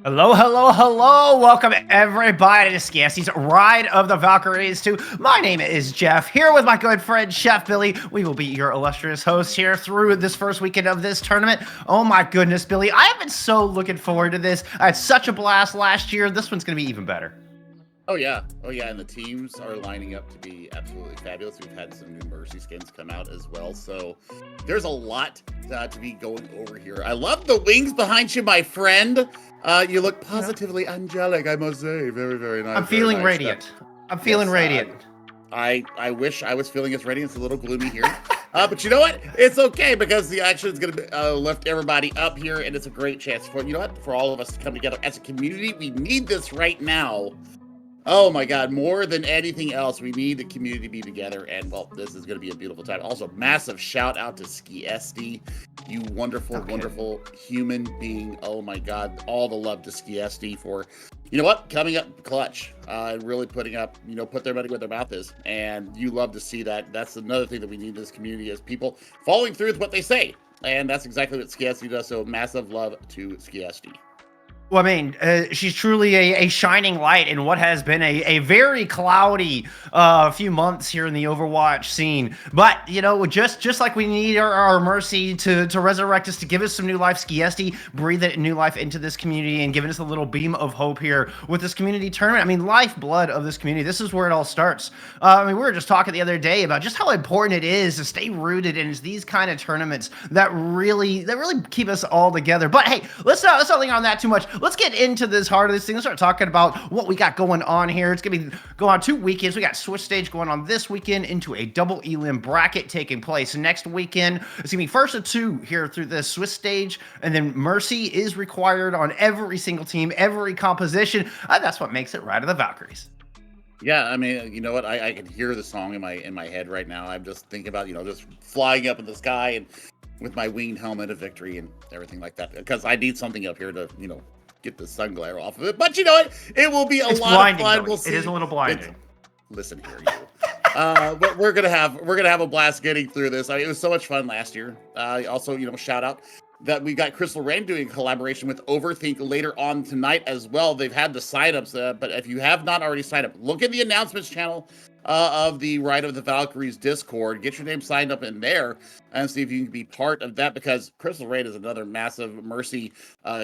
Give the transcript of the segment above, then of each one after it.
Hello, hello, hello. Welcome everybody to Skiesti's Ride of the Valkyries 2. My name is Jeff, here with my good friend Chef Billy. We will be your illustrious hosts here through this first weekend of this tournament. Oh my goodness, Billy. I have been so looking forward to this. I had such a blast last year. This one's going to be even better. Oh yeah, and the teams are lining up to be absolutely fabulous. We've had some new Mercy skins come out as well, so there's a lot to be going over here. I love the wings behind you, my friend. You look positively angelic, I must say. Very, very nice. I'm feeling radiant. I'm feeling radiant. I wish I was feeling as radiant. It's a little gloomy here. But you know what? It's okay because the action is going to lift everybody up here, and it's a great chance for for all of us to come together as a community. We need this right now. Oh my God, more than anything else, we need the community to be together, and well, this is going to be a beautiful time. Also, massive shout out to Skiesti, you wonderful, wonderful human being. Oh my God, all the love to Skiesti for, coming up clutch, and really putting up, put their money where their mouth is, and you love to see that. That's another thing that we need in this community is people following through with what they say, and that's exactly what Skiesti does, so massive love to Skiesti. Well, I mean, she's truly a shining light in what has been a very cloudy few months here in the Overwatch scene. But, just like we need our Mercy to resurrect us, to give us some new life, Skiesti breathed new life into this community and giving us a little beam of hope here with this community tournament. I mean, lifeblood of this community. This is where it all starts. We were just talking the other day about just how important it is to stay rooted in these kind of tournaments that really keep us all together. But hey, let's not linger on that too much. Let's get into this heart of this thing. Let's start talking about what we got going on here. It's going to be going on 2 weekends. We got Swiss Stage going on this weekend into a double elim bracket taking place next weekend. It's going to be first of 2 here through this Swiss Stage, and then Mercy is required on every single team, every composition. That's what makes it Ride of the Valkyries. Yeah, I mean, you know what? I can hear the song in my head right now. I'm just thinking about, just flying up in the sky and with my winged helmet of victory and everything like that. Because I need something up here to, get the sun glare off of it. But you know what? It will be a lot of fun. We'll see. It is a little blinding. Listen here, you. But we're gonna have a blast getting through this. I mean, it was so much fun last year. Also, shout out that we got Crystal Rain doing a collaboration with Overthink later on tonight as well. They've had the signups, but if you have not already signed up, look at the announcements channel of the Ride of the Valkyries Discord. Get your name signed up in there and see if you can be part of that, because Crystal Rain is another massive Mercy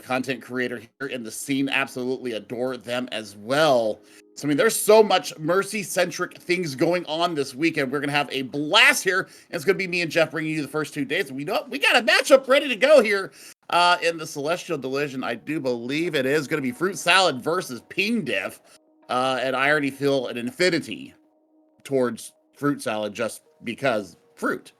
content creator here in the scene. Absolutely adore them as well. So, I mean, there's so much Mercy-centric things going on this weekend. We're going to have a blast here. And it's going to be me and Jeff bringing you the first 2 days. We got a matchup ready to go here in the Celestial Division. I do believe it is going to be Fruit Salad versus Ping Diff. And I already feel an affinity towards Fruit Salad just because fruit.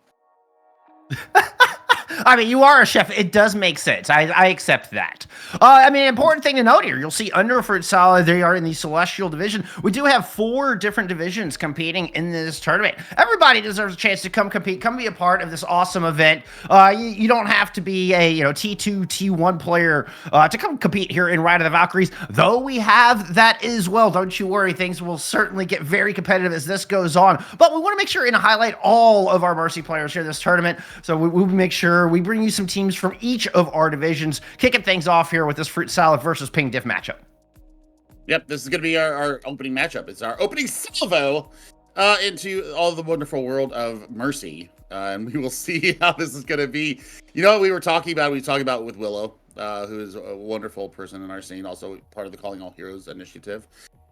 I mean, you are a chef. It does make sense. I accept that. I mean, important thing to note here, you'll see under Fruit Salad, they are in the Celestial Division. We do have 4 different divisions competing in this tournament. Everybody deserves a chance to come compete, come be a part of this awesome event. You don't have to be a T2, T1 player to come compete here in Ride of the Valkyries, though we have that as well. Don't you worry. Things will certainly get very competitive as this goes on. But we want to make sure and highlight all of our Mercy players here in this tournament. So we'll make sure we bring you some teams from each of our divisions, kicking things off here with this Fruit Salad versus Ping Diff matchup. Yep, this is going to be our opening matchup. It's our opening salvo into all the wonderful world of Mercy. And we will see how this is going to be. You know what we were talking about? We talked about with Willow, who is a wonderful person in our scene, also part of the Calling All Heroes initiative.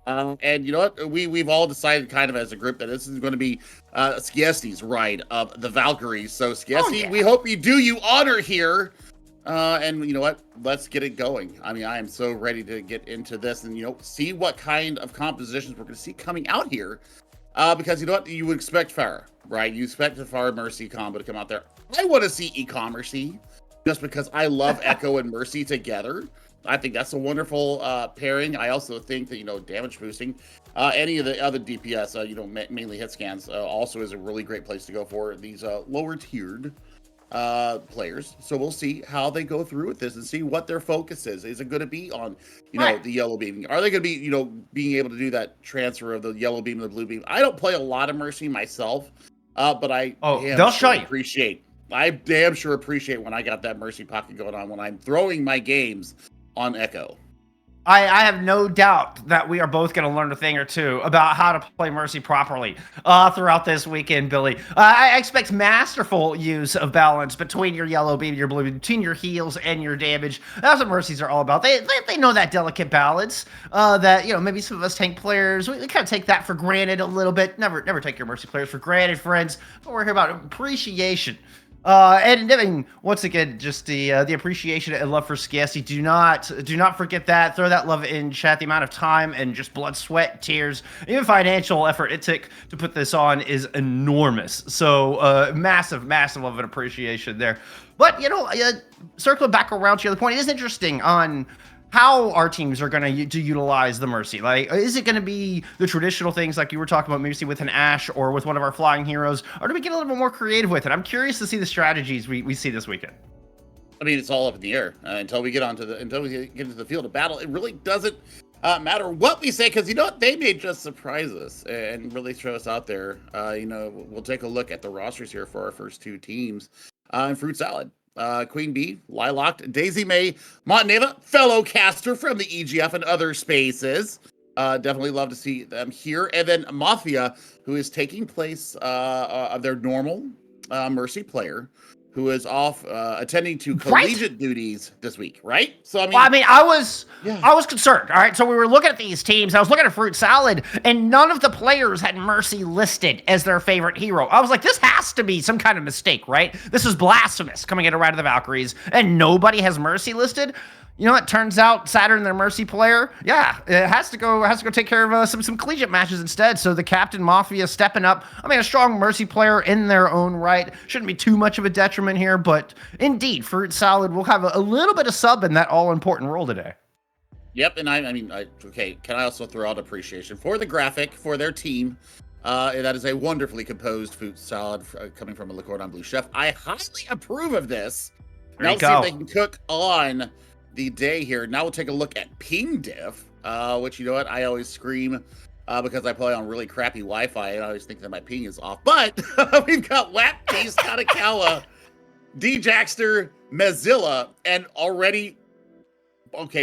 And you know what? We've all decided kind of as a group that this is going to be Skiesti's Ride of the Valkyries. So Skiesti, we hope you do you honor here. And you know what? Let's get it going. I mean, I am so ready to get into this and, see what kind of compositions we're going to see coming out here. Because you know what? You would expect Farah, right? You expect the Farah Mercy combo to come out there. I want to see e-commercey just because I love Echo and Mercy together. I think that's a wonderful pairing. I also think that, damage boosting, any of the other DPS, mainly hit scans, also is a really great place to go for these lower tiered players. So we'll see how they go through with this and see what their focus is. Is it going to be on, the yellow beam? Are they going to be, being able to do that transfer of the yellow beam to the blue beam? I don't play a lot of Mercy myself, but I damn sure appreciate when I got that Mercy pocket going on when I'm throwing my games on Echo. I have no doubt that we are both going to learn a thing or two about how to play Mercy properly throughout this weekend, Billy. I expect masterful use of balance between your yellow beam and your blue beam, between your heals and your damage. That's what Mercies are all about. They know that delicate balance that, maybe some of us tank players, we kind of take that for granted a little bit. Never take your Mercy players for granted, friends. But we're here about appreciation. And I mean, once again, just the appreciation and love for Skiesti. Do not forget that. Throw that love in chat. The amount of time and just blood, sweat, tears, even financial effort it took to put this on is enormous. So massive love and appreciation there. But circling back around to the point, it is interesting on how our teams are going to utilize the Mercy. Like, is it going to be the traditional things like you were talking about, maybe with an Ashe or with one of our flying heroes, or do we get a little bit more creative with it? I'm curious to see the strategies we see this weekend. I mean, it's all up in the air until we get into the field of battle. It really doesn't matter what we say, because they may just surprise us and really throw us out there. We'll take a look at the rosters here for our first two teams in Fruit Salad. Queen Bee, Lilac, Daisy May, Monteneva, fellow caster from the EGF and other spaces. Definitely love to see them here. And then Mafia, who is taking place of their normal Mercy player, who is off attending to collegiate duties this week, right? So I was concerned. All right, so we were looking at these teams. I was looking at Fruit Salad, and none of the players had Mercy listed as their favorite hero. I was like, this has to be some kind of mistake, right? This is blasphemous coming in around to the Valkyries, and nobody has Mercy listed. It turns out Saturn, their Mercy player, it has to go take care of some collegiate matches instead. So the Captain Mafia stepping up. I mean, a strong Mercy player in their own right. Shouldn't be too much of a detriment here, but indeed, Fruit Salad will have a little bit of sub in that all-important role today. Yep, and can I also throw out appreciation for the graphic, for their team. That is a wonderfully composed Fruit Salad coming from a Le Cordon Bleu chef. I highly approve of this. Now let's see if they can cook on the day here. Now we'll take a look at Ping Diff, which I always scream because I play on really crappy Wi-Fi and I always think that my ping is off. But we've got Wappies, Katakawa, D-Jackster, Mozilla, and already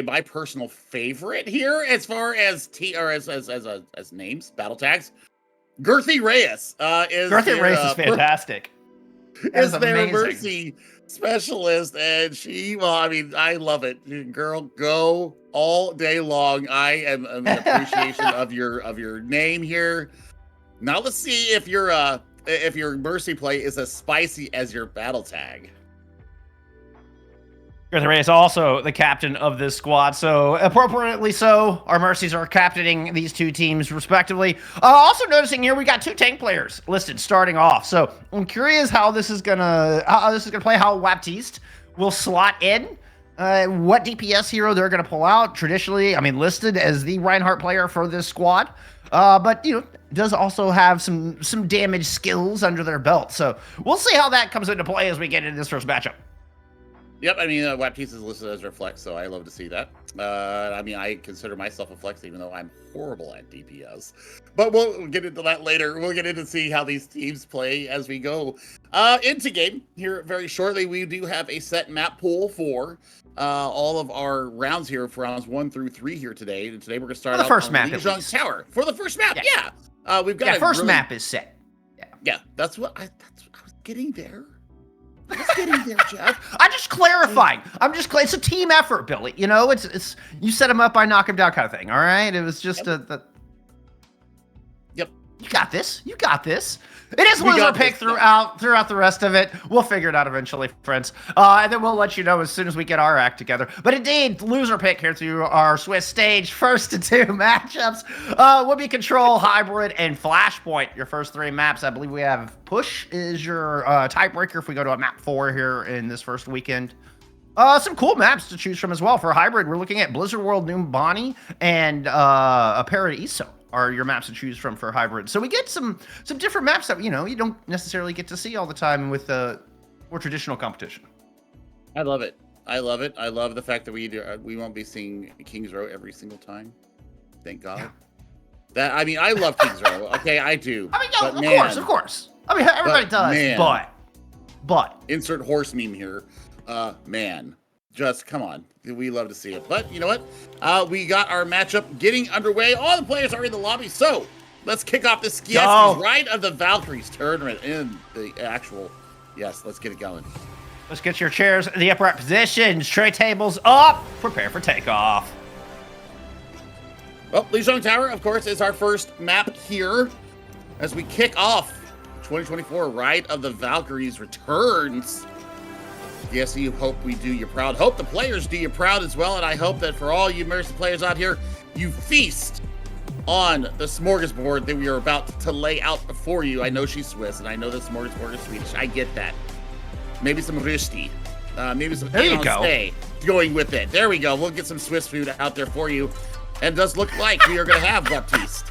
my personal favorite here as far as as names, battle tags. Girthy Reyes Reyes is fantastic. Is their Mercy specialist, and I love it. Girl, go all day long. I am an appreciation of your name here. Now let's see if your Mercy play is as spicy as your battle tag. Girthy Reyes is also the captain of this squad, so appropriately so, our Mercies are captaining these two teams respectively. Also noticing here, we got two tank players listed starting off, so I'm curious how this is gonna play, how Waptiste will slot in, what DPS hero they're gonna pull out. Traditionally, listed as the Reinhardt player for this squad, but does also have some damage skills under their belt, so we'll see how that comes into play as we get into this first matchup. Yep, Waptiste is listed as their flex, so I love to see that. I consider myself a flex, even though I'm horrible at DPS. But we'll get into that later. We'll get into see how these teams play as we go into game here very shortly. We do have a set map pool for all of our rounds here, for rounds 1 through 3 here today. And today we're going to start out first on map Lijiang Tower. For the first map, yeah. We've got first map is set. Yeah, that's what I was getting there. Let's get in there, Jeff. I'm just clarifying. It's a team effort, Billy. It's you set him up, I knock him down kind of thing. All right. It was just Yep. You got this. It is loser pick throughout the rest of it. We'll figure it out eventually, friends. And then we'll let you know as soon as we get our act together. But indeed, loser pick here through our Swiss stage. First to 2 matchups will be Control, Hybrid, and Flashpoint. Your first 3 maps. I believe we have Push is your tiebreaker if we go to a map 4 here in this first weekend. Some cool maps to choose from as well. For Hybrid, we're looking at Blizzard World, Numbani, and Paradiso are your maps to choose from for Hybrid. So we get some different maps that, you don't necessarily get to see all the time with more traditional competition. I love it. I love the fact that we won't be seeing Kings Row every single time. Thank God. Yeah. I love Kings Row. Okay, I do. Of course. Everybody does, man. but insert horse meme here. Man, Just come on. We love to see it. But you know what? We got our matchup getting underway. All the players are in the lobby. So let's kick off the Skiesti Ride of the Valkyries tournament in the actual. Yes, let's get it going. Let's get your chairs in the upright positions. Tray tables up. Prepare for takeoff. Well, Lijiang Tower, of course, is our first map here as we kick off 2024 Ride of the Valkyries returns. Yes, you hope we do you proud. Hope the players do you proud as well, and I hope that for all you Mercy players out here, you feast on the smorgasbord that we are about to lay out for you. I know she's Swiss, and I know the smorgasbord is Swedish. I get that. Maybe some rösti, maybe some stay going with it. There we go. We'll get some Swiss food out there for you. And it does look like we are going to have Baptiste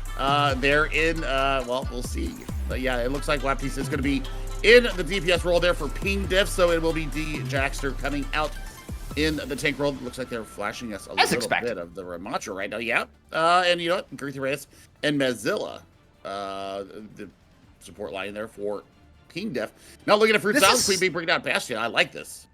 there in, well, we'll see. But yeah, it looks like Baptiste is going to be in the DPS role there for Ping Diff, so it will be D Jackster coming out in the tank role. It looks like they're flashing us a little bit of the Ramacho right now. Yeah. And you know what? Valkyries and Mozilla, the support line there for Ping Diff. Now looking at Fruit Salad, Queen Bee bringing down Bastion. I like this.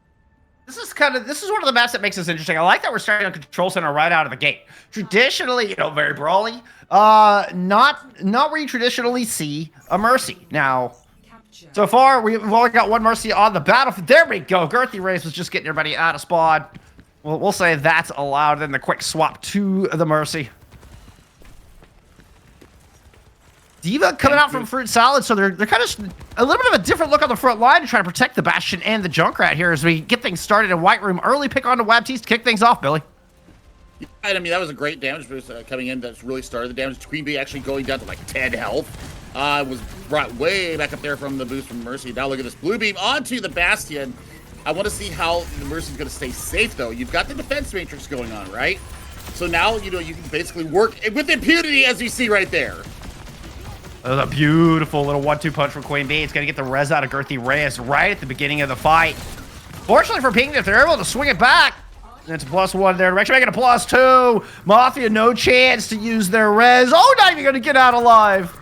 This is one of the maps that makes this interesting. I like that we're starting on Control Center right out of the gate. Traditionally, you know, very brawly. Not where you traditionally see a Mercy. Now, so far, we've only got one Mercy on the battlefield. There we go. Girthy Race was just getting everybody out of spawn. We'll say that's allowed. Then the quick swap to the Mercy. Diva coming out from Fruit Salad, so they're kind of a little bit of a different look on the front line to try to protect the Bastion and the Junkrat here as we get things started in White Room. Early pick on to Baptiste to kick things off, Billy. Yeah, I mean, that was a great damage boost coming in. That's really started the damage. Queen Bee actually going down to like 10 health. Was brought way back up there from the boost from Mercy. Now look at this blue beam onto the Bastion. I want to see how the Mercy's going to stay safe, though. You've got the defense matrix going on, right? So now, you know, you can basically work with impunity, as you see right there. That was a beautiful little 1-2 punch from Queen Bee. It's going to get the res out of Girthy Reyes right at the beginning of the fight. Fortunately for Ping, if they're able to swing it back, it's a +1 there. Actually making a +2. Mafia, no chance to use their res. Oh, not even going to get out alive.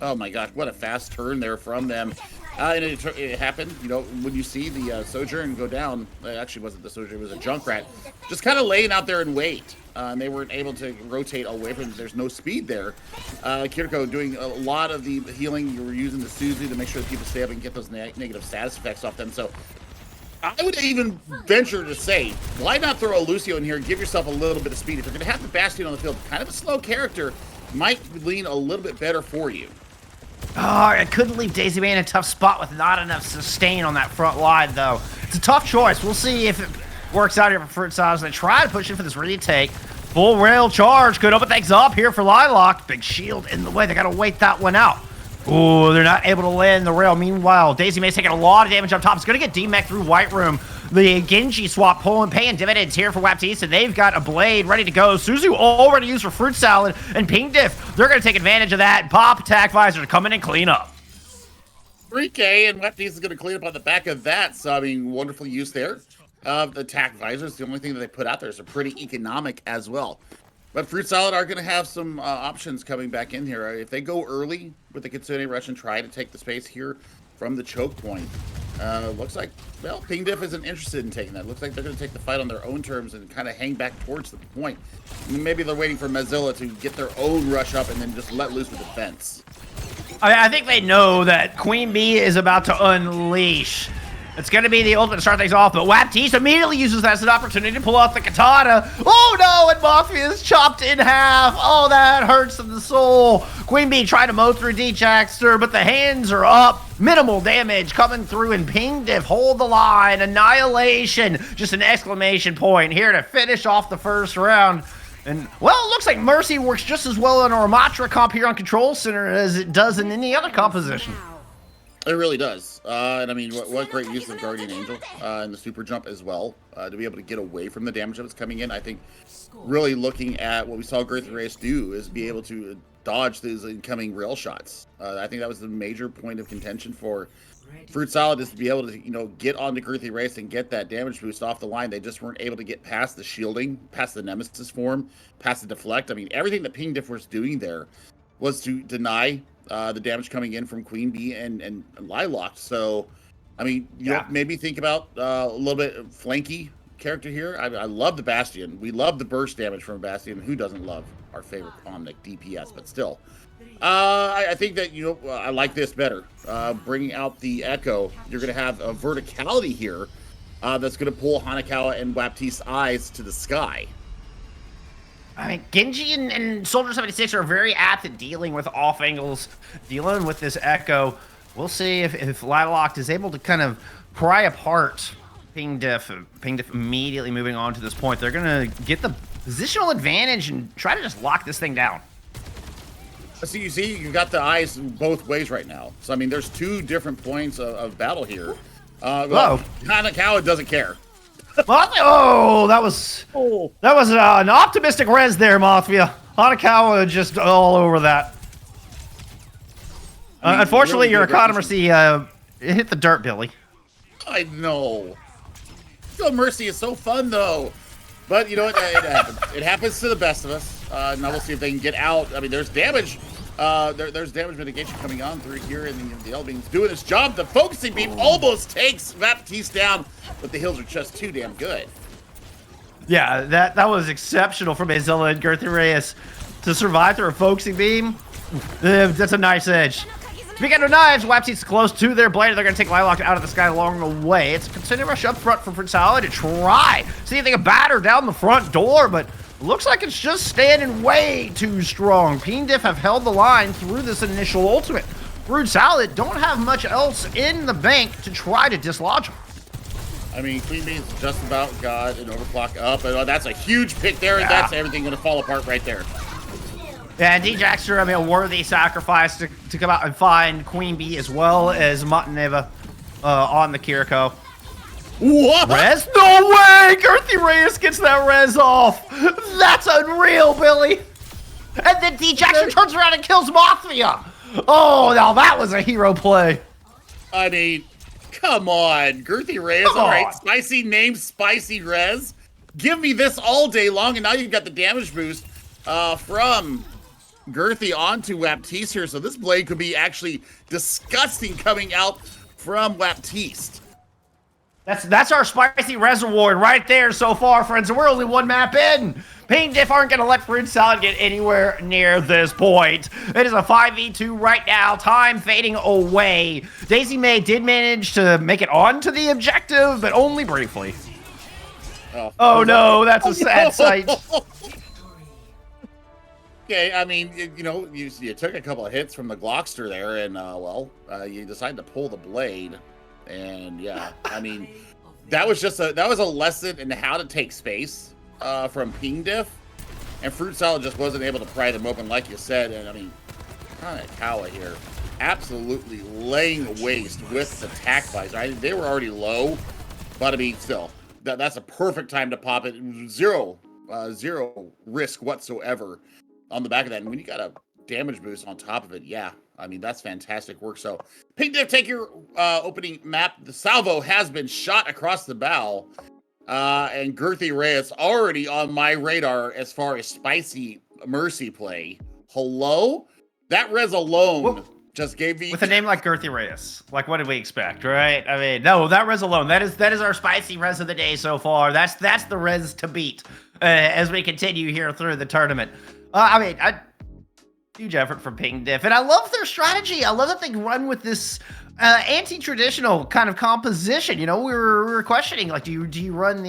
Oh my gosh, what a fast turn there from them. And it happened, you know, when you see the Sojourn go down. It actually wasn't the Sojourn, it was a Junkrat. Just kind of laying out there and wait. And they weren't able to rotate away from them. There's no speed there. Kiriko doing a lot of the healing. You were using the Suzu to make sure that people stay up and get those negative status effects off them. So I would even venture to say, why not throw a Lucio in here and give yourself a little bit of speed? If you're going to have the Bastion on the field, kind of a slow character might lean a little bit better for you. Oh, I couldn't leave Daisy May in a tough spot with not enough sustain on that front line, though. It's a tough choice. We'll see if it works out here for Fruit Salad. They try to push in for this retake. Full rail charge could open things up here for Lilac. Big shield in the way. They got to wait that one out. Ooh, they're not able to land the rail. Meanwhile, Daisy May's taking a lot of damage up top. It's going to get D-Mech through White Room. The Genji swap paying dividends here for Baptiste, and they've got a blade ready to go. Suzu already used for Fruit Salad, and Ping Diff, they're going to take advantage of that. Pop Attack Visor to come in and clean up. 3K, and Baptiste is going to clean up on the back of that. So, I mean, wonderful use there. The Attack Visors, the only thing that they put out there is pretty economic as well. But Fruit Salad are going to have some options coming back in here. If they go early with the Kitsune Rush and try to take the space here from the choke point, looks like, well, Ping Diff isn't interested in taking that. Looks like they're going to take the fight on their own terms and kind of hang back towards the point. Maybe they're waiting for Mozilla to get their own rush up and then just let loose with defense. I think they know that Queen Bee is about to unleash. It's going to be the ultimate to start things off, but Baptiste immediately uses that as an opportunity to pull out the katana. Oh no, and Mafia is chopped in half. Oh, that hurts in the soul. Queen Bee trying to mow through D-Jackster, but the hands are up. Minimal damage coming through, and Ping Diff hold the line. Annihilation, just an exclamation point here to finish off the first round. And, well, it looks like Mercy works just as well in a Ramatra comp here on Control Center as it does in any other composition. It really does. And I mean, what great use of Guardian Angel and the super jump as well to be able to get away from the damage that's coming in. I think really looking at what we saw Girthy Reyes do is be able to dodge those incoming rail shots. I think that was the major point of contention for Fruit Salad, is to be able to, you know, get onto Girthy Reyes and get that damage boost off the line. They just weren't able to get past the shielding, past the Nemesis form, past the deflect. I mean, everything that Ping Diff was doing there was to deny the damage coming in from Queen Bee and Lilac. So, I mean, you know, maybe think about a little bit flanky character here. I love the Bastion. We love the burst damage from Bastion. Who doesn't love our favorite Omnic DPS? But still, I think that I like this better. Bringing out the Echo, you're going to have a verticality here that's going to pull Hanakawa and Baptiste's eyes to the sky. I mean, Genji and Soldier 76 are very apt at dealing with off angles, dealing with this Echo. We'll see if LavaLillies is able to kind of pry apart Ping Diff. Ping Diff immediately moving on to this point. They're going to get the positional advantage and try to just lock this thing down. So you see, you got the eyes both ways right now. So, I mean, there's two different points of battle here. Well, Hanakawa doesn't care. Oh, that was an optimistic res there, Mafia. Hanakawa just all over that. Unfortunately, your economy hit the dirt, Billy. I know. Still, Mercy is so fun, though. But you know what? It happens. It happens to the best of us. Now we'll see if they can get out. I mean, there's damage. There's damage mitigation coming on through here, and the L-Beam's doing its job. The focusing beam almost takes Baptiste down, but the heals are just too damn good. Yeah, that was exceptional from Azilla and Gerthy Reyes to survive through a focusing beam. That's a nice edge. Speaking of knives, Baptiste's close to their blade. They're going to take LavaLillies out of the sky along the way. It's a continued rush up front for Salad to try. See if they can batter down the front door, but looks like it's just standing way too strong. Ping Diff have held the line through this initial ultimate. Brood Salad don't have much else in the bank to try to dislodge him. I mean, Queen Bee's just about got an overclock up. And that's a huge pick there, and that's everything going to fall apart right there. Yeah, and D-Jaxter, I mean, a worthy sacrifice to come out and find Queen Bee as well as Mataneva on the Kiriko. What? Res? No way! Gerthy Reyes gets that res off! That's unreal, Billy! And then D-Jaxter turns around and kills Mafia! Oh, now that was a hero play. I mean, come on. Gerthy Reyes, all right. Spicy name, spicy res. Give me this all day long, and now you've got the damage boost from Gerthy onto Baptiste here. So this blade could be actually disgusting coming out from Baptiste. That's our spicy reservoir right there so far, friends. And we're only one map in. Ping Diff aren't going to let Fruit Salad get anywhere near this point. It is a 5v2 right now. Time fading away. Daisy May did manage to make it onto the objective, but only briefly. Oh no, that's a sad sight. Okay, I mean, you took a couple of hits from the Glockster there, and, you decided to pull the blade. And yeah, I mean, that was a lesson in how to take space from Ping Diff, and Fruit Salad just wasn't able to pry them open, like you said. And I mean, Hanakawa here, absolutely laying waste with the tack buys. They were already low, but I mean, still, that's a perfect time to pop it. Zero risk whatsoever on the back of that. And when you got a damage boost on top of it, yeah. I mean, that's fantastic work. So, Ping Diff, take your opening map. The salvo has been shot across the bow. And Gerthy Reyes already on my radar as far as spicy Mercy play. Hello? That res alone just gave me... With a name like Gerthy Reyes, like what did we expect, right? I mean, no, that res alone, that is our spicy res of the day so far. That's the res to beat as we continue here through the tournament. Huge effort from Ping Diff, and I love their strategy. I love that they run with this anti-traditional kind of composition. We were questioning, like, do you run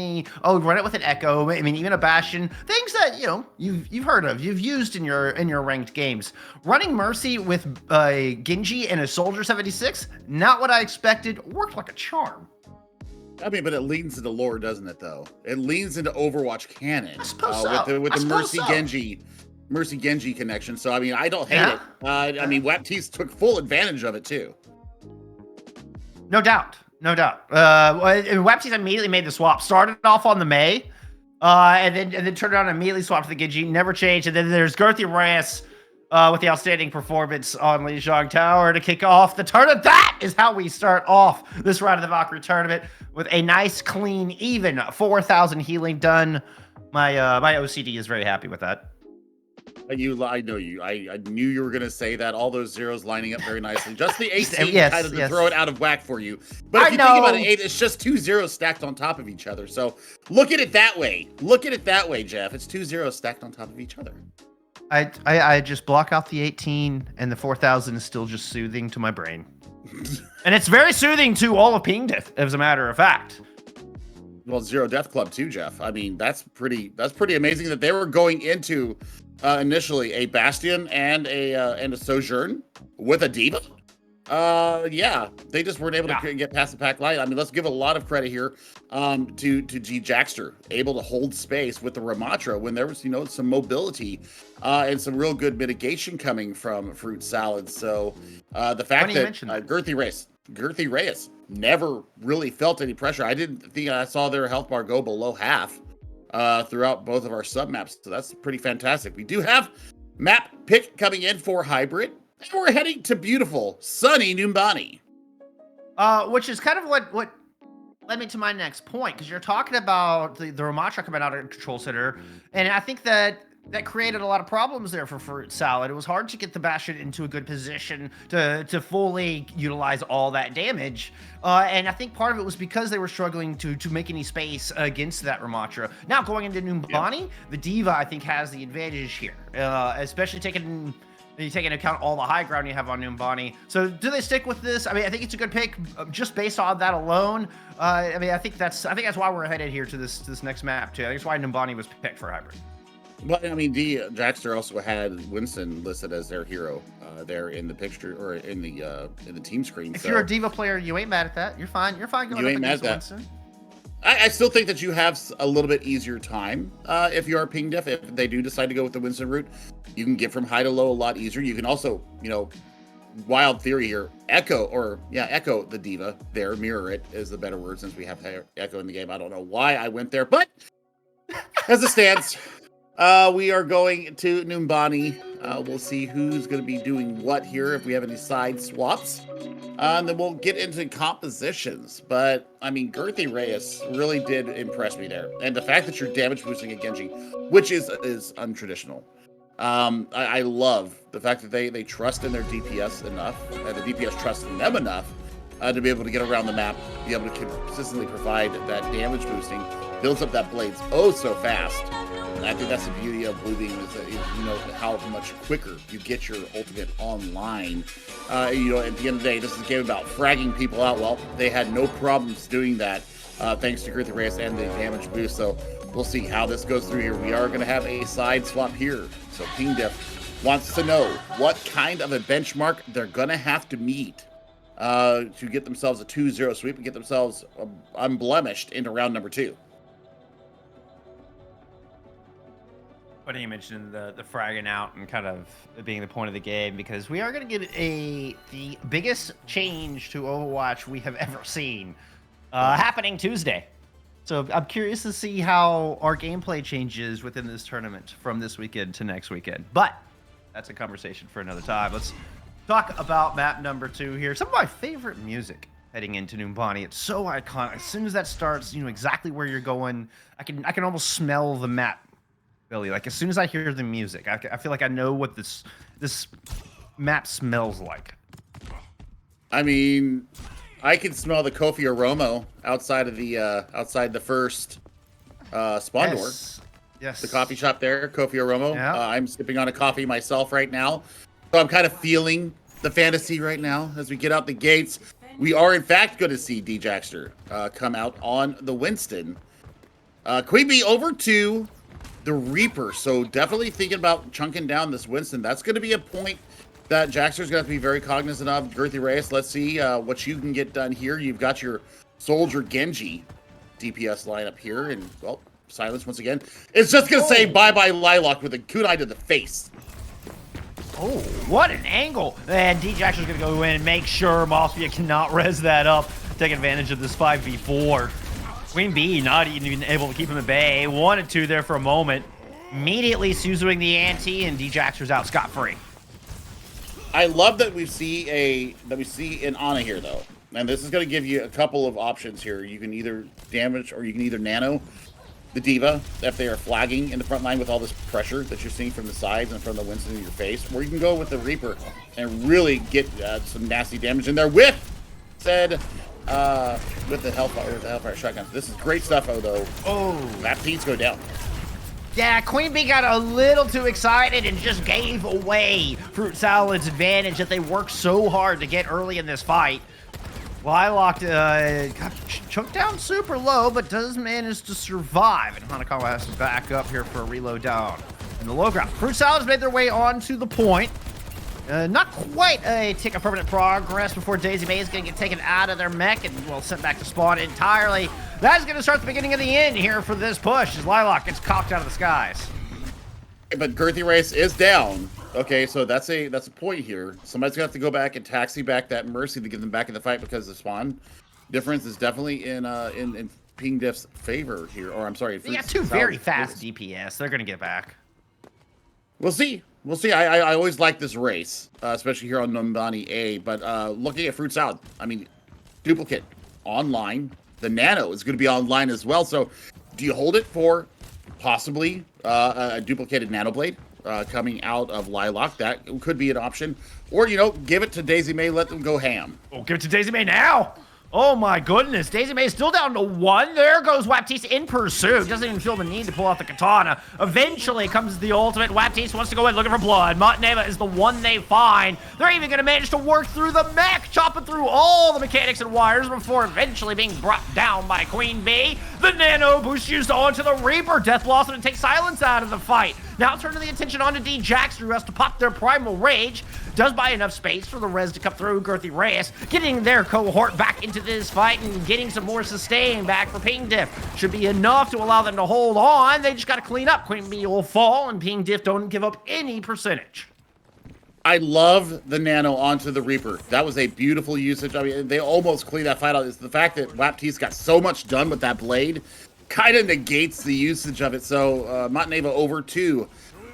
run it with an Echo? I mean, even a Bastion, things that you've heard of, you've used in your ranked games. Running Mercy with a Genji and a Soldier 76, not what I expected. Worked like a charm. I mean, but it leans into lore, doesn't it? Though it leans into Overwatch canon. I suppose so. With the Mercy Genji connection. So I mean, I don't hate it. I mean, Baptiste took full advantage of it too. No doubt. Baptiste immediately made the swap. Started off on the Mei, and then turned around and immediately swapped to the Genji. Never changed. And then there's Gerthy Reyes with the outstanding performance on Lijiang Tower to kick off the tournament. That is how we start off this round of the Valkyrie tournament with a nice, clean, even 4,000 healing done. My OCD is very happy with that. I know you. I knew you were going to say that. All those zeros lining up very nicely. Just the 18 Yes, kind of to yes. throw it out of whack for you. But if I you think about it, know. 8, it's just 2 zeros stacked on top of each other. So look at it that way. Look at it that way, Jeff. It's 2 zeros stacked on top of each other. I just block out the 18, and the 4,000 is still just soothing to my brain. And it's very soothing to all of Ping Diff, as a matter of fact. Well, Zero Death Club too, Jeff. I mean, that's pretty amazing that they were going into initially a Bastion and a Sojourn with a Diva. Yeah, they just weren't able to get past the pack light. I mean, let's give a lot of credit here to G Jackster, able to hold space with the Ramatra when there was, you know, some mobility and some real good mitigation coming from Fruit Salad. So the fact that Girthy Reyes never really felt any pressure. I didn't think I saw their health bar go below half throughout both of our sub maps. So that's pretty fantastic. We do have map pick coming in for Hybrid. And we're heading to beautiful, sunny Numbani. Which is kind of what led me to my next point, because you're talking about the Ramatra coming out of Control Center, and I think that created a lot of problems there for Fruit Salad. It was hard to get the Bastion into a good position to fully utilize all that damage, and I think part of it was because they were struggling to make any space against that Ramatra. Now going into Numbani, the Diva I think has the advantage here, especially taking into account all the high ground you have on Numbani. So do they stick with this? I mean, I think it's a good pick just based on that alone. I mean, I think that's why we're headed here to this next map too. I think that's why Numbani was picked for Hybrid. Well, I mean, Jackster also had Winston listed as their hero there in the picture or in the team screen. If you're a Diva player, you ain't mad at that. You're fine. You're fine going you up ain't against mad at Winston. I still think that you have a little bit easier time if you are Ping Diff. If they do decide to go with the Winston route, you can get from high to low a lot easier. You can also, you know, wild theory here, echo the Diva there, mirror it is the better word since we have echo in the game. I don't know why I went there, but as it stands, we are going to Numbani. We'll see who's going to be doing what here, if we have any side swaps. And then we'll get into compositions. But, I mean, Girthy Reyes really did impress me there. And the fact that you're damage boosting a Genji, which is untraditional. I love the fact that they trust in their DPS enough, and the DPS trusts in them enough to be able to get around the map, be able to consistently provide that damage boosting, builds up that blades so fast. And I think that's the beauty of Blue Beam is that, you know, how much quicker you get your ultimate online. You know, at the end of the day, this is a game about fragging people out. Well, they had no problems doing that thanks to Girthy Reyes and the damage boost. So we'll see how this goes through here. We are going to have a side swap here. So Ping Diff wants to know what kind of a benchmark they're going to have to meet to get themselves a 2-0 sweep and get themselves unblemished into round number 2. Funny you mentioned the fragging out and kind of being the point of the game, because we are going to get the biggest change to Overwatch we have ever seen happening Tuesday. So I'm curious to see how our gameplay changes within this tournament from this weekend to next weekend. But that's a conversation for another time. Let's talk about map number 2 here. Some of my favorite music heading into Numbani. It's so iconic. As soon as that starts, you know exactly where you're going. I can almost smell the map. Billy, like as soon as I hear the music, I feel like I know what this map smells like. I mean, I can smell the Kofi aroma outside of the first spawn door. Yes. The coffee shop there, Kofi aroma. Yeah. I'm sipping on a coffee myself right now, so I'm kind of feeling the fantasy right now as we get out the gates. We are in fact going to see D Jackster come out on the Winston. Queen Bee over to the Reaper, so definitely thinking about chunking down this Winston. That's going to be a point that Jackster's going to have to be very cognizant of. Girthy Reyes, let's see what you can get done here. You've got your Soldier Genji DPS lineup here, and, well, silence once again. It's just going to say bye-bye Lilac with a kunai to the face. Oh, what an angle. And D Jackster's going to go in and make sure Mafia cannot res that up, take advantage of this 5v4. Queen Bee not even able to keep him at bay. 1-2 there for a moment. Immediately Suzuing the ante, and D Jackster's out scot-free. I love that we see an Ana here though. And this is going to give you a couple of options here. You can either damage or you can either nano the Diva if they are flagging in the front line with all this pressure that you're seeing from the sides and from the Winston in your face, or you can go with the Reaper and really get some nasty damage in there with said with the Hellfire shotguns. This is great stuff, though. Oh, Baptiste go down. Yeah, Queen Bee got a little too excited and just gave away Fruit Salad's advantage that they worked so hard to get early in this fight. Lilac got choked down super low, but does manage to survive. And Hanakawa has to back up here for a reload down in the low ground. Fruit Salad has made their way onto the point. Not quite a tick of permanent progress before Daisy May is going to get taken out of their mech and, well, sent back to spawn entirely. That's going to start the beginning of the end here for this push as Lilac gets cocked out of the skies. But Girthy Race is down. Okay, so that's a point here. Somebody's going to have to go back and taxi back that Mercy to get them back in the fight because the spawn difference is definitely in Ping Diff's favor here. Or, I'm sorry. They got two very fast DPS. They're going to get back. We'll see. We'll see. I always like this race, especially here on Numbani A. But looking at Fruit Salad, I mean, duplicate online. The Nano is going to be online as well. So, do you hold it for possibly a duplicated Nano Blade coming out of Lilac? That could be an option. Or, you know, give it to Daisy May. Let them go ham. Oh, give it to Daisy May now. Oh my goodness, Daisy May is still down to 1. There goes Waptiste in pursuit. Doesn't even feel the need to pull out the katana. Eventually comes the ultimate. Waptiste wants to go in looking for blood. Monteneva is the one they find. They're even going to manage to work through the mech, chopping through all the mechanics and wires before eventually being brought down by Queen Bee. The nano boost used onto the Reaper. Death Blossom and take Silence out of the fight. Now turning the attention onto D-Jax, who has to pop their Primal Rage. Does buy enough space for the res to come through. Girthy Reyes getting their cohort back into this fight and getting some more sustain back for Ping Diff. Should be enough to allow them to hold on. They just got to clean up. Queen Bee will fall, and Ping Diff don't give up any percentage. I love the Nano onto the Reaper. That was a beautiful usage. I mean, they almost cleaned that fight out. It's the fact that Waptiste got so much done with that blade kind of negates the usage of it. So Monteneva over to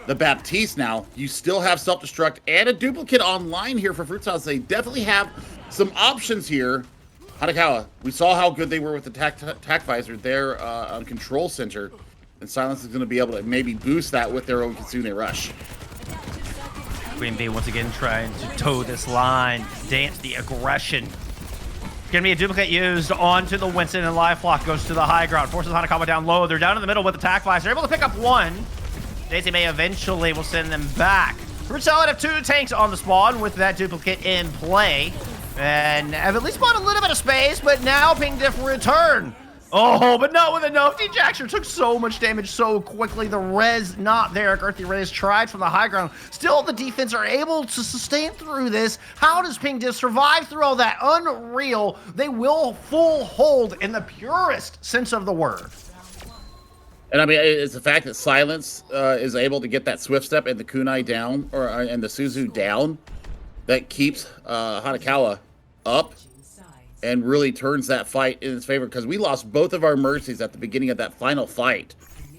the Baptiste now. You still have self-destruct and a duplicate online here for Fruit Salad. They definitely have some options here. Hanakawa, we saw how good they were with the tac visor there on Control Center. And Silence is going to be able to maybe boost that with their own Kitsune Rush. Queen Bee once again trying to toe this line, dance the aggression. Gonna be a duplicate used onto the Winston, and Lifelock goes to the high ground, forces Hanakawa down low. They're down in the middle with the tac visor. They're able to pick up 1. Daisy May eventually will send them back. Fruit Salad have 2 tanks on the spawn with that duplicate in play. And have at least bought a little bit of space, but now Ping Diff return. Oh, but not with enough. D-Jaxer took so much damage so quickly. The res not there. Girthy Reyes tried from the high ground. Still, the defense are able to sustain through this. How does Ping Diff survive through all that? Unreal. They will full hold in the purest sense of the word. And I mean, it's the fact that Silence is able to get that Swift Step and the Kunai down, and the Suzu down, that keeps Hanakawa up and really turns that fight in his favor, because we lost both of our Mercies at the beginning of that final fight.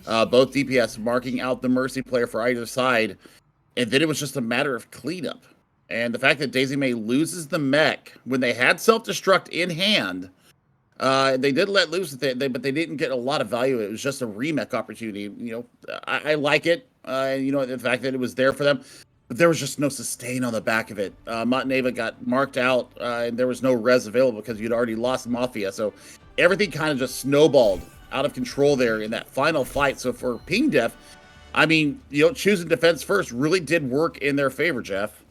Both DPS marking out the Mercy player for either side, and then it was just a matter of cleanup. And the fact that Daisy May loses the mech when they had self-destruct in hand, they did let loose, but they didn't get a lot of value. It was just a remech opportunity. You know, I like it. You know, the fact that it was there for them. But there was just no sustain on the back of it. Monteneva got marked out, and there was no res available because you'd already lost Mafia. So everything kind of just snowballed out of control there in that final fight. So for Ping Diff, I mean, you know, choosing defense first really did work in their favor, Jeff.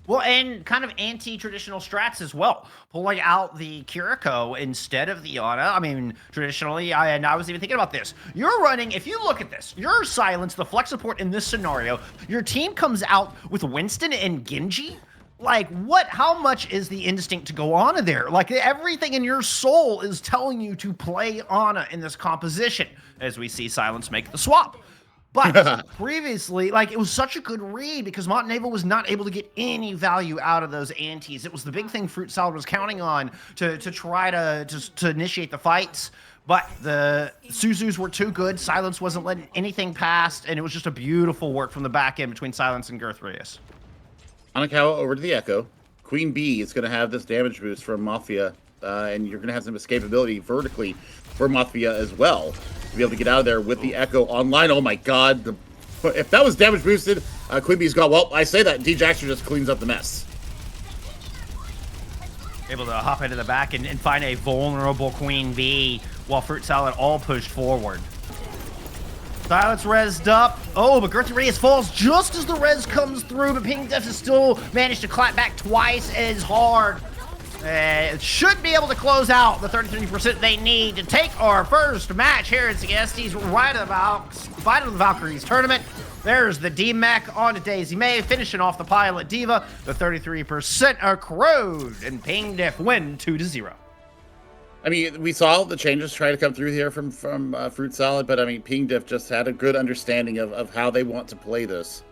Well, and kind of anti-traditional strats as well. Pulling out the Kiriko instead of the Ana. I mean, traditionally, I was even thinking about this. You're running, if you look at this, your Silence, the flex support in this scenario, your team comes out with Winston and Genji. Like, how much is the instinct to go Ana there? Like, everything in your soul is telling you to play Ana in this composition, as we see Silence make the swap. But previously, like, it was such a good read because Montenegro was not able to get any value out of those antes. It was the big thing Fruit Salad was counting on to try to initiate the fights. But the Suzus were too good. Silence wasn't letting anything past, and it was just a beautiful work from the back end between Silence and Girthrius. Hanakawa over to the Echo. Queen Bee is going to have this damage boost from Mafia, and you're going to have some escapability vertically for Mafia as well. to be able to get out of there with the Echo online. Oh my god, if that was damage boosted, Queen Bee's gone. Well, I say that, D-Jackson just cleans up the mess. Able to hop into the back and find a vulnerable Queen Bee while Fruit Salad all pushed forward. Silence rezzed up. Oh, but Girthy Radius falls just as the res comes through, but Pink Diff has still managed to clap back twice as hard. Should be able to close out the 33% they need to take our first match here in Skiesti's Fight of the Valkyries tournament. There's the D-Mech on to Daisy May, finishing off the Pilot Diva. The 33% accrued, and Ping Diff win 2-0. I mean, we saw the changes try to come through here from Fruit Salad, but I mean, Ping Diff just had a good understanding of how they want to play this.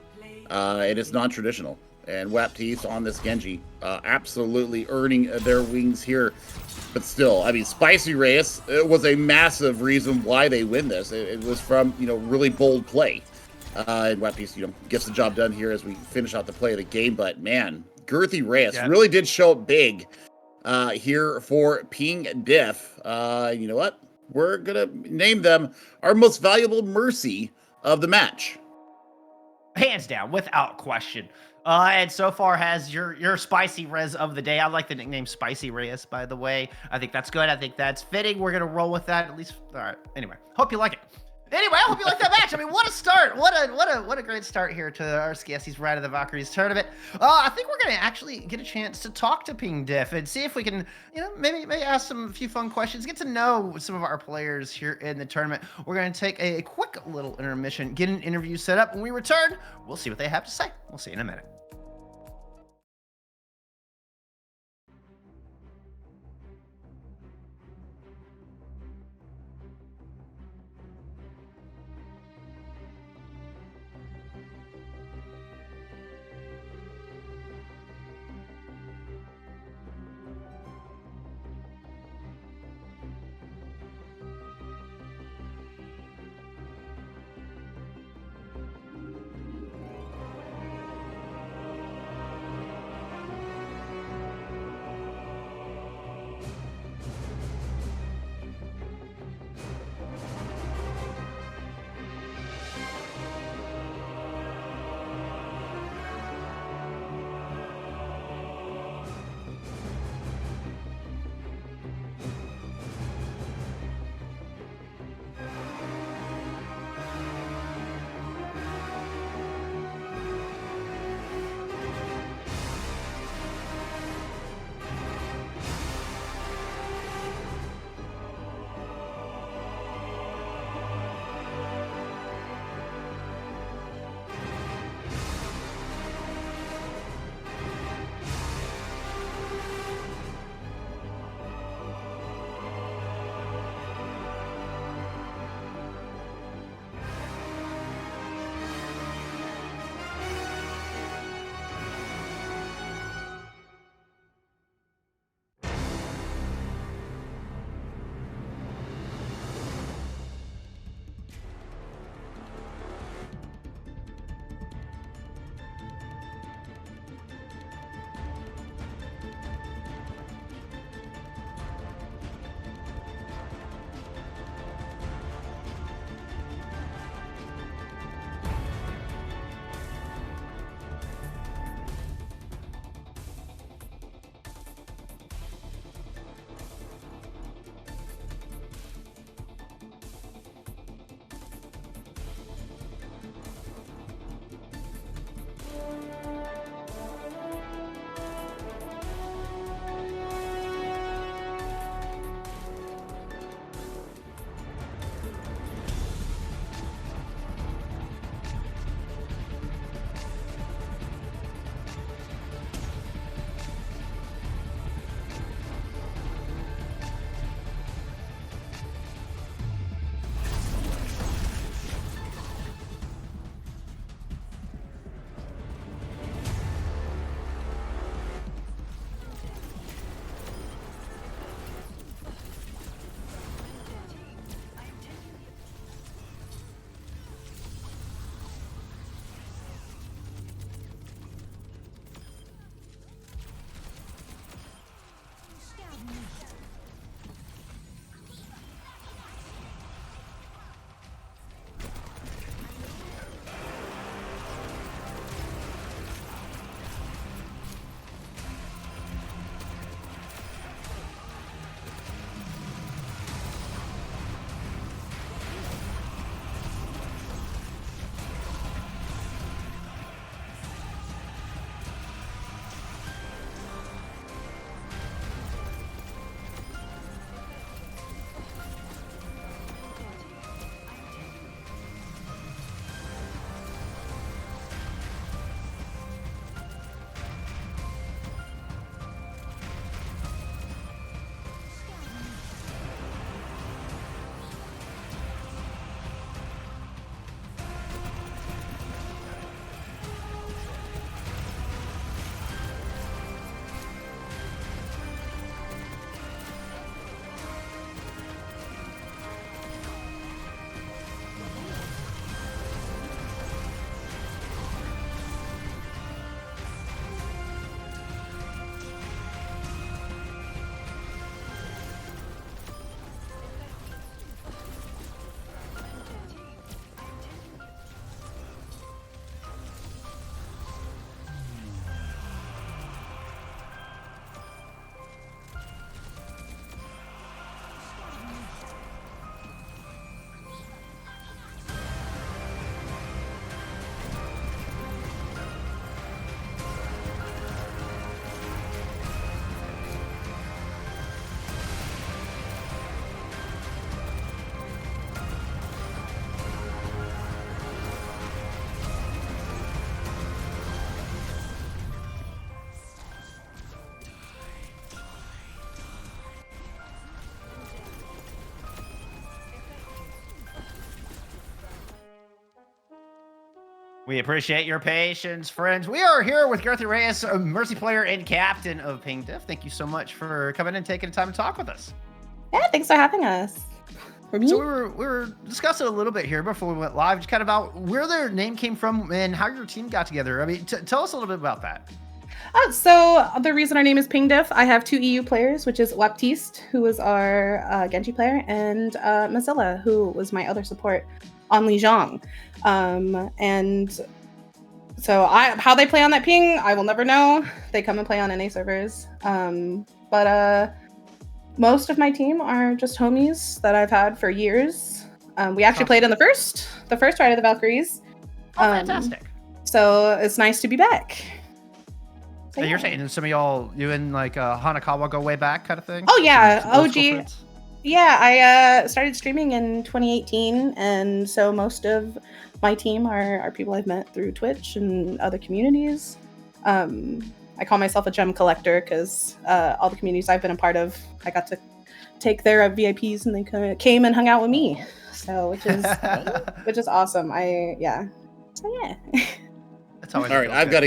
And it's non-traditional. And Wapteeth on this Genji, absolutely earning their wings here. But still, I mean, Spicy Reyes was a massive reason why they win this. It was from, really bold play. And Wapteeth, gets the job done here as we finish out the play of the game. But man, Girthy Reyes really did show up big here for Ping Diff. You know what? We're going to name them our most valuable Mercy of the match. Hands down, without question. And so far has your Spicy Rez of the day. I like the nickname Spicy Reyes, by the way. I think that's good. I think that's fitting. We're going to roll with that, at least. All right. Anyway, hope you like it. Anyway, I hope you like that match. I mean, what a start. What a great start here to our Skiesti's Fight of the Valkyries tournament. I think we're going to actually get a chance to talk to Ping Diff and see if we can, maybe ask a few fun questions, get to know some of our players here in the tournament. We're going to take a quick little intermission, get an interview set up. When we return, we'll see what they have to say. We'll see you in a minute. We appreciate your patience, friends. We are here with Gerthy Reyes, a Mercy player and captain of Ping Diff. Thank you so much for coming and taking the time to talk with us. Yeah, thanks for having us. So we were discussing a little bit here before we went live, just kind of about where their name came from and how your team got together. I mean, tell us a little bit about that. So the reason our name is Ping Diff, I have 2 EU players, which is Waptiste, who is our Genji player, and Mazilla, who was my other support on Lijiang. And so how they play on that ping, I will never know. They come and play on NA servers. But most of my team are just homies that I've had for years. We actually played in the first ride of the Valkyries. Oh, fantastic. So it's nice to be back. So you're saying some of y'all, you and like Hanakawa go way back kind of thing? Oh yeah, some OG. Yeah, I started streaming in 2018, and so most of my team are people I've met through Twitch and other communities. I call myself a gem collector because all the communities I've been a part of, I got to take their VIPs and they came and hung out with me. So which is awesome. So yeah. That's always all right. I've got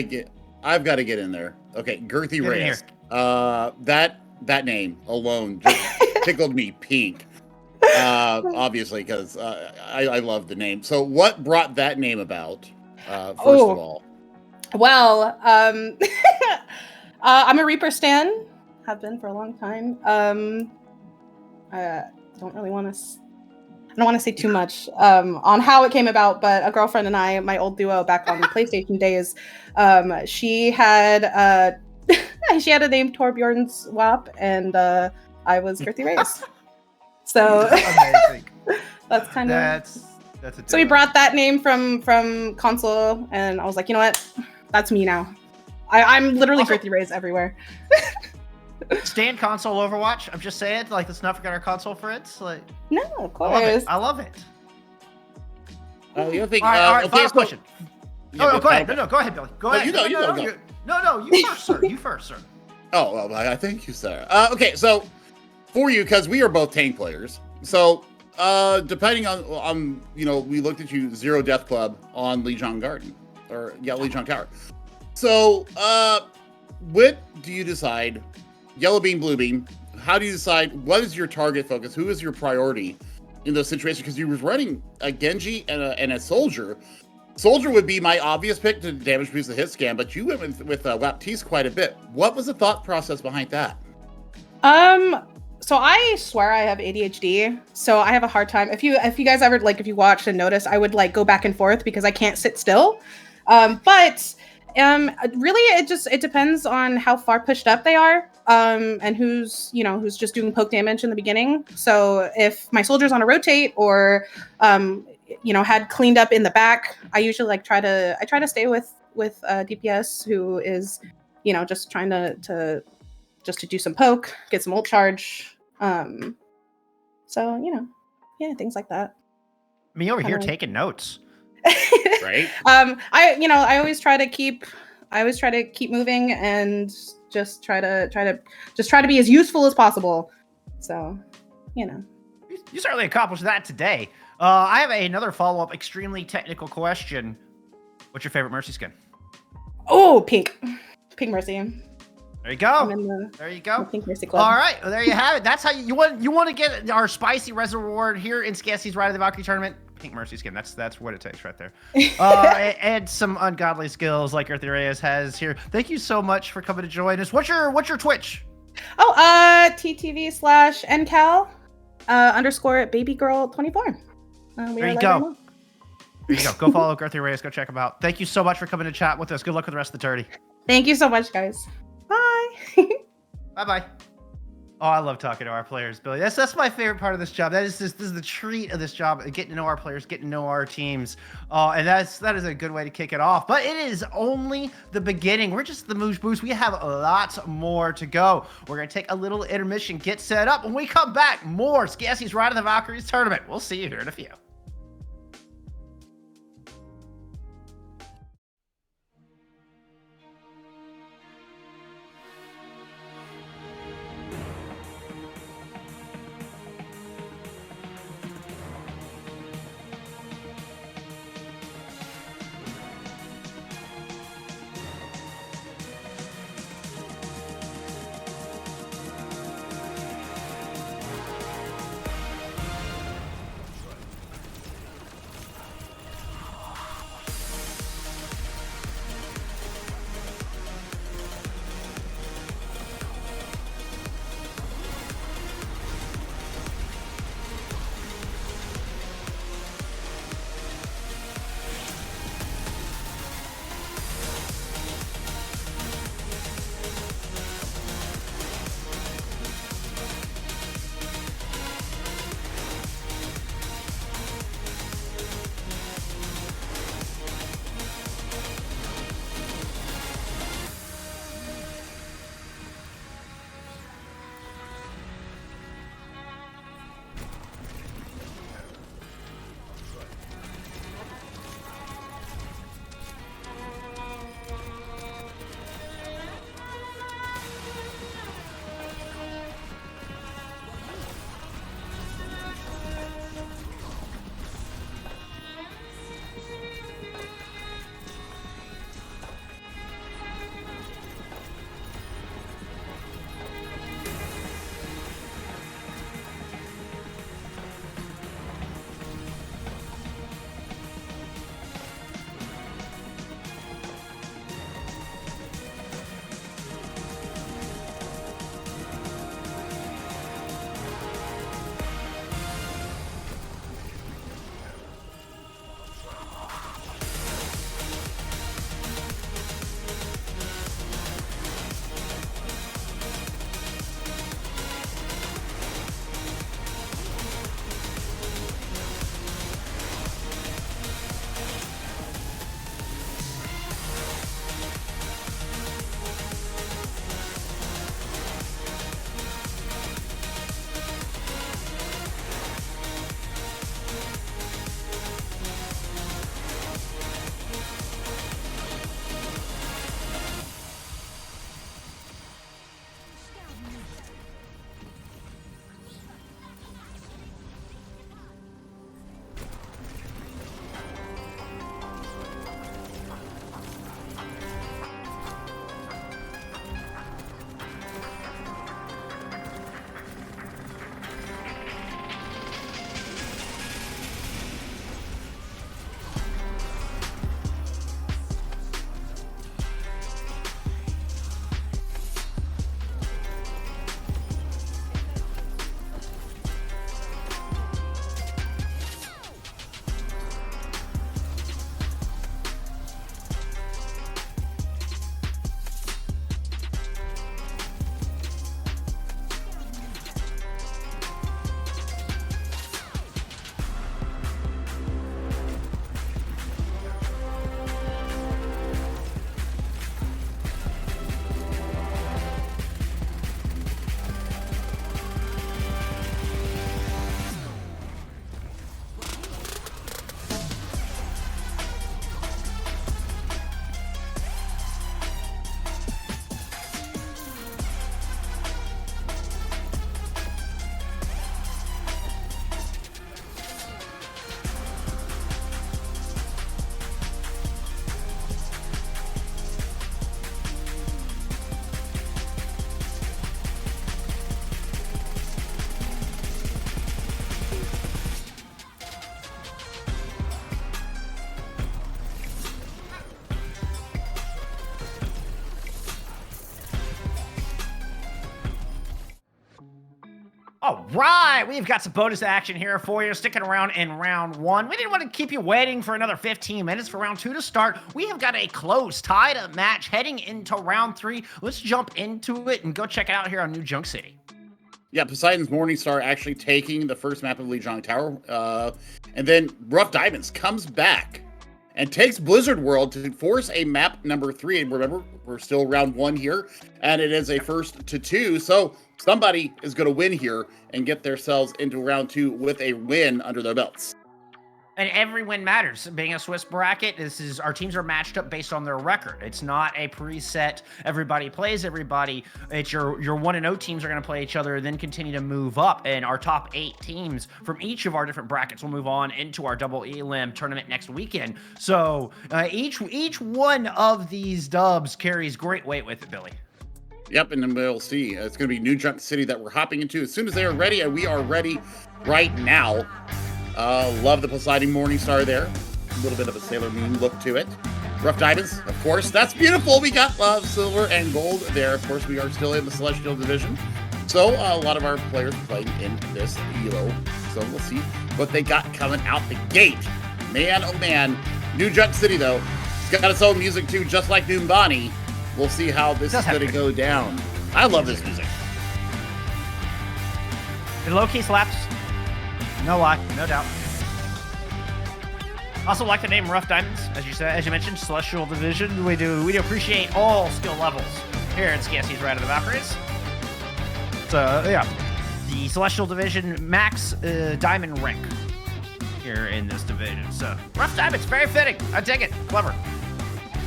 to get in there. Okay, Gerthy Reyes. That name alone just tickled me pink. Obviously, because I love the name. So, what brought that name about? First of all. Well, I'm a Reaper stan. Have been for a long time. I don't want to say too much on how it came about, but a girlfriend and I, my old duo back on the PlayStation days, she had a name Torbjorn's WAP, and I was Gerthy Reyes. So amazing. That's kind of that's so we brought that name from console, and I was like, you know what, that's me now. I'm literally Gerthy Reyes everywhere. Stand console Overwatch. I'm just saying, like, let's not forget our console friends. Like, no, of course. I love it. The other thing. All right, okay, final question. Yeah, go ahead. No, go ahead, Billy. Go ahead. You go. No, you first, sir. You first, sir. Oh, well, I thank you, sir. Okay, so for you, because we are both tank players. So, depending on we looked at you 0 Death Club on Lijiang Garden, Lijiang Tower. So, what do you decide? Yellow beam, blue beam. How do you decide what is your target focus? Who is your priority in those situations? Because you was running a Genji and a soldier. Soldier would be my obvious pick to damage boost the hit scan, but you went with Waptiste quite a bit. What was the thought process behind that? So I swear I have ADHD, so I have a hard time. If you guys ever if you watched and noticed, I would go back and forth because I can't sit still. But really it depends on how far pushed up they are, and who's just doing poke damage in the beginning. So if my soldier's on a rotate or had cleaned up in the back, I usually try to stay with DPS who is just trying to do some poke, get some ult charge. So things like that. Me over here taking notes. Right. I always try to keep moving and just try to be as useful as possible. So, You certainly accomplished that today. I have another follow-up, extremely technical question. What's your favorite Mercy skin? Oh, pink Mercy. There you go. There you go. Pink Mercy Club. All right, well, there you have it. That's how you want to get our spicy res reward here in Skiesti's Ride of the Valkyrie tournament. Pink Mercy skin. That's what it takes right there. And some ungodly skills like Gerthy Reyes has here. Thank you so much for coming to join us. What's your Twitch? Oh, TTV/NCal _ babygirl24. There you go. There you go. Go follow Gerthy Reyes. Go check him out. Thank you so much for coming to chat with us. Good luck with the rest of the tourney. Thank you so much, guys. Bye. Bye-bye. Oh, I love talking to our players, Billy. That's my favorite part of this job. This is the treat of this job, getting to know our players, getting to know our teams. And that is a good way to kick it off. But it is only the beginning. We're just the Moose Boost. We have lots more to go. We're going to take a little intermission, get set up. When we come back, more Skiesti's Ride of the Valkyries tournament. We'll see you here in a few. All right, we've got some bonus action here for you, sticking around in round 1. We didn't want to keep you waiting for another 15 minutes for round 2 to start. We have got a close, tied-up match heading into round 3. Let's jump into it and go check it out here on New Junk City. Yeah, Poseidon's Morningstar actually taking the first map of Lijiang Tower. And then Rough Diamonds comes back and takes Blizzard World to force a map number 3. And remember, we're still round 1 here, and it is a 1st to 2. So somebody is going to win here and get themselves into round 2 with a win under their belts. And every win matters. Being a Swiss bracket, our teams are matched up based on their record. It's not a preset. Everybody plays everybody. It's your 1-0 teams are going to play each other, then continue to move up. And our top 8 teams from each of our different brackets will move on into our double elim tournament next weekend. So each one of these dubs carries great weight with it, Billy. Yep, and then we'll see. It's going to be New Junk City that we're hopping into as soon as they are ready, and we are ready right now. Love the Poseidon Morningstar there. A little bit of a Sailor Moon look to it. Rough Diamonds, of course. That's beautiful. We got silver and gold there. Of course, we are still in the Celestial Division. So a lot of our players playing in this ELO. So we'll see what they got coming out the gate. Man, oh man. New Junk City, though, it's got its own music, too, just like Noombani. We'll see how this is going to go down. I love this music. It low-key slaps. No lie, no doubt. Also like the name Rough Diamonds, as you mentioned, Celestial Division. We do appreciate all skill levels here at Skiesti's Ride of the Valkyries. So yeah, the Celestial Division max diamond rank here in this division. So Rough Diamonds, very fitting. I dig it. Clever.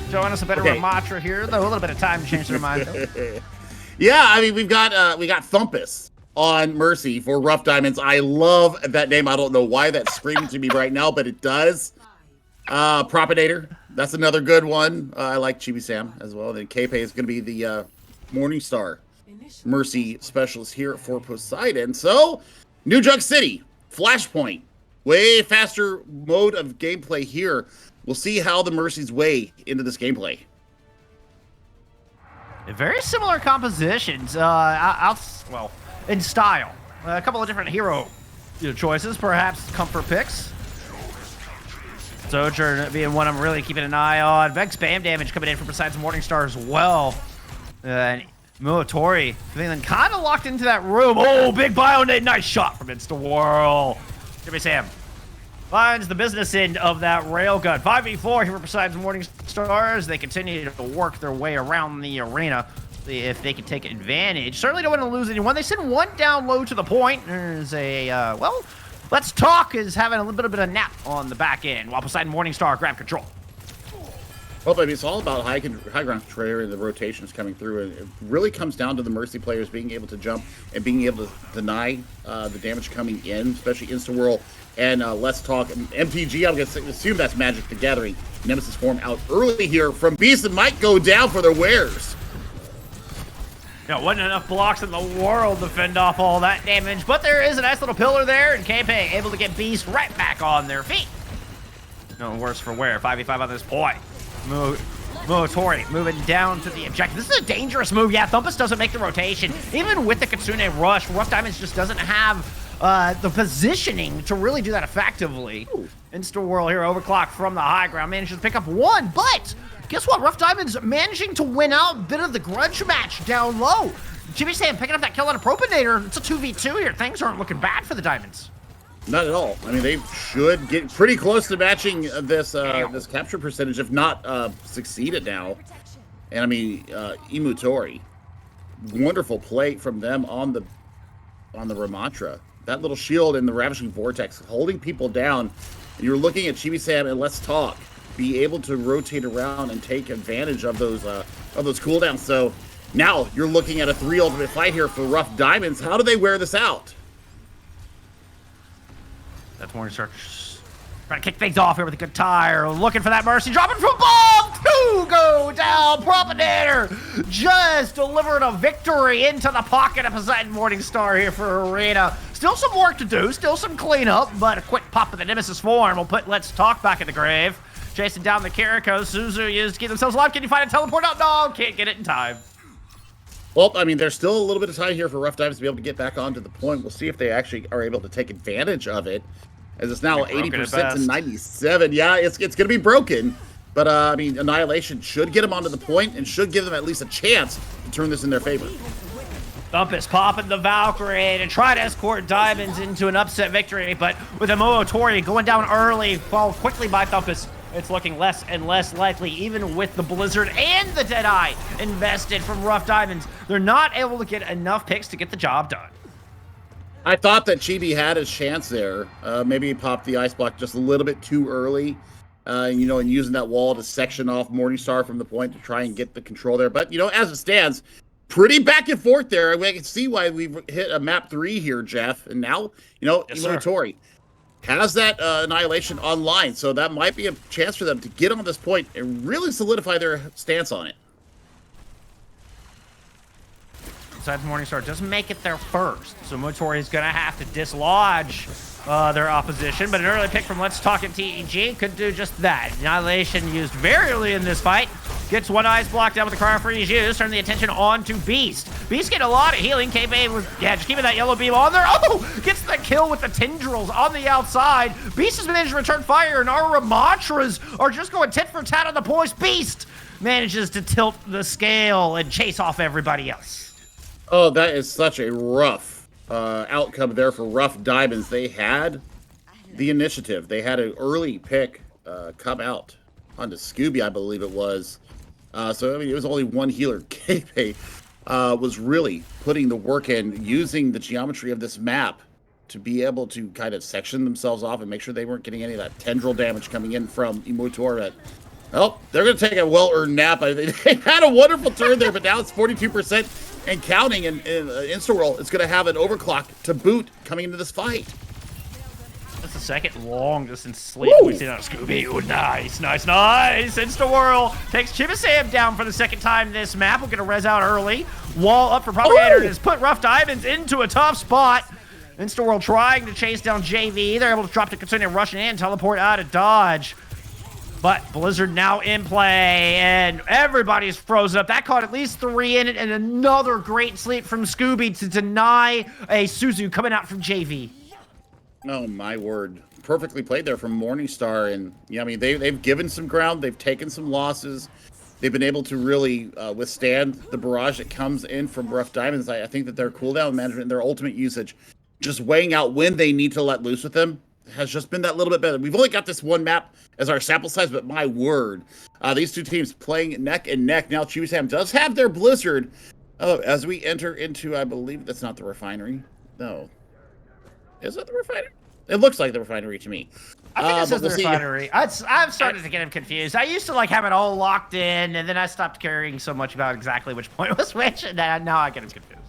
Showing us a better mantra here, though a little bit of time to change their mind. Yeah, I mean we got Thumpus on Mercy for Rough Diamonds. I love that name. I don't know why that's screaming to me right now, but it does. Propinator, that's another good one. I like Chibi Sam as well. Then K-Pay is going to be the Morningstar Mercy specialist here for Poseidon. So, New Junk City, Flashpoint, way faster mode of gameplay here. We'll see how the Mercy's way into this gameplay. Very similar compositions. In style. A couple of different hero choices, perhaps comfort picks. Sojourn being one I'm really keeping an eye on. Vex spam damage coming in from besides Morningstar as well. And Muatori feeling kind of locked into that room. Oh, big Bionade. Nice shot from Insta-Whirl. Give me Sam. Finds the business end of that railgun. 5v4 here for besides Morningstar as they continue to work their way around the arena. If they can take advantage. Certainly don't want to lose anyone. They send one down low to the point. There's a, Let's Talk is having a little bit of a nap on the back end while Poseidon Morningstar grab control. Well, baby, it's all about high ground control and the rotations coming through. And it really comes down to the Mercy players being able to jump and being able to deny the damage coming in, especially Insta-Whirl and Let's Talk. MTG, I'm going to assume that's Magic the Gathering. Nemesis form out early here from Beast that might go down for their wares. Wasn't enough blocks in the world to fend off all that damage, but there is a nice little pillar there, and K-Pay able to get Beast right back on their feet. No worse for wear. 5v5 on this point. Muatori moving down to the objective. This is a dangerous move. Yeah, Thumpus doesn't make the rotation. Even with the Kitsune Rush, Rough Diamonds just doesn't have the positioning to really do that effectively. Insta-Whirl here, overclock from the high ground. Manages to pick up one, but guess what? Rough Diamonds managing to win out a bit of the grudge match down low. Jimmy Sam picking up that kill on a Propinator. It's a 2v2 here. Things aren't looking bad for the Diamonds. Not at all. I mean, they should get pretty close to matching this this capture percentage, if not succeed it now. And I mean, Imutori, wonderful play from them on the Ramantra. That little shield in the Ravishing Vortex holding people down. You're looking at Chibi Sam and Let's Talk be able to rotate around and take advantage of those cooldowns. So now you're looking at a 3 ultimate fight here for Rough Diamonds. How do they wear this out? That's Morningstar trying to kick things off here with a good tire. Looking for that Mercy. Dropping from above. 2 go down. Propinator just delivering a victory into the pocket of Poseidon Morningstar here for Arena. Still some work to do. Still some cleanup. But a quick pop of the Nemesis form will put Let's Talk back in the grave. Chasing down the Kiriko. Suzu used to keep themselves alive. Can you find a teleport out? No, can't get it in time. Well, I mean, there's still a little bit of time here for Rough Diamonds to be able to get back onto the point. We'll see if they actually are able to take advantage of it, as it's now 80% to 97. Yeah, it's going to be broken, but I mean, Annihilation should get them onto the point and should give them at least a chance to turn this in their favor. Thumpus popping the Valkyrie to try to escort Diamonds into an upset victory, but with Tori going down early, followed quickly by Thumpus, it's looking less and less likely, even with the Blizzard and the Deadeye invested from Rough Diamonds. They're not able to get enough picks to get the job done. I thought that Chibi had his chance there. Maybe he popped the ice block just a little bit too early, and using that wall to section off Morningstar from the point to try and get the control there. But, as it stands, pretty back and forth there. I mean, I can see why we've hit a map 3 here, Jeff. And now, Yes, Tori has that Annihilation online, so that might be a chance for them to get on this point and really solidify their stance on it. Besides Morningstar doesn't make it there first, so Motori is going to have to dislodge their opposition, but an early pick from Let's Talk at TEG could do just that. Annihilation used very early in this fight. Gets one ice blocked down with the Cryo Freeze used, turn the attention on to Beast. Beast getting a lot of healing. KP was, just keeping that yellow beam on there. Oh, gets the kill with the tendrils on the outside. Beast has managed to return fire, and our Ramatras are just going tit for tat on the poise. Beast manages to tilt the scale and chase off everybody else. Oh, that is such a rough outcome there for Rough Diamonds. They had the initiative. They had an early pick come out onto Scooby, I believe it was. So, I mean, it was only one healer. KP was really putting the work in, using the geometry of this map to be able to kind of section themselves off and make sure they weren't getting any of that tendril damage coming in from Emotor. Oh, they're going to take a well-earned nap. They had a wonderful turn there, but now it's 42% and counting. And InstaWorld is going to have an overclock to boot coming into this fight. That's the second long-distance sleep we've seen on Scooby. Ooh, nice. InstaWorld takes Chivisam down for the second time this map. We're going to res out early. Wall up for Propagator has put Rough Diamonds into a tough spot. InstaWorld trying to chase down JV. They're able to drop to continue rushing in, teleport out of dodge. But Blizzard now in play, and everybody's frozen up. That caught at least 3 in it, and another great sleep from Scooby to deny a Suzu coming out from JV. Oh, my word. Perfectly played there from Morningstar. And, I mean, they've given some ground. They've taken some losses. They've been able to really withstand the barrage that comes in from Rough Diamonds. I think that their cooldown management and their ultimate usage, just weighing out when they need to let loose with them, has just been that little bit better. We've only got this one map as our sample size, but my word, these two teams playing neck and neck. Now Chivisam does have their Blizzard as we enter into, I believe that's not the refinery. No. Is it the refinery? It looks like the refinery to me. I think this is the refinery. I'm starting to get him confused. I used to have it all locked in, and then I stopped caring so much about exactly which point was which, and now I get him confused.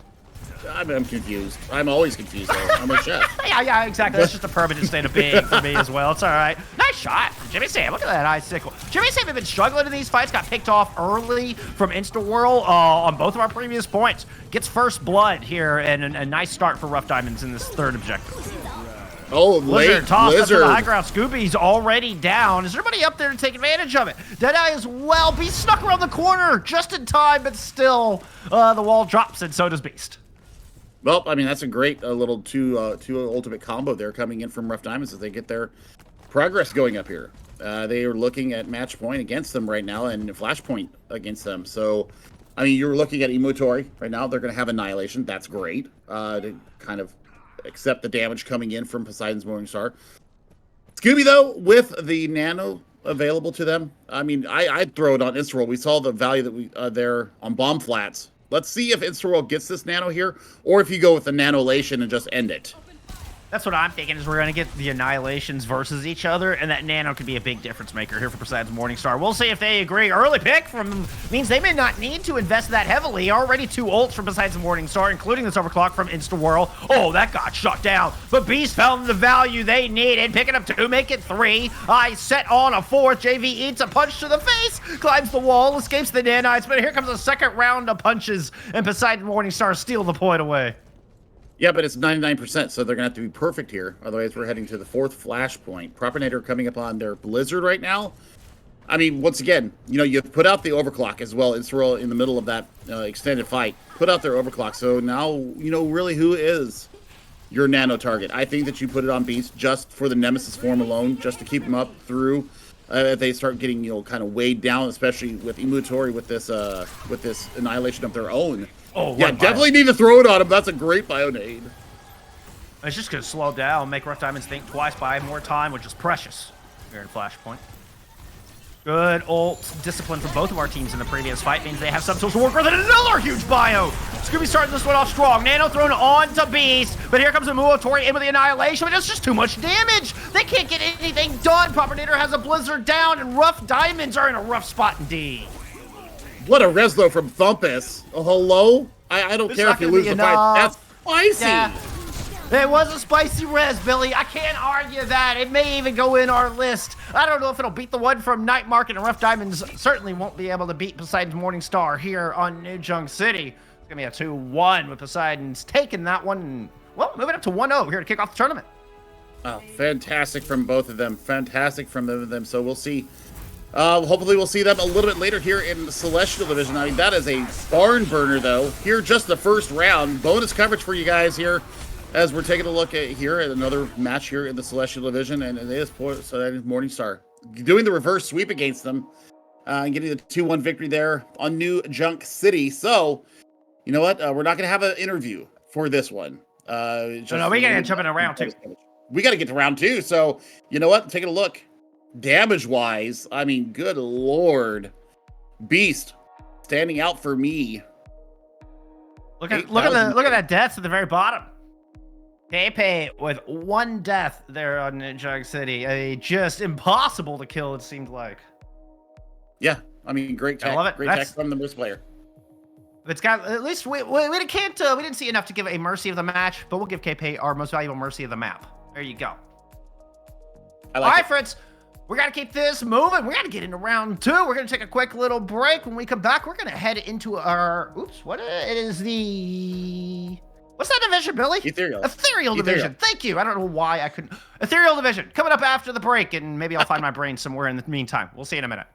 I'm confused. I'm always confused, though. I'm a chef. Yeah, exactly. That's just a permanent state of being for me as well. It's all right. Nice shot from Jimmy Sam. Look at that icicle. Jimmy Sam had been struggling in these fights. Got picked off early from InstaWorld on both of our previous points. Gets first blood here, and a nice start for Rough Diamonds in this third objective. Oh, Blizzard tossed up to the high ground. Scooby's already down. Is there anybody up there to take advantage of it? Deadeye as well. Beast snuck around the corner just in time, but still the wall drops, and so does Beast. Well, I mean, that's a great little two ultimate combo there coming in from Rough Diamonds as they get their progress going up here. They are looking at match point against them right now and flashpoint against them. So, I mean, you're looking at Emotori right now. They're going to have Annihilation. That's great to kind of accept the damage coming in from Poseidon's Morningstar. Scooby, though, with the Nano available to them, I mean, I'd throw it on InstaWorld. We saw the value that we there on Bomb Flats. Let's see if InstaWorld gets this Nano here, or if you go with the Nanolation and just end it. That's what I'm thinking, is we're going to get the Annihilations versus each other, and that Nano could be a big difference maker here for Poseidon's Morningstar. We'll see if they agree. Early pick from means they may not need to invest that heavily. Already 2 ults from Poseidon's Morningstar, including this overclock from InstaWorld. Oh, that got shut down. But Beast found the value they needed, picking up 2, make it 3. I set on a 4th. JV eats a punch to the face, climbs the wall, escapes the nanites, but here comes a second round of punches, and Poseidon Morningstar steal the point away. Yeah, but it's 99%, so they're going to have to be perfect here. Otherwise, we're heading to the 4th flashpoint. Propinator coming up on their Blizzard right now. I mean, once again, you know, you've put out the overclock as well. Israel in the middle of that extended fight, put out their overclock. So now, you know, really who is your nano target? I think that you put it on Beast just for the Nemesis form alone, just to keep them up through if they start getting, you know, kind of weighed down, especially with Imutori with this annihilation of their own. Oh, yeah, definitely need to throw it on him. That's a great Bionade. It's just going to slow down, make Rough Diamonds think twice, buy more time, which is precious here in Flashpoint. Good ult discipline from both of our teams in the previous fight means they have some tools to work with, and another huge bio! Scooby starting this one off strong. Nano thrown on to Beast, but here comes a Muotori in with the Annihilation, but it's just too much damage! They can't get anything done! Propagator has a Blizzard down, and Rough Diamonds are in a rough spot indeed. What a res though from Thumpus. Oh, hello? I don't care if you lose the fight. That's spicy! Yeah. It was a spicy res, Billy. I can't argue that. It may even go in our list. I don't know if it'll beat the one from Night Market, and Rough Diamonds certainly won't be able to beat Poseidon's Morningstar here on New Junk City. It's going to be a 2-1 with Poseidon's taking that one. And, well, moving up to 1-0 here to kick off the tournament. Oh, fantastic from both of them. Fantastic from them. So we'll see. Hopefully we'll see them a little bit later here in the Celestial Division. I mean, that is a barn burner, though. Here, just the first round. Bonus coverage for you guys here, as we're taking a look at another match here in the Celestial Division, and it is Morningstar doing the reverse sweep against them, and getting the 2-1 victory there on New Junk City. So, you know what? We're not going to have an interview for this one. No, we got to jump in round 2. We got to get to round 2. So, you know what? Taking a look. Damage-wise, I mean, good lord. Beast standing out for me. Look at that death at the very bottom. Pepe with 1 death there on Jug City. Just impossible to kill, it seemed like. Yeah, I mean, great tech. I love it. Great tech from the Mercy player. It's got, at least we didn't see enough to give a Mercy of the match, but we'll give KP our most valuable Mercy of the map. There you go. All right, friends. We got to keep this moving. We got to get into round 2. We're going to take a quick little break. When we come back, we're going to head into our... Oops, what it is the... What's that division, Billy? Ethereal Division. Thank you. I don't know why I couldn't... Ethereal Division. Coming up after the break, and maybe I'll find my brain somewhere in the meantime. We'll see you in a minute.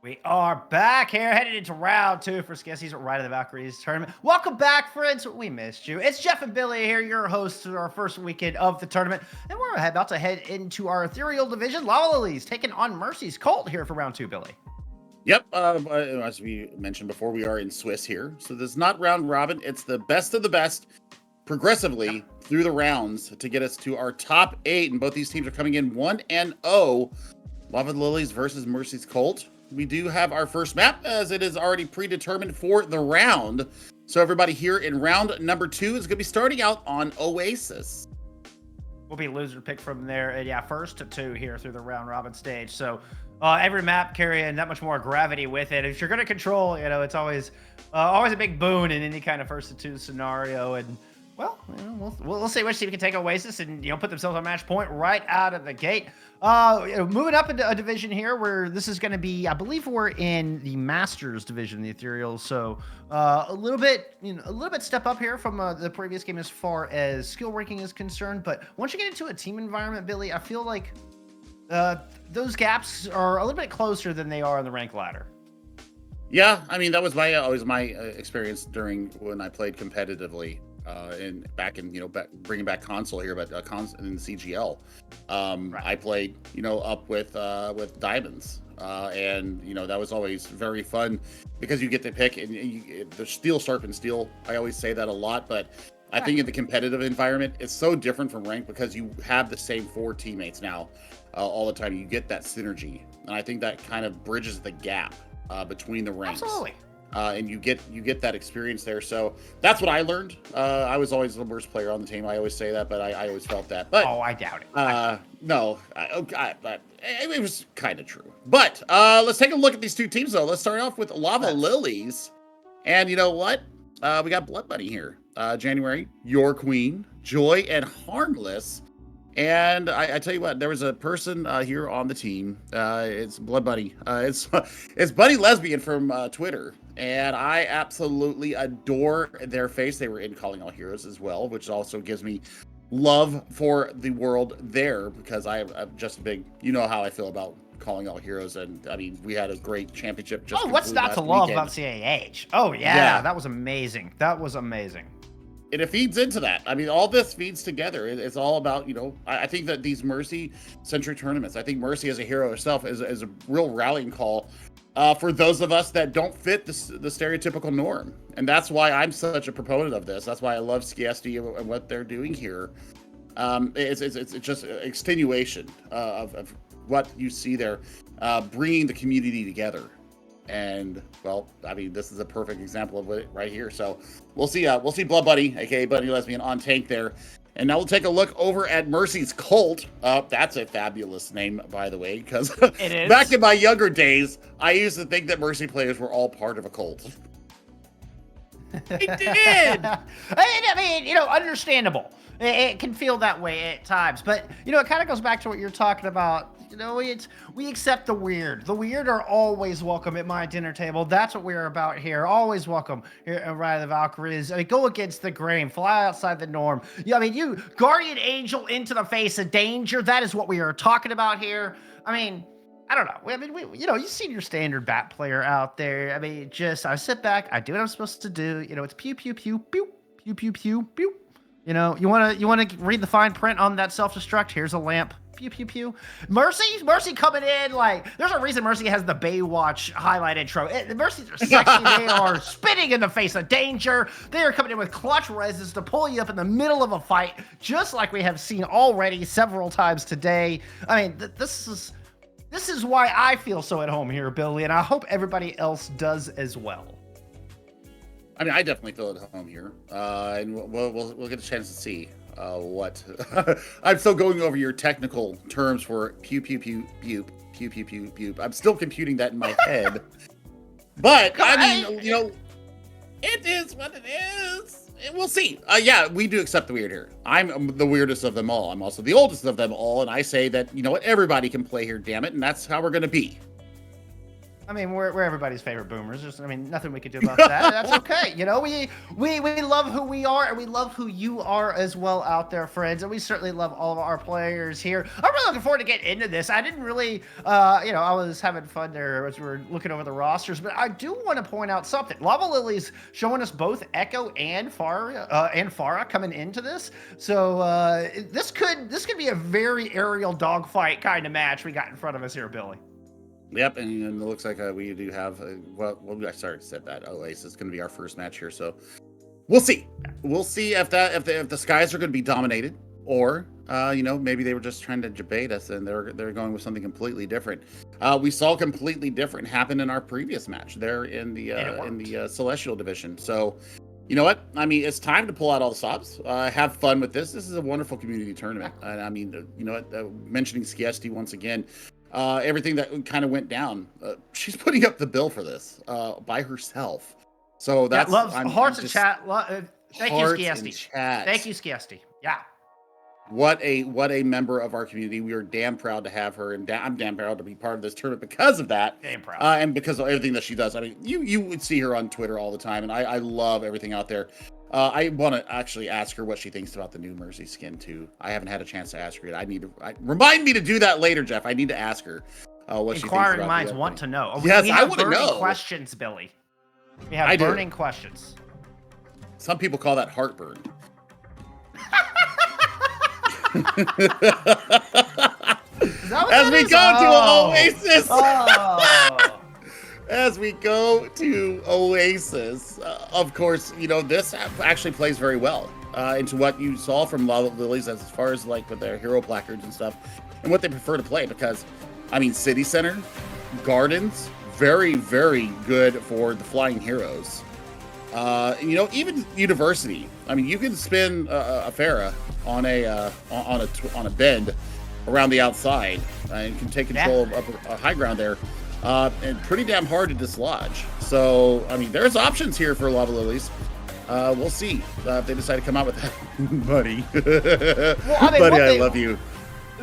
We are back here, headed into round two for Skiesti's Ride of the Valkyries tournament. Welcome back, friends. We missed you. It's Jeff and Billy here, your hosts for our first weekend of the tournament. And we're about to head into our Ethereal division. LavaLillies taking on Mercy's Cult here for round two, Billy. Yep, as we mentioned before, we are in Swiss here. So this is not round robin. It's the best of the best progressively through the rounds to get us to our top 8. And both these teams are coming in 1-0. LavaLillies versus Mercy's Cult. We do have our first map as it is already predetermined for the round. So everybody here in round number 2 is going to be starting out on Oasis. We'll be loser pick from there. And yeah, first to 2 here through the round robin stage. So every map carrying that much more gravity with it. If you're going to control, it's always a big boon in any kind of first to 2 scenario. And Well, we'll see which team can take Oasis and put themselves on match point right out of the gate. Moving up into a division here where this is going to be, I believe we're in the Masters division, the Ethereal. So a little bit step up here from the previous game as far as skill ranking is concerned. But once you get into a team environment, Billy, I feel like those gaps are a little bit closer than they are on the rank ladder. Yeah, I mean that was always my experience during when I played competitively. Bringing back console here, but in CGL, right. I played up with diamonds, and that was always very fun because you get to pick and the steel sharpens steel. I always say that a lot, but I think in the competitive environment, it's so different from rank because you have the same 4 teammates now all the time. You get that synergy, and I think that kind of bridges the gap between the ranks. Absolutely. And you get that experience there. So that's what I learned. I was always the worst player on the team. I always say that, but I always felt that. But I doubt it. No, it was kind of true. But let's take a look at these two teams, though. Let's start off with LavaLillies. And you know what? We got Blood Bunny here. January, Your Queen, Joy, and Harmless. And I tell you what, there was a person here on the team. It's Blood Bunny. It's Bunny Lesbian from Twitter. And I absolutely adore their face. They were in Calling All Heroes as well, which also gives me love for the world there because I'm just a big, how I feel about Calling All Heroes. And I mean, we had a great championship. What's not to love about CAH? Oh, yeah, that was amazing. That was amazing. And it feeds into that. I mean, all this feeds together. It's all about, I think that these Mercy-centric tournaments, I think Mercy as a hero herself is a real rallying call for those of us that don't fit the stereotypical norm. And that's why I'm such a proponent of this. That's why I love Skiesti and what they're doing here. It's just extenuation of what you see there, bringing the community together. And well, I mean, this is a perfect example of it right here. So we'll see Blood Bunny, aka Bunny Lesbian, on tank there. And now we'll take a look over at Mercy's Cult. That's a fabulous name, by the way, because back in my younger days, I used to think that Mercy players were all part of a cult. I did. I mean, understandable. It can feel that way at times, but it kind of goes back to what you're talking about. We accept the weird. The weird are always welcome at my dinner table. That's what we're about here. Always welcome here at Ride of the Valkyries. I mean, go against the grain, fly outside the norm. You guardian angel into the face of danger. That is what we are talking about here. I mean, I don't know. I mean, you've seen your standard bat player out there. I mean, I sit back, I do what I'm supposed to do. It's pew pew pew pew pew pew pew pew. You want to read the fine print on that self-destruct? Here's a lamp. Pew, pew, pew. Mercy coming in like, there's a reason Mercy has the Baywatch highlight intro. Mercy's are sexy. They are spitting in the face of danger. They are coming in with clutch reses to pull you up in the middle of a fight, just like we have seen already several times today. I mean, this is why I feel so at home here, Billy, and I hope everybody else does as well. I mean, I definitely feel at home here, and we'll get a chance to see what. I'm still going over your technical terms for pew pew pew pew pew pew pew pew. I'm still computing that in my head, but I mean, it is what it is. We'll see. Yeah, we do accept the weird here. I'm the weirdest of them all. I'm also the oldest of them all, and I say that everybody can play here. Damn it, and that's how we're gonna be. I mean, we're everybody's favorite boomers. Nothing we could do about that. That's okay. We love who we are, and we love who you are as well out there, friends. And we certainly love all of our players here. I'm really looking forward to getting into this. I didn't really, I was having fun there as we were looking over the rosters, but I do want to point out something. LavaLillies showing us both Echo and Farah coming into this. So this could be a very aerial dogfight kind of match we got in front of us here, Billy. Yep, and it looks like we do have. I said that. Oasis is going to be our first match here, so we'll see. We'll see if the skies are going to be dominated, or maybe they were just trying to debate us and they're going with something completely different. We saw completely different happen in our previous match there in the Celestial division. So you know what? I mean, it's time to pull out all the stops. Have fun with this. This is a wonderful community tournament. And I mean, mentioning Skiesti once again. Everything that kind of went down. She's putting up the bill for this by herself. So that's hearts in chat. Thank you, Hearts in Skiesti. chat. Thank you, Skiesti. Yeah. What a member of our community. We are damn proud to have her, and I'm damn proud to be part of this tournament because of that. Damn proud. And because of everything that she does. I mean, you would see her on Twitter all the time, and I love everything out there. I want to actually ask her what she thinks about the new Mercy skin too. I haven't had a chance to ask her yet. Remind me to do that later, Jeff. I need to ask her what she thinks about Inquiring minds want to know. Yes, we I have want to burning know. questions, Billy. We have burning questions. Some people call that heartburn. As we go to Oasis. As we go to Oasis, of course, you know, this actually plays very well into what you saw from LavaLillies as far as like with their hero placards and stuff and what they prefer to play. Because, I mean, City Center, Gardens, very, very good for the flying heroes. You know, even University. I mean, you can spin a Farah on a bend around the outside and can take control of a high ground there. And pretty damn hard to dislodge. So, I mean, there's options here for LavaLillies. We'll see if they decide to come out with that. Buddy. Well, I mean, buddy, I love you.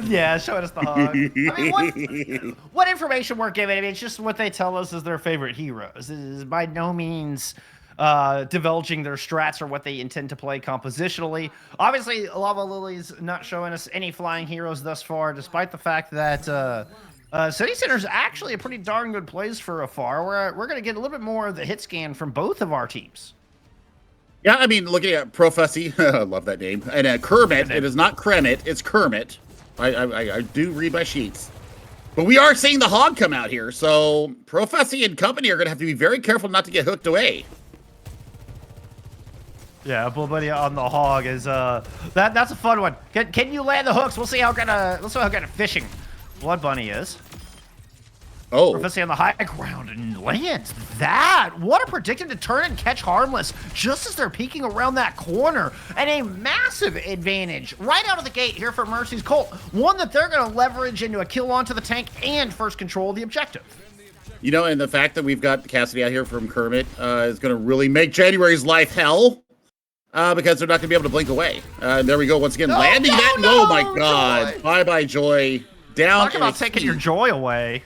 Yeah, showing us the hug. I mean, what information we're given? I mean, it's just what they tell us is their favorite heroes. It is by no means divulging their strats or what they intend to play compositionally. Obviously, LavaLillies not showing us any flying heroes thus far, despite the fact that City Center is actually a pretty darn good place for afar. We're going to get a little bit more of the hit scan from both of our teams. Yeah, I mean, looking at Prophecy, I love that name, and Kermit. It is not Kremit, it's Kermit. I do read my sheets. But we are seeing the Hog come out here, so Prophecy and company are going to have to be very careful not to get hooked away. Yeah, Bull Buddy on the Hog is that's a fun one. Can you land the hooks? We'll see how good of fishing Blood Bunny is. Oh. Prophecy on the high ground and lands that. What a predicted to turn and catch harmless just as they're peeking around that corner. And a massive advantage right out of the gate here for Mercy's Colt. One that they're going to leverage into a kill onto the tank and first control of the objective. You know, and the fact that we've got Cassidy out here from Kermit is going to really make January's life hell. Because they're not going to be able to blink away. There we go once again. Landing that. Oh my God. Bye-bye, Joy. Down. Talk about taking your joy away.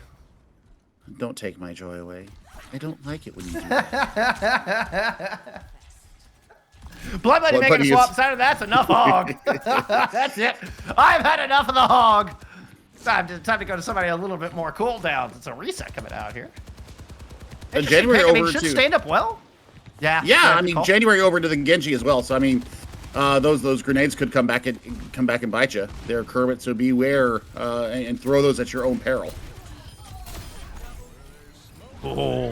Don't take my joy away. I don't like it when you do that. Blood Buddy making a swap side of that's enough Hog. That's it. I've had enough of the Hog. Time to go to somebody a little bit more cooldown. It's a reset coming out here. January over should to stand up well. Yeah. I mean, January over to the Genji as well. So I mean, those grenades could come back and bite you. They're Kermit, so beware and throw those at your own peril. Oh,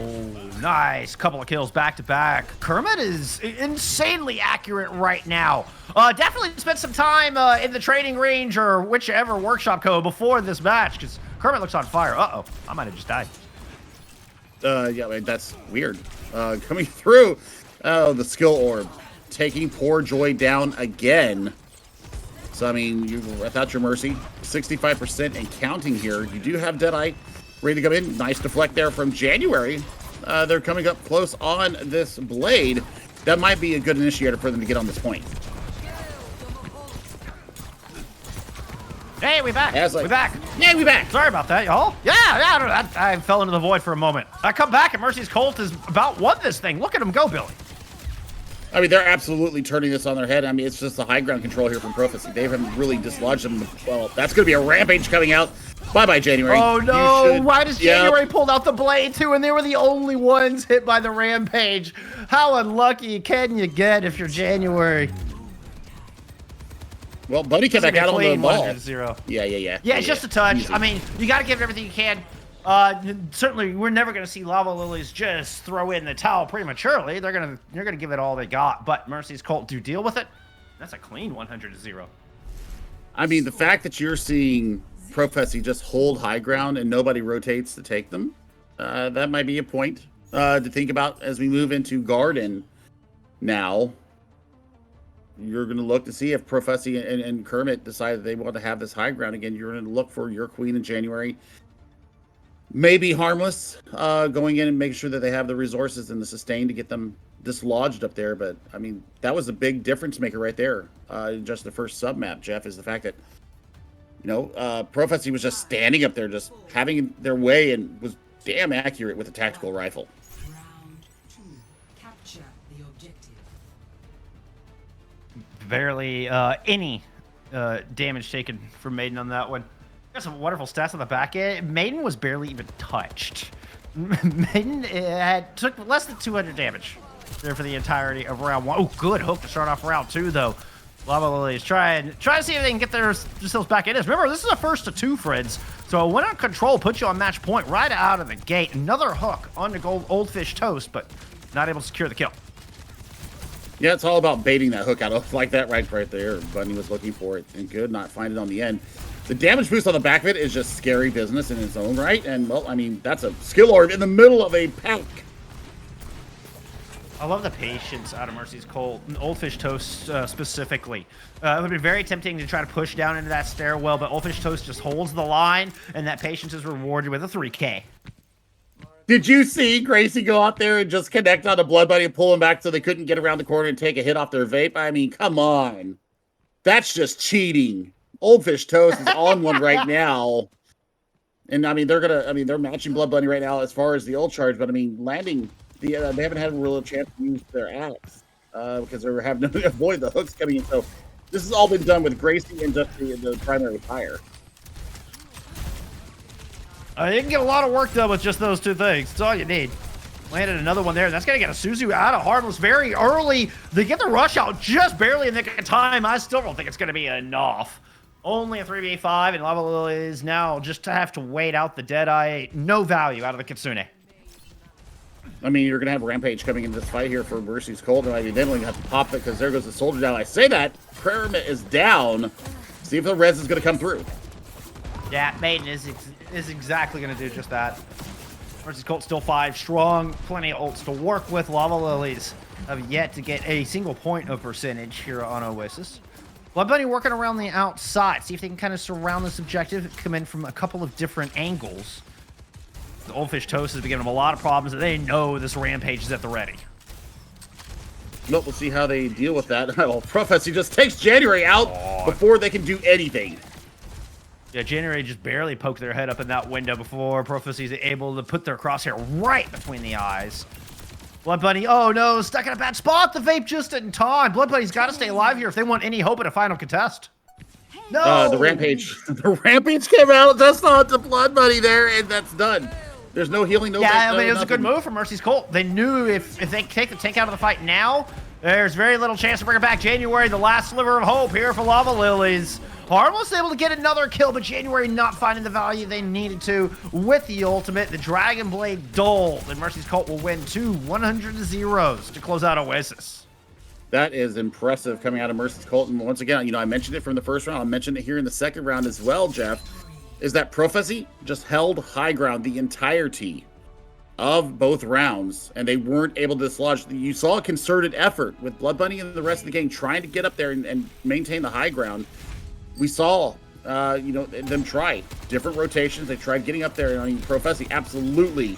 nice. Couple of kills back to back. Kermit is insanely accurate right now. Definitely spent some time in the training range or whichever workshop code before this match because Kermit looks on fire. Uh-oh, I might have just died. Yeah, I mean, that's weird. Coming through. Oh, the skill orb. Taking poor Joy down again. So, I mean, without your mercy, 65% and counting here. You do have Deadeye ready to come in. Nice deflect there from January. They're coming up close on this blade. That might be a good initiator for them to get on this point. Hey, we back. We back. Yeah, we back. Sorry about that, y'all. Yeah, I fell into the void for a moment. I come back and Mercy's Colt is about won this thing. Look at him go, Billy. I mean, they're absolutely turning this on their head. I mean, it's just the high ground control here from Prophecy. They haven't really dislodged them. Well, that's going to be a rampage coming out. Bye-bye, January. Oh, no. Why does January pulled out the blade, too, and they were the only ones hit by the rampage? How unlucky can you get if you're January? Well, Buddy came back out on the ball. 100-0. Yeah. Yeah, it's just a touch. Easy. I mean, you got to give it everything you can. Certainly, we're never going to see LavaLillies just throw in the towel prematurely. They're gonna give it all they got. But Mercy's Colt do deal with it. That's a clean 100-0. I mean, the fact that you're seeing Prophecy just hold high ground and nobody rotates to take them, that might be a point to think about as we move into Garden. Now, you're going to look to see if Prophecy and Kermit decide that they want to have this high ground again. You're going to look for your Queen in January. may be harmless, going in and making sure that they have the resources and the sustain to get them dislodged up there. But I mean, that was a big difference maker right there. In just the first sub map, Jeff, is the fact that Prophecy was just standing up there, just having their way, and was damn accurate with a tactical rifle. Barely any damage taken from Maiden on that one. Got some wonderful stats on the back end. Maiden was barely even touched. Maiden took less than 200 damage there for the entirety of round 1. Oh, good hook to start off round 2, though. LavaLillies trying to see if they can get themselves back in this. Remember, this is a first to 2, friends. So when on control, put you on match point right out of the gate. Another hook on the Old Fish Toast, but not able to secure the kill. Yeah, it's all about baiting that hook out like that right there. Bunny was looking for it and could not find it on the end. The damage boost on the back of it is just scary business in its own right. And, well, I mean, that's a skill orb in the middle of a pack. I love the patience out of Mercy's Colt, Old Fish Toast specifically. It would be very tempting to try to push down into that stairwell, but Old Fish Toast just holds the line, and that patience is rewarded with a 3K. Did you see Gracie go out there and just connect on a Blood Buddy and pull him back so they couldn't get around the corner and take a hit off their vape? I mean, come on. That's just cheating. Old Fish Toast is on one right now. And, I mean, they're matching Blood Bunny right now as far as the ult charge, but, I mean, landing... they haven't had a real chance to use their axe because they're having to avoid the hooks coming in. So this has all been done with Gracie and just the primary fire. You can get a lot of work done with just those 2 things. That's all you need. Landed another one there. That's going to get a Suzu out of Harmless very early. They get the rush out just barely in the nick of time. I still don't think it's going to be enough. Only a 3v5, and LavaLillies now just to have to wait out the Deadeye. No value out of the Kitsune. I mean, you're going to have Rampage coming into this fight here for Mercy's Colt. I mean, they don't even have to pop it because there goes the soldier down. I say that. Prayer is down. See if the res is going to come through. Yeah, Maiden is exactly going to do just that. Mercy's Colt still 5 strong. Plenty of ults to work with. LavaLillies have yet to get a single point of percentage here on Oasis. Blood Bunny working around the outside. See if they can kind of surround this objective. Come in from a couple of different angles. The Old Fish Toast has been giving them a lot of problems, and they know this Rampage is at the ready. Nope, we'll see how they deal with that. Well, Prophecy just takes January out before they can do anything. Yeah, January just barely poked their head up in that window before Prophecy's able to put their crosshair right between the eyes. Blood Bunny, oh no, stuck in a bad spot. The vape just in time. Blood Bunny's got to stay alive here if they want any hope at a final contest. No! The Rampage came out. That's not the Blood Bunny there, and that's done. There's no healing, no... Yeah, I mean, it was a good move from Mercy's Colt. They knew if they take the tank out of the fight now, there's very little chance to bring it back. January, the last sliver of hope here for LavaLillies. Harmless able to get another kill, but January not finding the value they needed to with the ultimate. The Dragon Blade dulled, and Mercy's Colt will win 2 100-0s to close out Oasis. That is impressive coming out of Mercy's Colt. And once again, I mentioned it from the first round. I mentioned it here in the second round as well, Jeff. Is that Prophecy just held high ground the entirety of both rounds, and they weren't able to dislodge. You saw a concerted effort with Blood Bunny and the rest of the gang trying to get up there and maintain the high ground. We saw, them try different rotations. They tried getting up there. I mean, Prophecy absolutely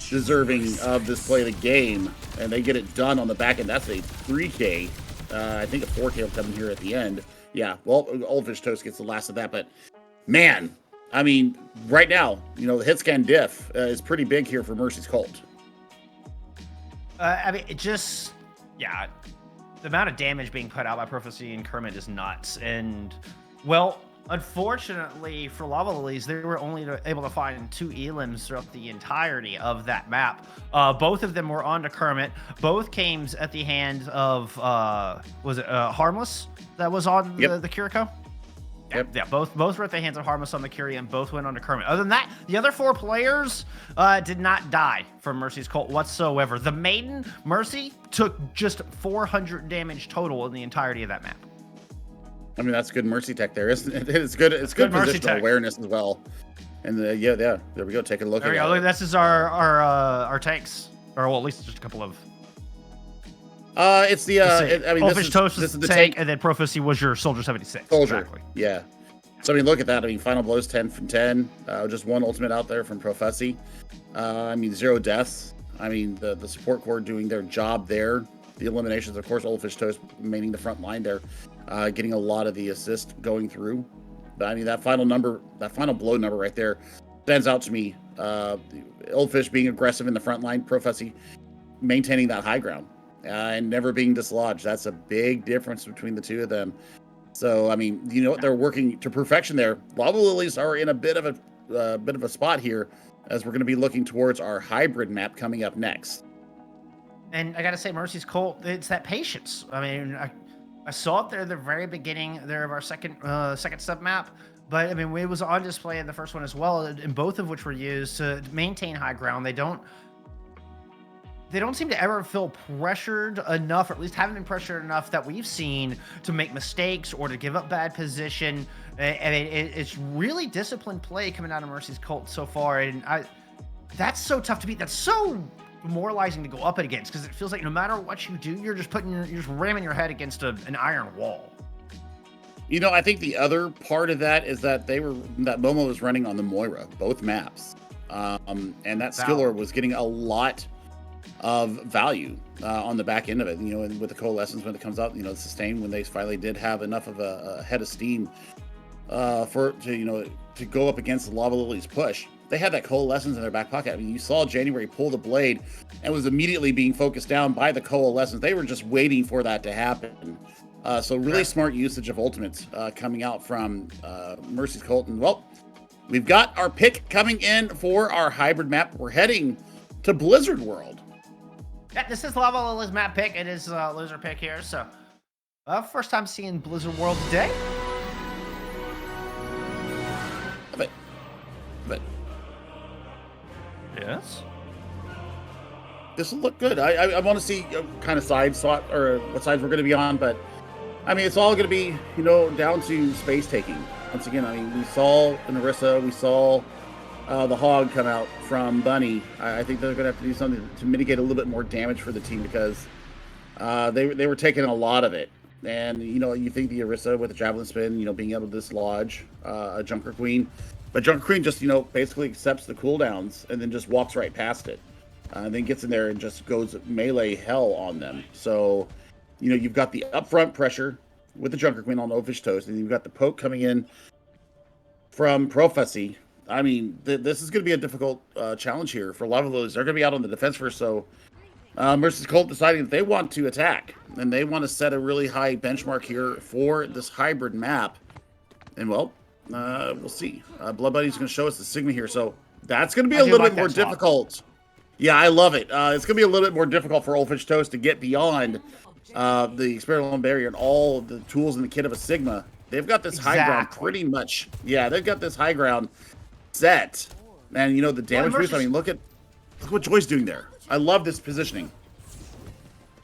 deserving of this play of the game, and they get it done on the back end. That's a 3K. I think a 4K will come here at the end. Yeah, well, Old Fish Toast gets the last of that, but man, I mean, right now, the hit scan diff is pretty big here for Mercy's Colt. I mean, the amount of damage being put out by Prophecy and Kermit is nuts. And, well, unfortunately for LavaLillies, they were only able to find 2 elims throughout the entirety of that map. Both of them were onto Kermit. Both came at the hand of, Harmless that was on the Kiriko? Yep. Yeah, both were at the hands of Harmless on the Curie, and both went on to Kermit. Other than that, the other 4 players did not die from Mercy's Colt whatsoever. The Maiden, Mercy, took just 400 damage total in the entirety of that map. I mean, that's good Mercy tech there, isn't it? It's good positional awareness as well. And there we go. Take a look. There we go. This is our tanks, or well, at least just a couple of. It's the Fish Toast is the tank, and then Prophecy was your Soldier 76. Soldier, exactly. Yeah. So I mean, look at that. I mean, final blows 10 from 10. Just one ultimate out there from Prophecy. I mean, 0 deaths. I mean, the support core doing their job there. The eliminations, of course, Oldfish Toast maintaining the front line there, getting a lot of the assist going through. But I mean, that final blow number right there stands out to me. Oldfish being aggressive in the front line, Prophecy maintaining that high ground and never being dislodged. That's a big difference between the two of them. So I mean, you know what, they're working to perfection there. LavaLillies are in a bit of a spot here, as we're going to be looking towards our hybrid map coming up next. And I gotta say, Mercy's Cult, it's that patience. I mean, I saw it there at the very beginning there of our second sub map, but I mean, it was on display in the first one as well, and both of which were used to maintain high ground. They don't seem to ever feel pressured enough, or at least haven't been pressured enough that we've seen to make mistakes or to give up bad position. And it's really disciplined play coming out of Mercy's Cult so far, and that's so tough to beat. That's so demoralizing to go up against, because it feels like no matter what you do, you're just ramming your head against an iron wall. You know, I think the other part of that is that Momo was running on the Moira, both maps, and that skill orb was getting a lot of value on the back end of it. You know, and with the Coalescence when it comes out, you know, Sustain when they finally did have enough of a head of steam to go up against the LavaLillies push. They had that Coalescence in their back pocket. I mean, you saw January pull the blade and was immediately being focused down by the Coalescence. They were just waiting for that to happen. So really smart usage of ultimates coming out from Mercy's Cult. And well, we've got our pick coming in for our hybrid map. We're heading to Blizzard World. Yeah, this is LavaLillies map pick. It is a loser pick here. So first time seeing Blizzard World today. But yes, this will look good. I want to see kind of side slot or what sides we're going to be on, but I mean, it's all going to be, you know, down to space taking. Once again, I mean, we saw Narissa, we saw the Hog come out from Bunny. I think they're going to have to do something to mitigate a little bit more damage for the team, because they were taking a lot of it. And, you know, you think the Orisa with the Javelin Spin, you know, being able to dislodge a Junker Queen. But Junker Queen just, you know, basically accepts the cooldowns and then just walks right past it. And then gets in there and just goes melee hell on them. So, you know, you've got the upfront pressure with the Junker Queen on Oldfish Toast, and you've got the poke coming in from Prophecy. I mean, this is going to be a difficult challenge here for LavaLillies. They're going to be out on the defense first, so Mercy's Cult deciding that they want to attack, and they want to set a really high benchmark here for this hybrid map. And, well, we'll see. Blood Buddy's going to show us the Sigma here, so that's going to be a little bit more difficult. Yeah, I love it. It's going to be a little bit more difficult for Oldfish Toast to get beyond the experimental barrier and all of the tools in the kit of a Sigma. They've got this high ground pretty much. Yeah, they've got this high ground set. And, you know, the damage boost, I mean, look what Joy's doing there. I love this positioning.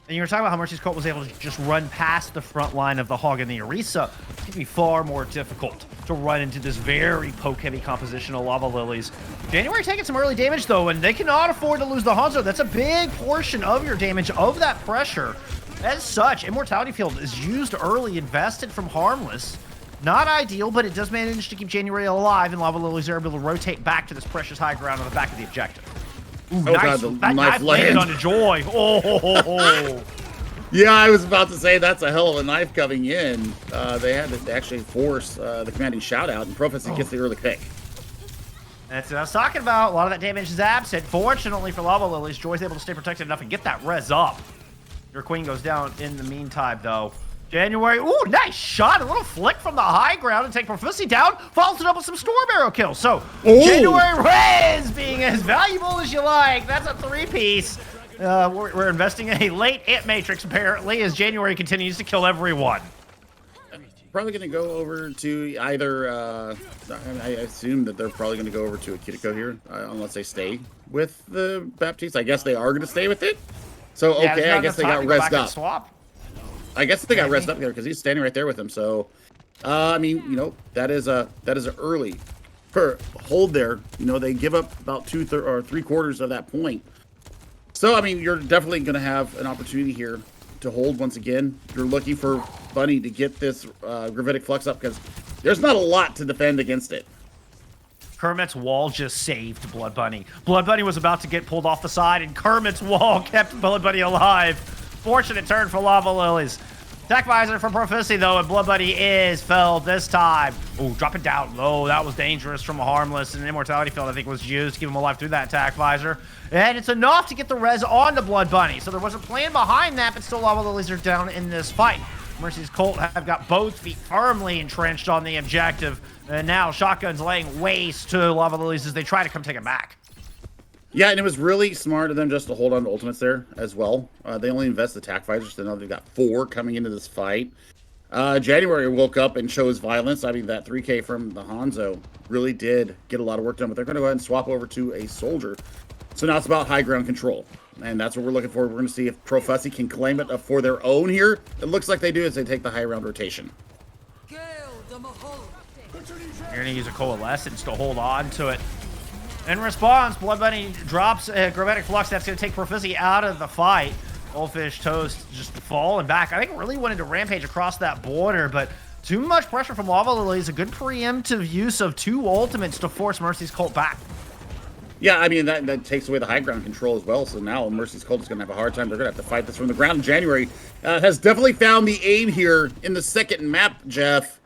And you were talking about how Mercy's Cult was able to just run past the front line of the Hog and the Orisa. It's going to be far more difficult to run into this very poke-heavy composition of LavaLillies. January taking some early damage, though, and they cannot afford to lose the Hanzo. That's a big portion of your damage, of that pressure. As such, Immortality Field is used early, invested from Harmless. Not ideal, but it does manage to keep January alive, and LavaLillies are able to rotate back to this precious high ground on the back of the objective. Ooh, oh, nice. God, that knife landed onto Joy. Oh. Yeah, I was about to say that's a hell of a knife coming in. They had to actually force the commanding shout out, and Prophecy gets the early pick. That's what I was talking about. A lot of that damage is absent. Fortunately for LavaLillies, Joy's able to stay protected enough and get that res up. Your queen goes down in the meantime, though. January, ooh, nice shot. A little flick from the high ground and take Prophecy down. Follows it up with some Storm Arrow kills. So, January res being as valuable as you like. That's a three-piece. We're investing in a late Ant Matrix, apparently, as January continues to kill everyone. Probably going to go over to either, I assume that they're probably going to go over to a Kiriko here, unless they stay with the Baptiste. I guess they are going to stay with it. So, yeah, okay, I guess they got rezzed up. Swap. I guess they got rezzed up here because he's standing right there with him. So, I mean, you know, that is a early hold there. You know, they give up about 2/3 or 3/4 of that point. So, I mean, you're definitely going to have an opportunity here to hold once again. You're looking for Bunny to get this gravitic flux up because there's not a lot to defend against it. Kermit's wall just saved Blood Bunny. Blood Bunny was about to get pulled off the side, and Kermit's wall kept Blood Bunny alive. Fortunate turn for LavaLillies. Attack visor from Prophecy, though, and Blood Bunny is felled this time. Oh, drop it down low. That was dangerous from a Harmless, and an Immortality Field, I think, was used to keep him alive through that attack visor. And it's enough to get the res on the Blood Bunny. So there was a plan behind that, but still LavaLillies are down in this fight. Mercy's Colt have got both feet firmly entrenched on the objective. And now Shotgun's laying waste to LavaLillies as they try to come take it back. Yeah, and it was really smart of them just to hold on to ultimates there as well. They only invest attack visors, so now they've got 4 coming into this fight. January woke up and chose violence. I mean, that 3K from the Hanzo really did get a lot of work done, but they're going to go ahead and swap over to a soldier. So now it's about high ground control, and that's what we're looking for. We're going to see if Prophecy can claim it for their own here. It looks like they do as they take the high round rotation. You're going to use a Coalescence to hold on to it. In response, Blood Bunny drops a Gravitic Flux. That's going to take Prophecy out of the fight. Goldfish Toast just falling back. I think really wanted to rampage across that border, but too much pressure from LavaLillies. A good preemptive use of 2 ultimates to force Mercy's Cult back. Yeah, I mean, that takes away the high ground control as well. So now Mercy's Cult is going to have a hard time. They're going to have to fight this from the ground. January has definitely found the aim here in the second map, Jeff.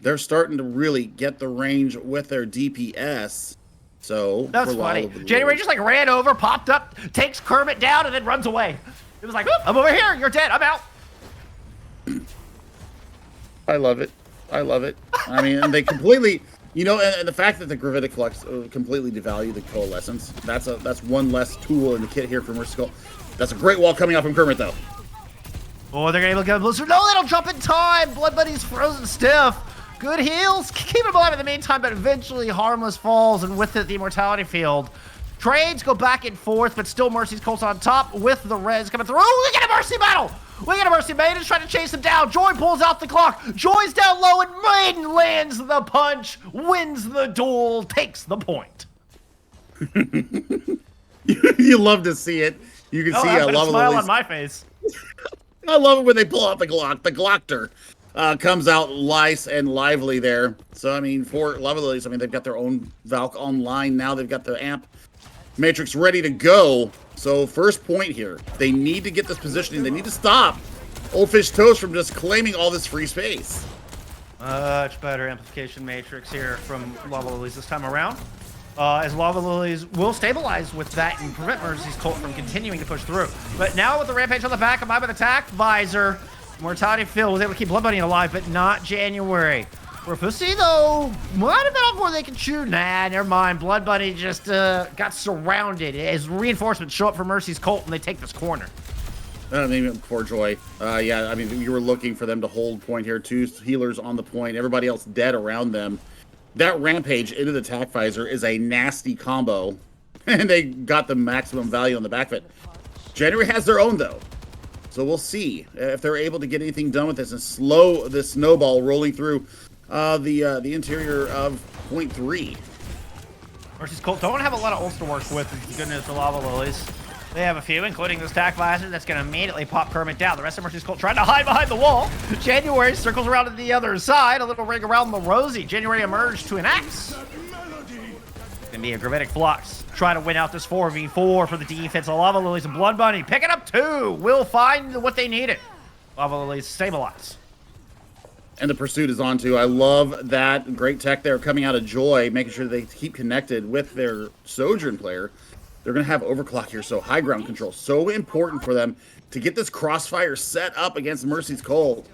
They're starting to really get the range with their DPS. So that's funny. January just like ran over, popped up, takes Kermit down, and then runs away. It was like, I'm over here. You're dead. I'm out. I love it. I love it. I mean, and they completely, you know, and the fact that the Gravitic Flux completely devalue the Coalescence. That's one less tool in the kit here for Mercy's Cult. That's a great wall coming out from Kermit, though. Oh, they're going to look at Blizzard. No, they don't jump in time. Blood Bunny's frozen stiff. Good heals. Keep him alive in the meantime, but eventually Harmless falls, and with it, the Immortality Field. Trades go back and forth, but still Mercy's Colt's on top with the res coming through. Oh, we get a Mercy battle! We get a Mercy Maiden trying to chase him down. Joy pulls out the clock. Joy's down low, and Maiden lands the punch, wins the duel, takes the point. You love to see it. You can see a smile on my face. I love it when they pull out the Glock. The Glockter comes out lice and lively there. So, I mean, for LavaLillies, I mean, they've got their own Valk online now. They've got the Amp Matrix ready to go. So, first point here. They need to get this positioning. They need to stop Old Fish Toast from just claiming all this free space. Much better Amplification Matrix here from LavaLillies this time around. As LavaLillies will stabilize with that and prevent Mercy's Cult from continuing to push through. But now with the Rampage on the back, combined with Attack Visor, Mortality Field was able to keep Blood Bunny alive, but not January. Prophecy, though, might have been off where they could shoot. Nah, never mind. Blood Bunny just got surrounded as reinforcements show up for Mercy's Cult, and they take this corner. I mean, poor Joy. Yeah, I mean, you were looking for them to hold point here. 2 healers on the point, everybody else dead around them. That Rampage into the Attack Visor is a nasty combo, and they got the maximum value on the back of it. January has their own, though. So we'll see if they're able to get anything done with this and slow this snowball rolling through the interior of point 3. Mercy's Cult don't have a lot of ults to work with, thank goodness for LavaLillies. They have a few, including this Attack Visor that's going to immediately pop Kermit down. The rest of Mercy's Cult trying to hide behind the wall. January circles around to the other side. A little ring around the Rosie. January emerged to an axe. Going to be a Gravitic Flux. Try to win out this 4v4 for the defense of LavaLillies and Blood Bunny. Picking up 2. Will find what they needed. LavaLillies stabilize. And the pursuit is on too. I love that. Great tech there coming out of Joy, making sure they keep connected with their Sojourn player. They're going to have overclock here, so high ground control. So important for them to get this crossfire set up against Mercy's Cult.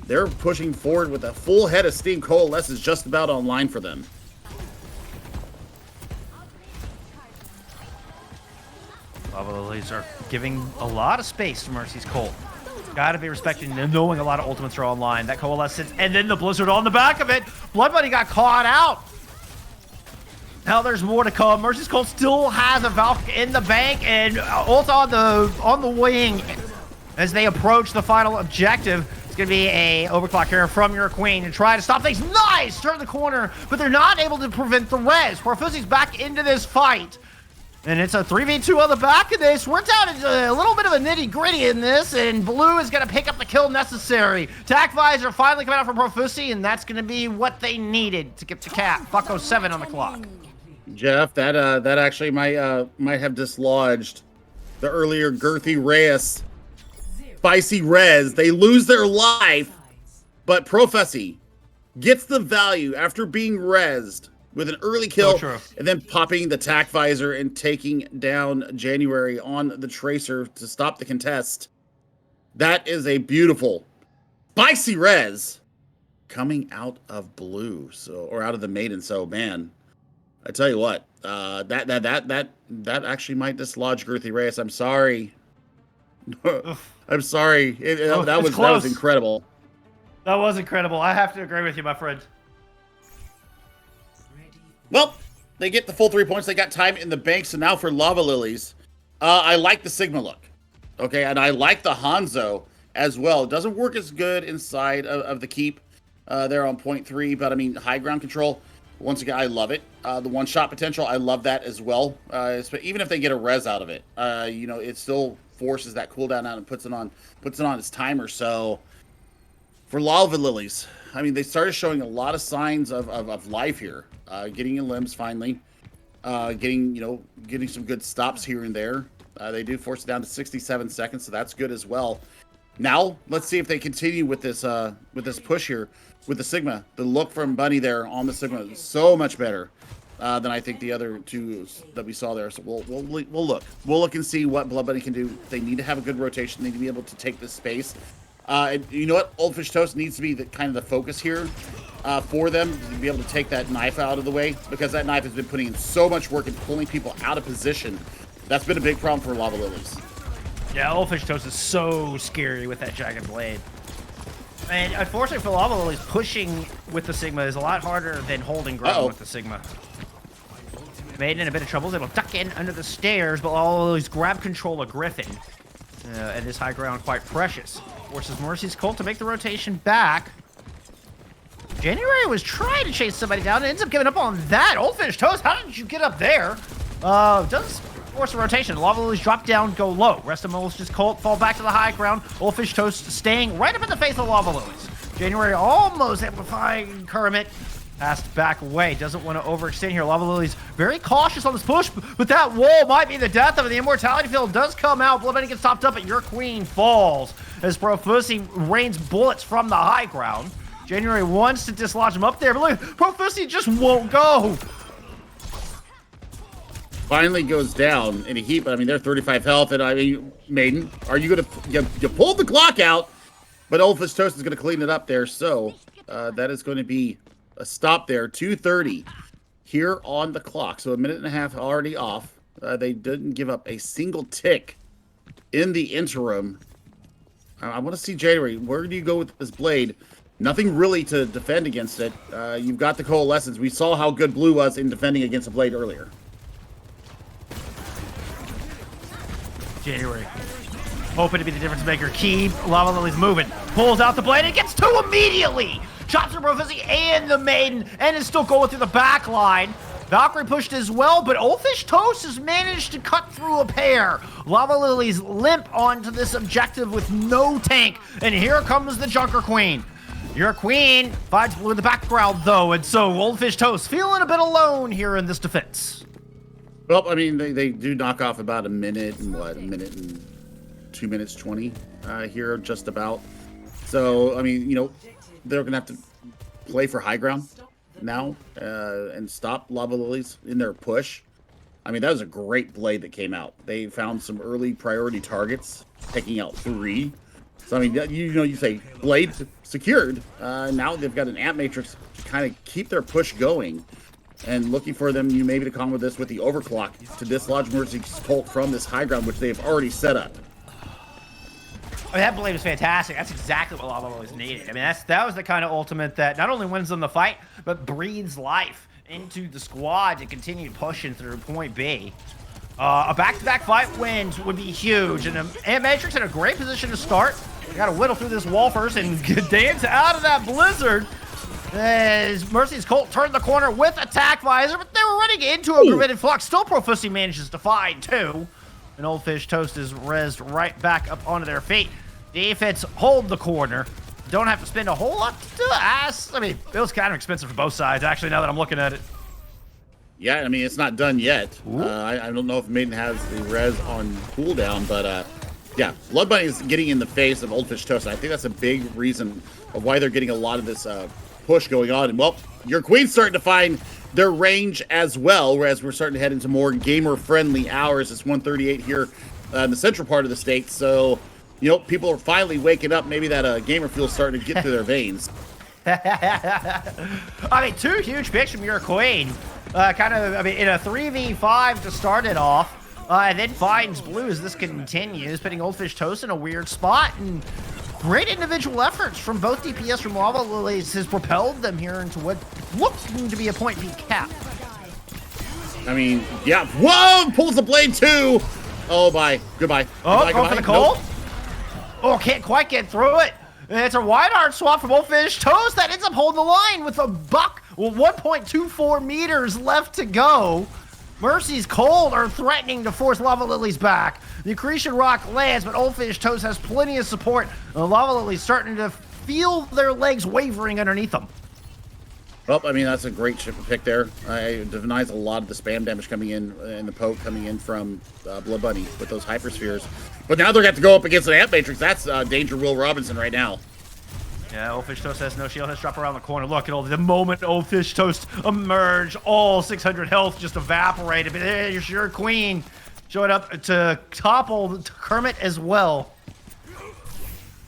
They're pushing forward with a full head of steam. Coalesce is just about online for them. LavaLillies are giving a lot of space to Mercy's Cult. Gotta be respecting and knowing a lot of ultimates are online. That Coalescence, and then the Blizzard on the back of it. Blood Bunny got caught out. Now there's more to come. Mercy's Cult still has a Valk in the bank and ult on the wing as they approach the final objective. It's gonna be a overclock here from your queen and try to stop things. Nice! Turn the corner, but they're not able to prevent the res. Prophecy's back into this fight. And it's a 3v2 on the back of this. We're down into a little bit of a nitty-gritty in this, and Blue is going to pick up the kill necessary. Tac Visor finally coming out from Profusi, and that's going to be what they needed to get to cap. Bucko 7 on the clock. Jeff, that actually might have dislodged the earlier Girthy Reyes spicy res. They lose their life, but Profusi gets the value after being rezzed with an early kill, and then popping the Tac Visor and taking down January on the Tracer to stop the contest. That is a beautiful, spicy res coming out of Blue, or out of the Maiden. So, man, I tell you what, that actually might dislodge Girthy Reyes. I'm sorry. I'm sorry. That was incredible. That was incredible. I have to agree with you, my friend. Well, they get the full 3 points. They got time in the bank. So now for LavaLillies, I like the Sigma look. Okay, and I like the Hanzo as well. It doesn't work as good inside of the keep. They're on 0.3, but I mean, high ground control. Once again, I love it. The one-shot potential, I love that as well. Even if they get a res out of it, it still forces that cooldown out and puts it on its timer. So for LavaLillies, I mean, they started showing a lot of signs of life here. Getting in limbs finally, getting some good stops here and there. They do force it down to 67 seconds, so that's good as well. Now let's see if they continue with this push here with the Sigma. The look from Bunny there on the Sigma is so much better than I think the other two that we saw there. So we'll look and see what Blood Bunny can do. They need to have a good rotation. They need to be able to take this space. And you know what? Old Fish Toast needs to be the focus here for them to be able to take that knife out of the way, because that knife has been putting in so much work and pulling people out of position. That's been a big problem for LavaLillies. Yeah, Old Fish Toast is so scary with that Jagged Blade. And unfortunately for LavaLillies, pushing with the Sigma is a lot harder than holding ground with the Sigma. Maiden in a bit of trouble. It'll duck in under the stairs, but LavaLillies grab control of Griffin. And this high ground quite precious. Forces Mercy's Cult to make the rotation back. January was trying to chase somebody down and ends up giving up on that. Old Fish Toast, how did you get up there? Does force a rotation. LavaLillies drop down, go low. Rest of Malicious Cult fall back to the high ground. Old Fish Toast staying right up in the face of LavaLillies. January almost amplifying Kermit. Passed back away. Doesn't want to overextend here. LavaLillies very cautious on this push, but that wall might be the death of it. The Immortality Field does come out. Blood Bunny gets topped up, but your queen falls as Profusi rains bullets from the high ground. January wants to dislodge him up there, but look, Profusi just won't go. Finally goes down in a heap. I mean, they're 35 health, and I mean, Maiden, are you gonna you pulled the clock out, but Old Fish Toast is gonna clean it up there. So that is going to be a stop there. 2:30 here on the clock. So a minute and a half already off. They didn't give up a single tick in the interim. I want to see January. Where do you go with this blade? Nothing really to defend against it. You've got the Coalescence. We saw how good Blue was in defending against the blade earlier. January hoping to be the difference maker. Keep LavaLillies moving. Pulls out the blade and gets two immediately. Shots from Profusi and the Maiden, and is still going through the back line. Valkyrie pushed as well, but Old Fish Toast has managed to cut through a pair. LavaLillies limp onto this objective with no tank, and here comes the Junker Queen. Your queen finds Blue in the background, though, and so Old Fish Toast feeling a bit alone here in this defense. Well, I mean, they do knock off about a minute and 2 minutes 20 here, just about. So, I mean, they're going to have to play for high ground now and stop LavaLillies in their push. I mean, that was a great blade that came out. They found some early priority targets, taking out 3. So, I mean, you say blade secured. Now they've got an amp matrix to kind of keep their push going. And looking for them, maybe to combo this with the overclock to dislodge Mercy's Cult from this high ground, which they have already set up. Oh, that blade was fantastic. That's exactly what LavaLillies needed. I mean, that was the kind of ultimate that not only wins them the fight, but breathes life into the squad to continue pushing through point B. A back-to-back fight wins would be huge, and Matrix in a great position to start. We got to whittle through this wall first and dance out of that blizzard. As Mercy's Colt turned the corner with Attack Visor, but they were running into a Gravitic Flux. Still Profusi manages to find two. And Old Fish Toast is rezzed right back up onto their feet. Defense hold the corner. Don't have to spend a whole lot to ask. I mean, it was kind of expensive for both sides, actually, now that I'm looking at it. Yeah, I mean, it's not done yet. I don't know if Maiden has the res on cooldown, but yeah, Blood Bunny is getting in the face of Old Fish Toast. I think that's a big reason of why they're getting a lot of this push going on. And, well, your Queen's starting to find their range as well, whereas we're starting to head into more gamer-friendly hours. It's 1:38 here in the central part of the state, so, you know, people are finally waking up. Maybe that gamer fuel's starting to get through their veins. I mean, two huge picks from your Queen. In a 3v5 to start it off. And then finds blue as this continues, putting Old Fish Toast in a weird spot. And great individual efforts from both DPS from LavaLillies has propelled them here into what looks to be a point B cap. I mean, yeah. Whoa! Pulls the blade too. Oh, bye. Goodbye. Oh, goodbye, going for the Colt. Nope. Oh, can't quite get through it. It's a wide arc swap from Old Fish Toast that ends up holding the line with a buck. Well, 1.24 meters left to go. Mercy's Cold are threatening to force LavaLillies back. The Accretion Rock lands, but Old Fish Toast has plenty of support. LavaLillies starting to feel their legs wavering underneath them. Well, I mean, that's a great ship pick there. It denies a lot of the spam damage coming in and the poke coming in from Blood Bunny with those hyperspheres. But now they're going to have to go up against an Amp Matrix. That's Danger Will Robinson right now. Yeah, Old Fish Toast has no shield. Has dropped around the corner. Look at the moment Old Fish Toast emerge, all 600 health just evaporated. But there's your Queen showing up to topple Kermit as well.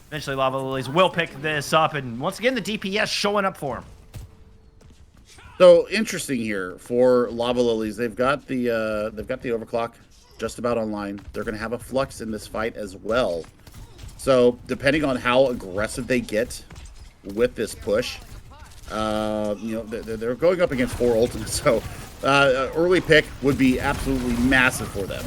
Eventually, LavaLillies will pick this up, and once again, the DPS showing up for him. So interesting here for LavaLillies. They've got the overclock just about online. They're going to have a flux in this fight as well. So depending on how aggressive they get with this push, you know, they're going up against 4 ultimates. So early pick would be absolutely massive for them.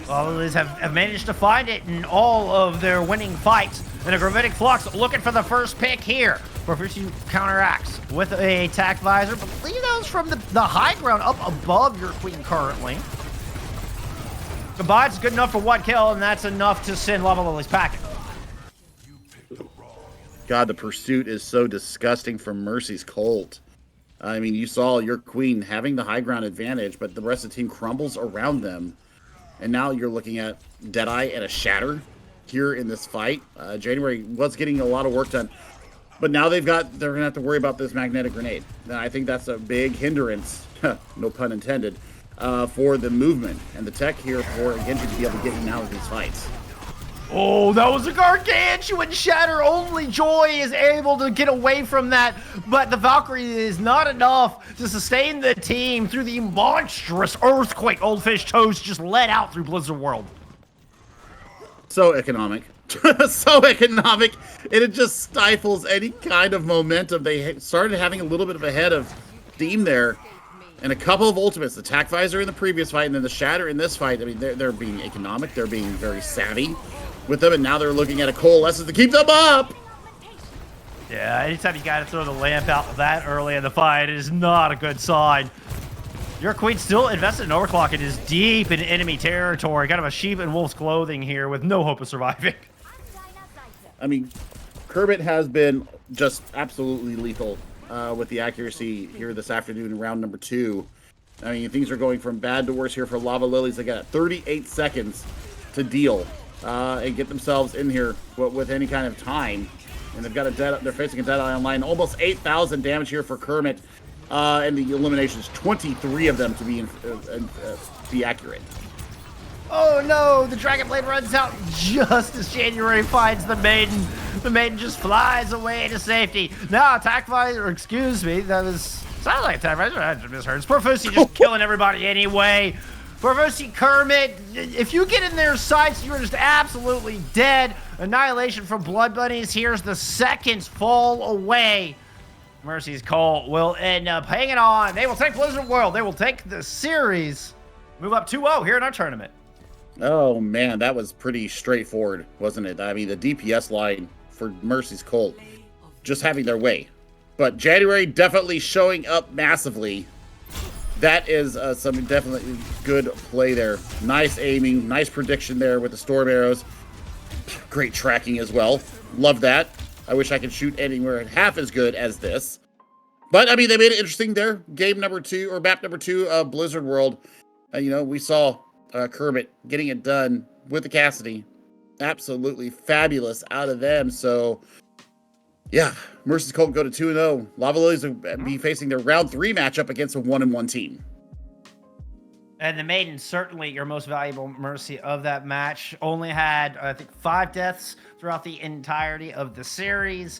LavaLillies have managed to find it in all of their winning fights. And a Gravitic Flux looking for the first pick here. Profusi counteracts with a attack visor, but leave those from the high ground up above your Queen currently. Combines good enough for 1 kill, and that's enough to send LavaLillies packing. God, the pursuit is so disgusting from Mercy's Colt. I mean, you saw your Queen having the high ground advantage, but the rest of the team crumbles around them. And now you're looking at Deadeye and a Shatter here in this fight. January was getting a lot of work done, but now they're gonna have to worry about this magnetic grenade. And I think that's a big hindrance, no pun intended, for the movement and the tech here for Genji to be able to get in and out of these fights. Oh, that was a gargantuan shatter. Only Joy is able to get away from that, but the Valkyrie is not enough to sustain the team through the monstrous earthquake Old Fish Toast just let out through Blizzard World. So economic. So economic. And it just stifles any kind of momentum. They started having a little bit of a head of steam there. And a couple of ultimates. The Attack Visor in the previous fight and then the Shatter in this fight. I mean, they're being economic. They're being very savvy with them. And now they're looking at a coalescence to keep them up. Yeah, anytime you got to throw the lamp out that early in the fight, it is not a good sign. Your Queen still invested in overclock. It is deep in enemy territory. Kind of a sheep in wolf's clothing here with no hope of surviving. I mean, Kermit has been just absolutely lethal with the accuracy here this afternoon in round number 2. I mean, things are going from bad to worse here for LavaLillies. They got 38 seconds to deal and get themselves in here with any kind of time. And they've got they're facing a Deadeye online. Almost 8,000 damage here for Kermit. And the eliminations, 23 of them to be accurate. Oh no, the Dragon Blade runs out just as January finds the Maiden. The Maiden just flies away to safety. Now Attack Visor, excuse me, sounds like Attack Visor, I just misheard. It's Profusi just killing everybody anyway. Profusi Kermit, if you get in their sights, you're just absolutely dead. Annihilation from Blood Bunnies. Here's the seconds fall away. Mercy's Colt will end up hanging on. They will take Blizzard World. They will take the series. Move up 2-0 here in our tournament. Oh, man, that was pretty straightforward, wasn't it? I mean, the DPS line for Mercy's Colt just having their way. But January definitely showing up massively. That is some definitely good play there. Nice aiming, nice prediction there with the storm arrows. Great tracking as well. Love that. I wish I could shoot anywhere half as good as this. But, I mean, they made it interesting there. Game number 2, or map number 2 of Blizzard World. You know, we saw Kermit getting it done with the Cassidy. Absolutely fabulous out of them. So, yeah, Mercy's Cult go to 2-0. LavaLillies will be facing their round 3 matchup against a 1-1 team. And the Maiden, certainly your most valuable Mercy of that match, only had, I think, 5 deaths throughout the entirety of the series.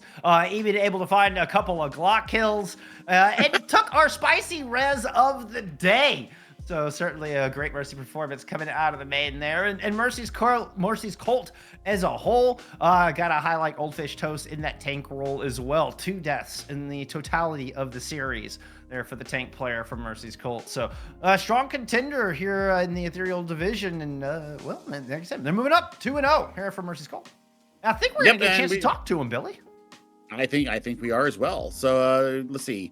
Even able to find a couple of Glock kills. And took our spicy res of the day. So certainly a great Mercy performance coming out of the Maiden there. And Mercy's Cult as a whole, got to highlight Oldfish Toast in that tank role as well. 2 deaths in the totality of the series there for the tank player from Mercy's Cult. So strong contender here in the Ethereal division. And well, like I said, they're moving up 2-0 here for Mercy's Cult. I think we're going to get a chance to talk to him, Billy. I think we are as well. So let's see.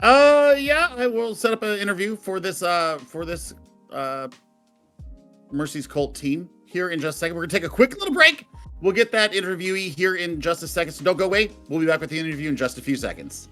Yeah, I will set up an interview for this Mercy's Cult team here in just a second. We're gonna take a quick little break. We'll get that interviewee here in just a second, so don't go away. We'll be back with the interview in just a few seconds.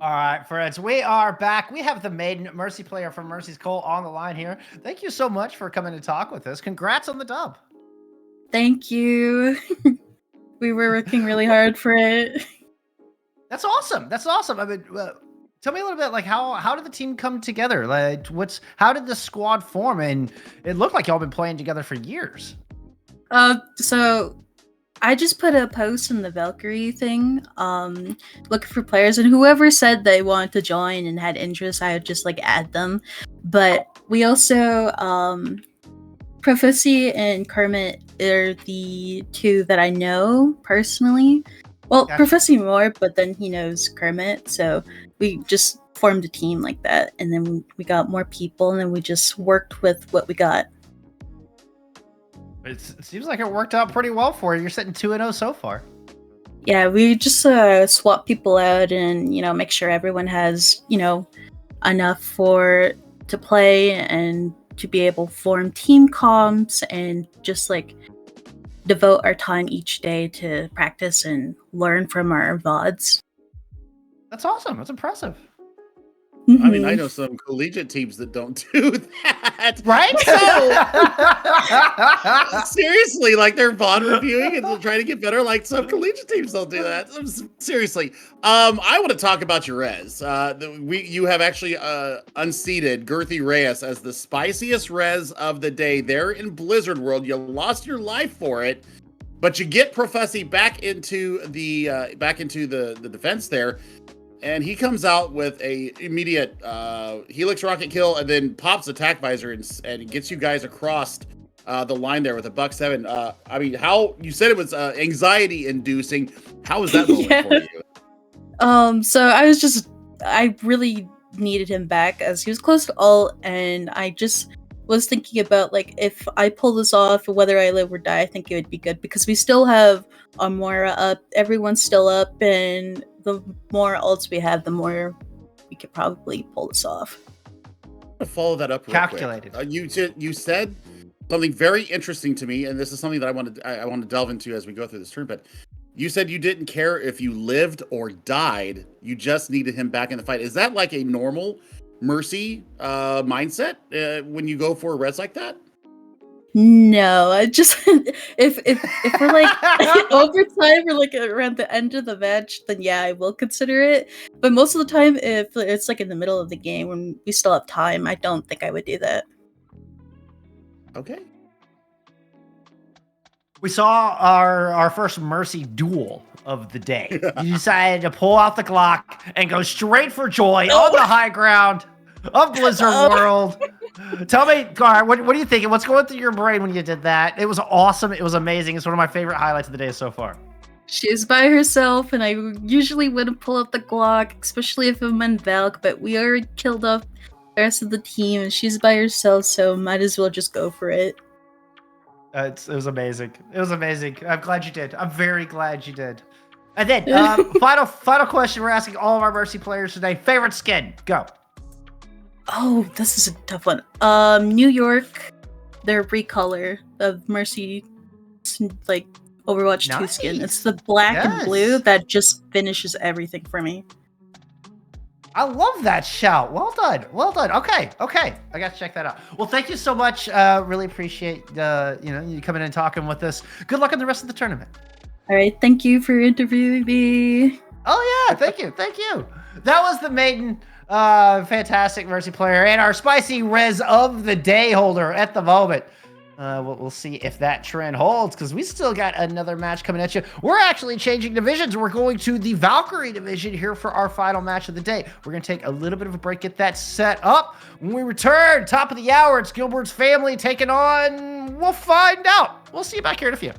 All right, friends, we are back. We have the maiden Mercy player from Mercy's Cole on the line here. Thank you so much for coming to talk with us. Congrats on the dub. Thank you. We were working really hard for it. That's awesome. That's awesome. I mean, tell me a little bit, like how did the team come together? Like, how did the squad form? And it looked like y'all been playing together for years. So I just put a post in the Valkyrie thing, looking for players, and whoever said they wanted to join and had interest, I would just like add them. But we also, Prophecy and Kermit are the two that I know personally. Well, Gotcha. Prophecy more, but then he knows Kermit, so we just formed a team like that, and then we got more people, and then we just worked with what we got. It seems like it worked out pretty well for you. You're sitting 2-0 so far. Yeah, we just swap people out and, you know, make sure everyone has, you know, enough to play and to be able to form team comps and just like devote our time each day to practice and learn from our VODs. That's awesome. That's impressive. I mean, I know some collegiate teams that don't do that. Right? So, seriously, like they're VOD reviewing and they're trying to get better. Like some collegiate teams don't do that. Seriously. I want to talk about your res. You have actually unseated Girthy Reyes as the spiciest res of the day. There in Blizzard World, you lost your life for it, but you get Prophecy back into the defense there. And he comes out with a immediate Helix rocket kill and then pops attack visor and gets you guys across the line there with a $1.7. I mean, how you said it was anxiety inducing. How was that moment for you? So I really needed him back as he was close to ult, and I just was thinking about like if I pull this off, whether I live or die, I think it would be good because we still have Amora up, everyone's still up, and the more ults we have, the more we could probably pull this off. To follow that up real Calculated. quick. You said something very interesting to me, and this is something that I want to delve into as we go through this turn. But you said you didn't care if you lived or died; you just needed him back in the fight. Is that like a normal Mercy mindset when you go for a res like that? No, I just if we're like overtime or like around the end of the match, then yeah, I will consider it. But most of the time, if it's like in the middle of the game when we still have time, I don't think I would do that. Okay. We saw our first Mercy duel of the day. You decided to pull out the Glock and go straight for joy on the high ground of Blizzard World. Tell me, Gar, what are you thinking? What's going through your brain when you did that? It was awesome. It was amazing. It's one of my favorite highlights of the day so far. She's by herself, and I usually wouldn't pull out the Glock, especially if I'm on Valk, but we already killed off the rest of the team, and she's by herself, so might as well just go for it. It was amazing. It was amazing. I'm glad you did. I'm very glad you did. And then, final question we're asking all of our Mercy players today. Favorite skin? Go. Oh, this is a tough one. New York, their recolor of Mercy, like Overwatch 2 skin. It's the black and blue that just finishes everything for me. I love that shout. Well done. Well done. Okay. I got to check that out. Well, thank you so much. Really appreciate you coming in and talking with us. Good luck in the rest of the tournament. All right. Thank you for interviewing me. Oh yeah. Thank you. That was the maiden. Fantastic Mercy player and our spicy res of the day holder at the moment. We'll see if that trend holds because we still got another match coming at you. We're actually changing divisions. We're going to the Valkyrie division here for our final match of the day. We're going to take a little bit of a break, get that set up. When we return, top of the hour, it's Gilbert's family taking on. We'll find out. We'll see you back here in a few.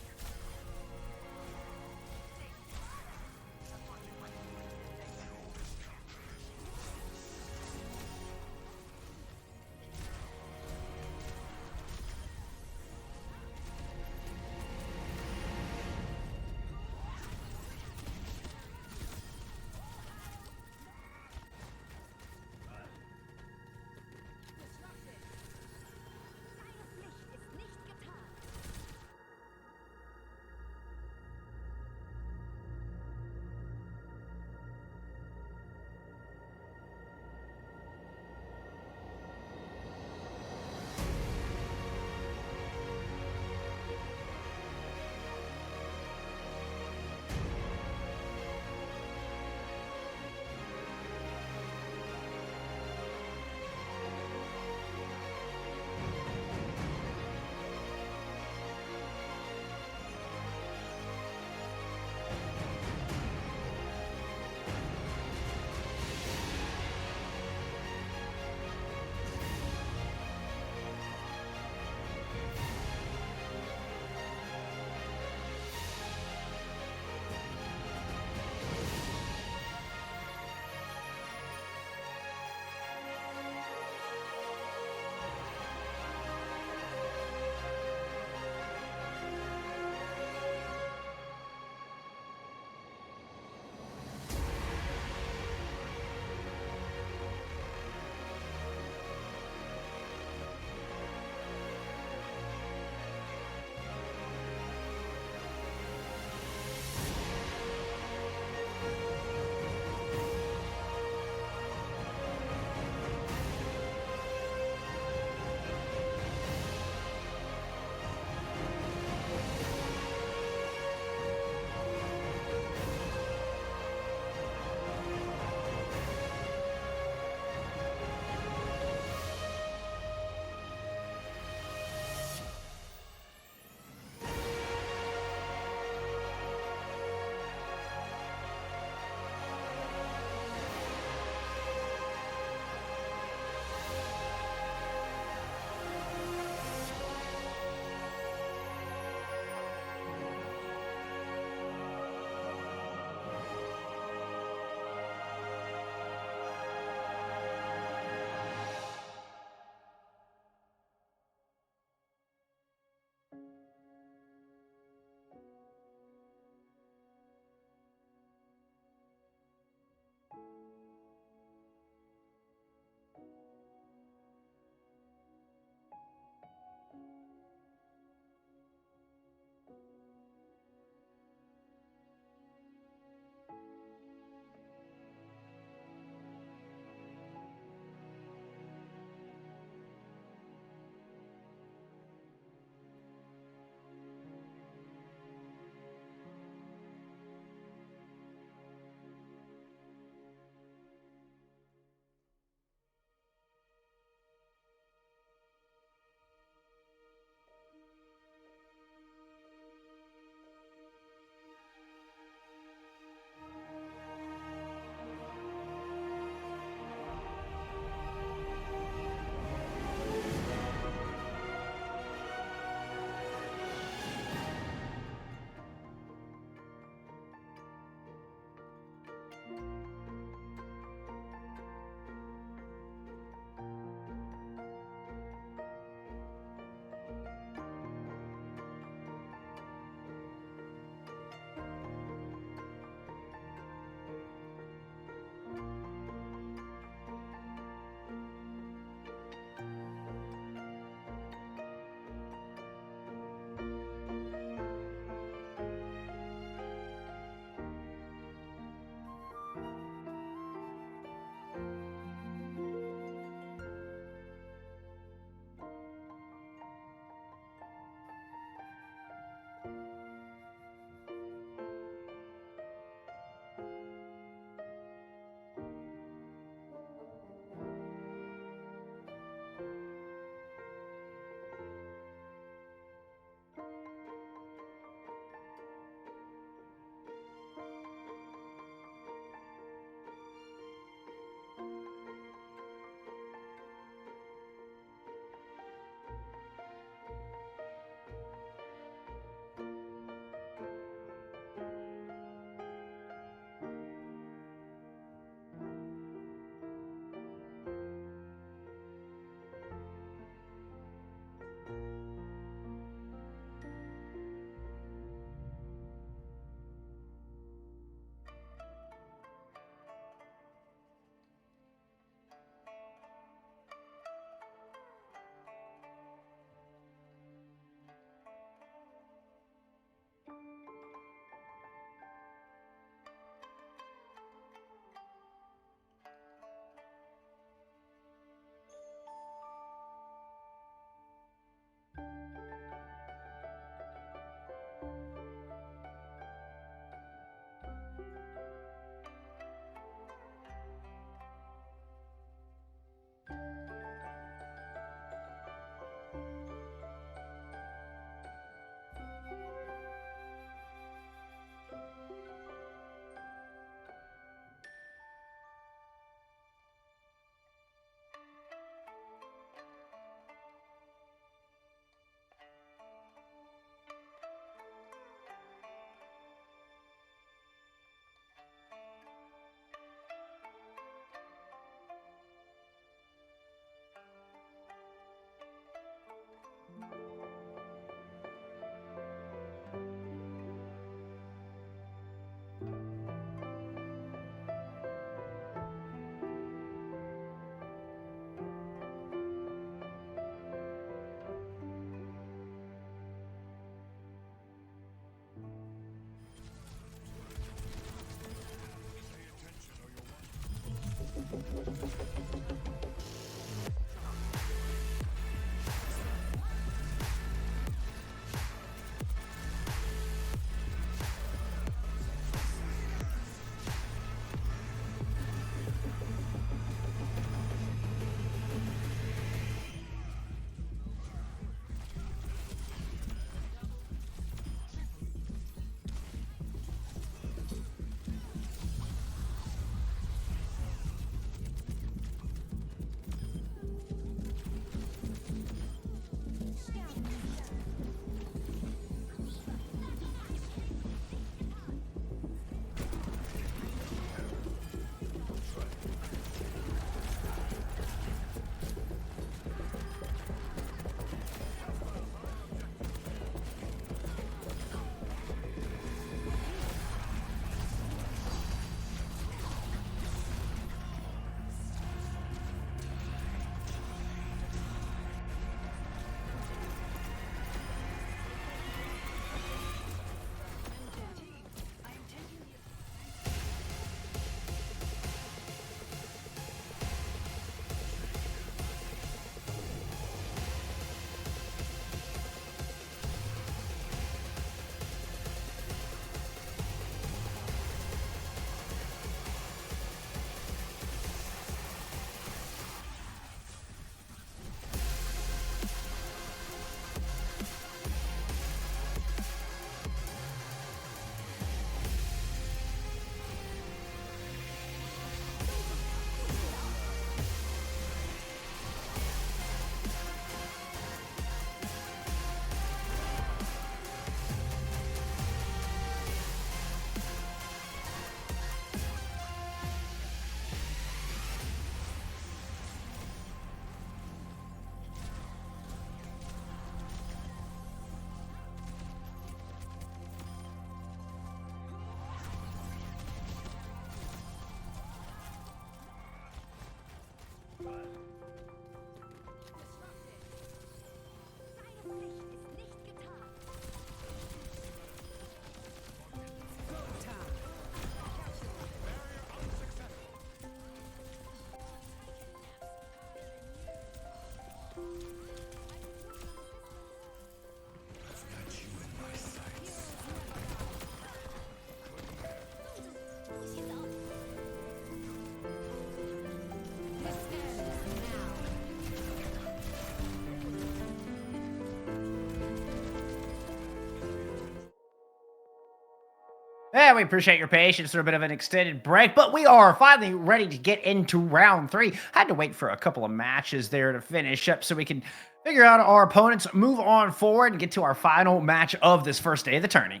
Yeah, we appreciate your patience for a bit of an extended break, but we are finally ready to get into round 3. Had to wait for a couple of matches there to finish up so we can figure out our opponents, move on forward, and get to our final match of this first day of the tourney.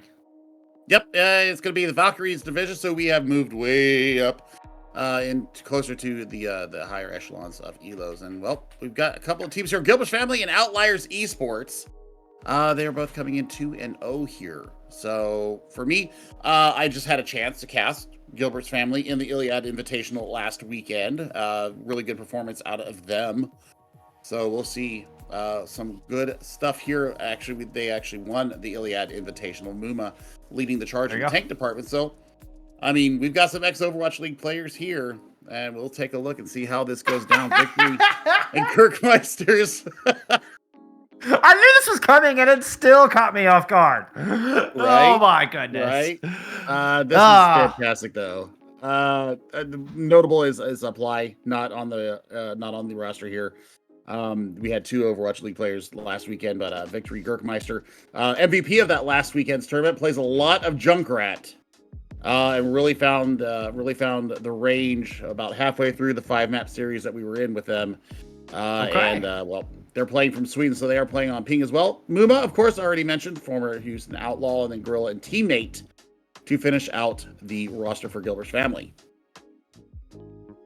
Yep, it's going to be the Valkyries division, so we have moved way up in closer to the higher echelons of Elos. And, well, we've got a couple of teams here. Gilbert's family and Outliers Esports. They are both coming in 2-0 here. So for me, I just had a chance to cast Gilbert's family in the Iliad Invitational last weekend. Really good performance out of them. So we'll see some good stuff here. Actually, they actually won the Iliad Invitational. Muma leading the charge in the tank department. So, I mean, we've got some ex-Overwatch League players here, and we'll take a look and see how this goes down. Victory and Kirkmeisters. I knew this was coming, and it still caught me off guard. Right? Oh my goodness! Right? This is fantastic, though. Notable is Apply, not on the roster here. We had 2 Overwatch League players last weekend, but Victory Girkmeister, MVP of that last weekend's tournament, plays a lot of Junkrat, and really found the range about halfway through the 5-map series that we were in with them. And well, they're playing from Sweden, so they are playing on ping as well. Muma, of course, already mentioned, former Houston Outlaw, and then Gorilla and teammate to finish out the roster for Gilbert's family.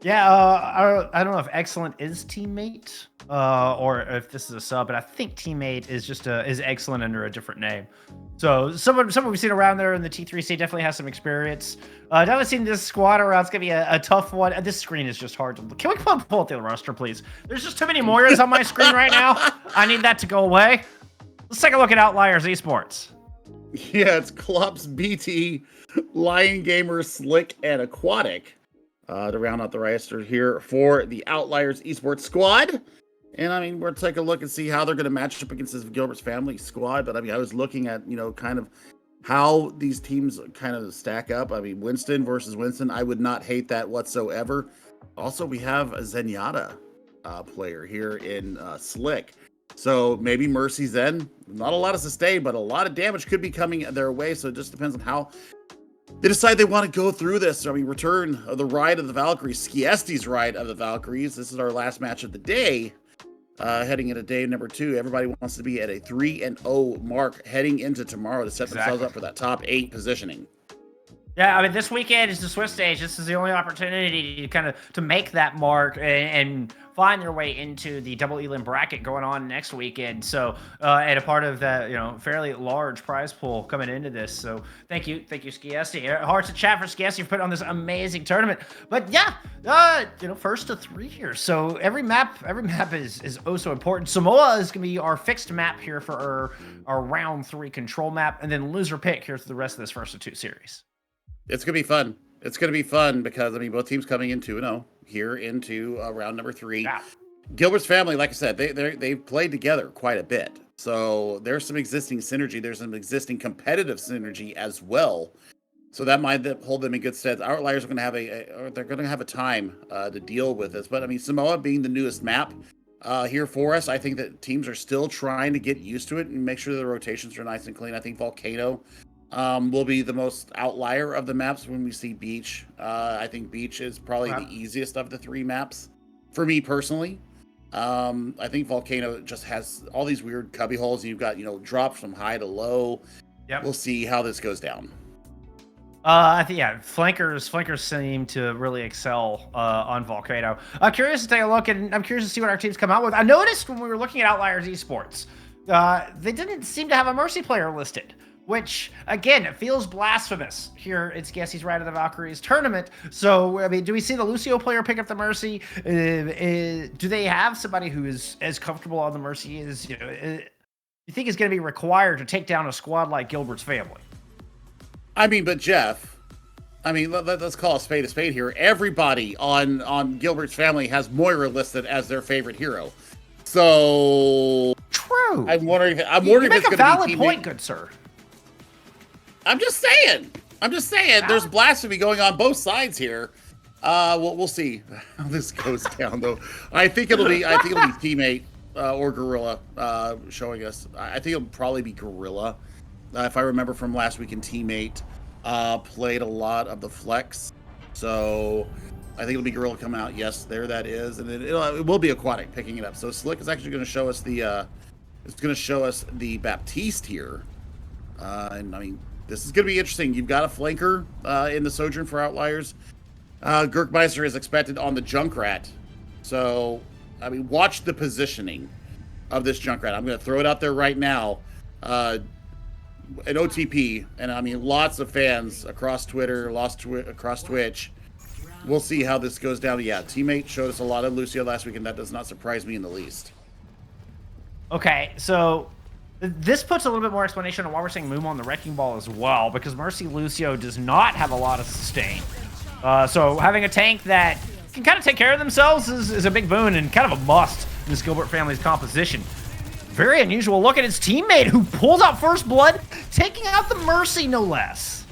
Yeah, I don't know if excellent is teammate or if this is a sub, but I think teammate is just is excellent under a different name. So someone we've seen around there in the T3C definitely has some experience. Definitely seen this squad around. It's gonna be a tough one. This screen is just hard to look. Can we pull up the roster, please? There's just too many Moiras on my screen right now. I need that to go away. Let's take a look at Outliers Esports. Yeah, it's Klops, BT, Lion Gamer, Slick, and Aquatic. To round out the roster here for the Outliers Esports squad. And I mean, we'll take a look and see how they're going to match up against this Gilbert's family squad. But I mean, I was looking at, kind of how these teams kind of stack up. I mean, Winston versus Winston, I would not hate that whatsoever. Also, we have a Zenyatta player here in Slick. So maybe Mercy Zen, not a lot of sustain, but a lot of damage could be coming their way. So it just depends on how they decide they want to go through this. I mean, return of the Ride of the Valkyries, Skiesti's Ride of the Valkyries. This is our last match of the day. Heading into day number 2. Everybody wants to be at a 3-0 mark heading into tomorrow to set themselves up for that top 8 positioning. Yeah, I mean, this weekend is the Swiss stage. This is the only opportunity to make that mark and find their way into the double elim bracket going on next weekend. So, and a part of that, fairly large prize pool coming into this. So, thank you, Skiesti. Hearts of chat for Skiesti for putting on this amazing tournament. But yeah, first to 3 here. So every map is oh so important. Samoa is gonna be our fixed map here for our round 3 control map, and then loser pick here for the rest of this first of 2 series. It's going to be fun. It's going to be fun because, I mean, both teams coming in 2-0 here into round number 3. Yeah. Gilbert's family, like I said, they've played together quite a bit. So there's some existing synergy. There's some existing competitive synergy as well. So that might hold them in good stead. Outliers are going to have a time to deal with this. But, I mean, Samoa being the newest map here for us, I think that teams are still trying to get used to it and make sure the rotations are nice and clean. I think Volcano will be the most outlier of the maps when we see Beach. I think Beach is probably the easiest of the 3 maps for me personally. I think Volcano just has all these weird cubby holes. You've got, drops from high to low. Yep. We'll see how this goes down. I think, flankers seem to really excel on Volcano. I'm curious to take a look, and I'm curious to see what our teams come out with. I noticed when we were looking at Outliers Esports, they didn't seem to have a Mercy player listed, which, again, it feels blasphemous here at Skiesti's Ride of the Valkyries tournament. So, I mean, do we see the Lucio player pick up the Mercy? Do they have somebody who is as comfortable on the Mercy as, you think is going to be required to take down a squad like Gilbert's family? I mean, but Jeff, let's call a spade here. Everybody on Gilbert's family has Moira listed as their favorite hero. So... True. I'm wondering if it's going to be... You make a valid point, good sir. I'm just saying. There's blasphemy going on both sides here. We'll see how this goes down, though. I think it'll be teammate or Gorilla showing us. I think it'll probably be Gorilla, if I remember from last week in teammate. played a lot of the flex. So I think it'll be Gorilla coming out. Yes, there that is. And it will be Aquatic picking it up. So Slick is actually going to show us the Baptiste here. And I mean, this is going to be interesting. You've got a flanker in the Sojourn for Outliers. Gurkmeister is expected on the Junkrat. So, I mean, watch the positioning of this Junkrat. I'm going to throw it out there right now. An OTP, and I mean, lots of fans across Twitter, across Twitch. We'll see how this goes down. Yeah, teammate showed us a lot of Lucio last week, and that does not surprise me in the least. Okay, so this puts a little bit more explanation on why we're seeing Moom on the Wrecking Ball as well, because Mercy Lucio does not have a lot of sustain. So having a tank that can kind of take care of themselves is a big boon and kind of a must in this Gilbert family's composition. Very unusual. Look at his teammate who pulls out first blood, taking out the Mercy, no less.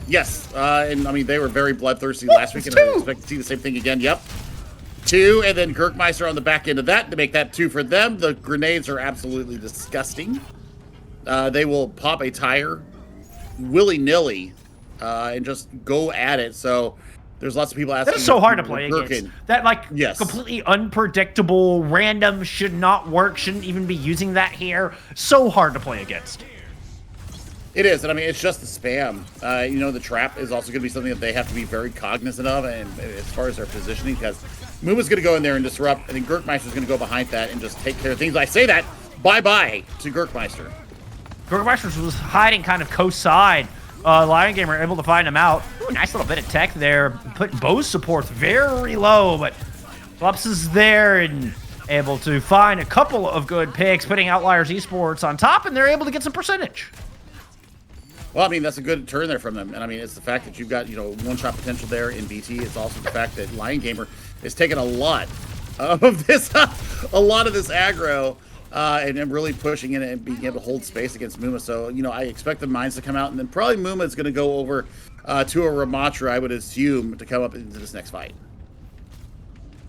Yes, and I mean, they were very bloodthirsty last week, and I expect to see the same thing again. Yep. 2, and then Gurkmeister on the back end of that to make that 2 for them. The grenades are absolutely disgusting. They will pop a tire willy-nilly and just go at it. So there's lots of people asking. That is so hard to play against. That, like, yes, completely unpredictable, random, should not work, shouldn't even be using that here. So hard to play against. It is, and I mean, it's just the spam. You know, the trap is also going to be something that they have to be very cognizant of, and as far as their positioning, because Muma's going to go in there and disrupt, and then Gurkmeister's going to go behind that and just take care of things. I say that, bye-bye to Gurkmeister. Gurkmeister was hiding kind of coast side. Lion Gamer able to find him out. Ooh, nice little bit of tech there. Put both supports very low, but Flups is there and able to find a couple of good picks, putting Outliers Esports on top, and they're able to get some percentage. Well, I mean, that's a good turn there from them. And I mean, it's the fact that you've got, you know, one-shot potential there in BT. It's also the fact that Lion Gamer is taking a lot of this aggro and really pushing in and being able to hold space against Muma. So, you know, I expect the mines to come out, and then probably Muma is going to go over to a Ramatra, I would assume, to come up into this next fight.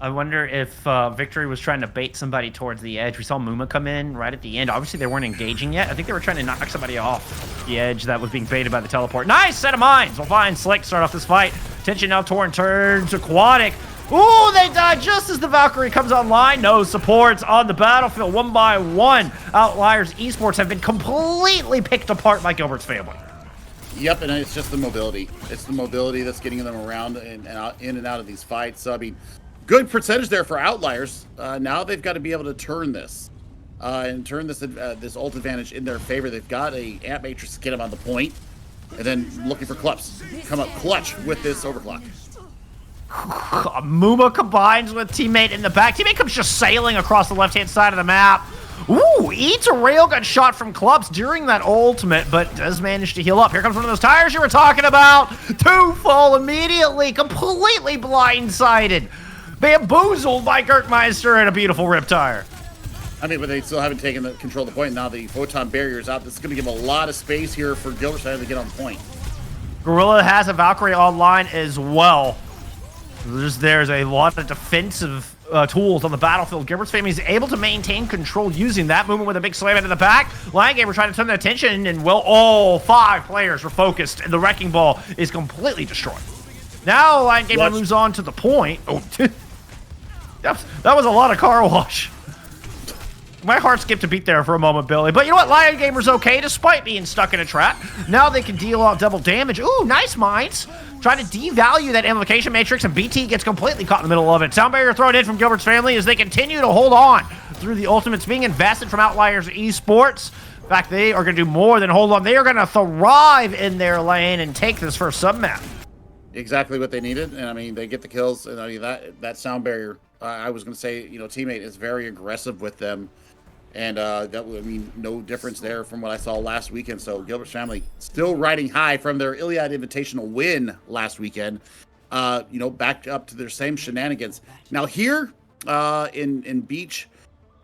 I wonder if Victory was trying to bait somebody towards the edge. We saw Muma come in right at the end. Obviously, they weren't engaging yet. I think they were trying to knock somebody off the edge that was being baited by the teleport. Nice set of mines. We'll find Slick start off this fight. Tension now torn, turns Aquatic. Ooh, they die just as the Valkyrie comes online. No supports on the battlefield. 1 by 1. Outliers Esports have been completely picked apart by Gilbert's family. Yep, and it's just the mobility. It's the mobility that's getting them around and out, in and out of these fights. So, I mean, good percentage there for Outliers. Now they've got to be able to turn this and turn this ult advantage in their favor. They've got a Ant Matrix to get them on the point, and then looking for Clups. Come up clutch with this overclock. Muma combines with Teammate in the back. Teammate comes just sailing across the left-hand side of the map. Ooh, eats a railgun shot from Clubs during that ultimate, but does manage to heal up. Here comes one of those tires you were talking about. 2 fall immediately, completely blindsided. Bamboozled by Gurkmeister and a beautiful rip tire. I mean, but they still haven't taken the control of the point. Now the photon barrier is out. This is going to give a lot of space here for Gilbert to get on the point. Gorilla has a Valkyrie online as well. There's a lot of defensive tools on the battlefield. Gilbert's family is able to maintain control using that movement with a big slam into the back. Lion Gamer trying to turn their attention, and well, all 5 players are focused, and the Wrecking Ball is completely destroyed. Now Lion Gamer moves on to the point. Oh, that was a lot of car wash. My heart skipped a beat there for a moment, Billy. But you know what? Lion Gamer's okay despite being stuck in a trap. Now they can deal out double damage. Ooh, nice mines. Trying to devalue that Invocation Matrix, and BT gets completely caught in the middle of it. Sound barrier thrown in from Gilbert's family as they continue to hold on through the ultimates being invested from Outliers Esports. In fact, they are going to do more than hold on. They are going to thrive in their lane and take this first sub-map. Exactly what they needed, and I mean, they get the kills, and I mean, that sound barrier, I was going to say, you know, Teammate is very aggressive with them. And that would mean no difference there from what I saw last weekend. So Gilbert's family still riding high from their Iliad Invitational win last weekend. You know, back up to their same shenanigans. Now here in Beach,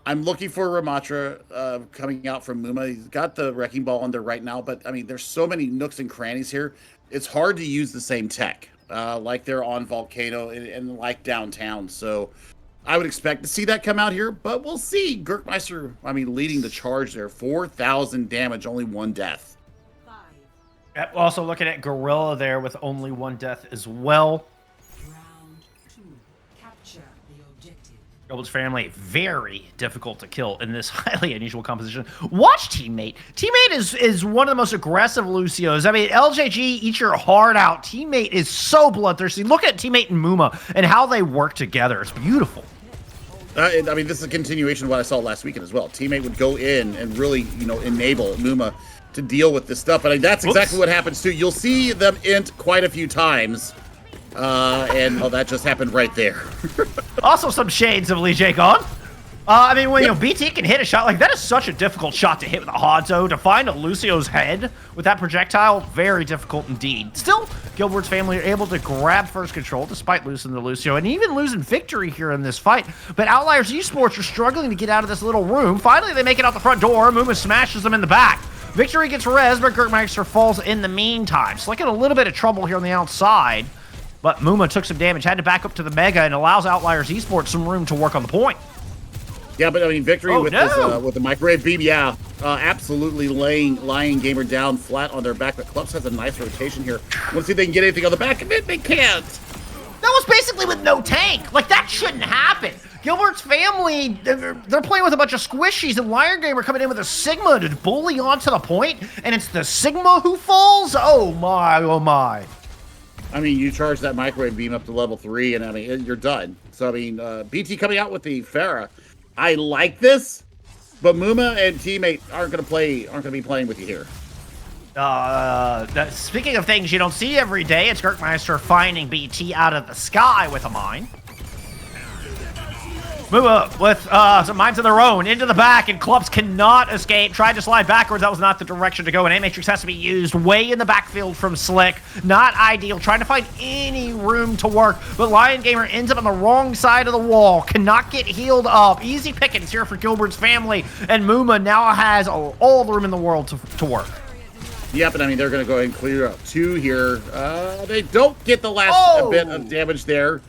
I'm looking for Ramatra coming out from Muma. He's got the Wrecking Ball on there right now, but I mean, there's so many nooks and crannies here. It's hard to use the same tech like they're on Volcano and like downtown. So I would expect to see that come out here, but we'll see. Gurkmeister, I mean, leading the charge there. 4,000 damage, only 1 death. Also looking at Gorilla there with only 1 death as well. Round 2. Capture the objective. Gilbert's family, very difficult to kill in this highly unusual composition. Watch Teammate. Teammate is one of the most aggressive Lucios. I mean, LJG, eat your heart out. Teammate is so bloodthirsty. Look at Teammate and Muma and how they work together. It's beautiful. I mean, this is a continuation of what I saw last weekend as well. Teammate would go in and really, enable Muma to deal with this stuff. And that's exactly what happens too. You'll see them int quite a few times. And that just happened right there. Also some shades of Lee Jake on. I mean, when BT can hit a shot like that is such a difficult shot to hit with a Hanzo. To find a Lucio's head with that projectile, very difficult indeed. Still, Gilbert's family are able to grab first control despite losing the Lucio and even losing victory here in this fight. But Outliers Esports are struggling to get out of this little room. Finally, they make it out the front door. Muma smashes them in the back. Victory gets res, but Gertmeister falls in the meantime. Slick in a little bit of trouble here on the outside. But Muma took some damage, had to back up to the Mega, and allows Outliers Esports some room to work on the point. Yeah, but I mean, victory with the microwave beam, absolutely lying Gamer down flat on their back. But Clubs has a nice rotation here. Want to see if they can get anything on the back of it? They can't. That was basically with no tank. Like, that shouldn't happen. Gilbert's family, they're playing with a bunch of squishies, and Lion Gamer coming in with a Sigma to bully onto the point, and it's the Sigma who falls? Oh my, oh my. I mean, you charge that microwave beam up to level 3, and I mean, you're done. So, I mean, BT coming out with the Pharah. I like this, but Muma and Teammate aren't going to be playing with you here. Speaking of things you don't see every day, it's Gertmeister finding BT out of the sky with a mine. Muma with some mines of their own into the back, and Clubs cannot escape. Tried to slide backwards. That was not the direction to go, and A-Matrix has to be used way in the backfield from Slick. Not ideal. Trying to find any room to work, but Lion Gamer ends up on the wrong side of the wall. Cannot get healed up. Easy pickings here for Gilbert's family, and Muma now has all the room in the world to work. Yep, and I mean, they're going to go ahead and clear up 2 here. They don't get the last bit of damage there.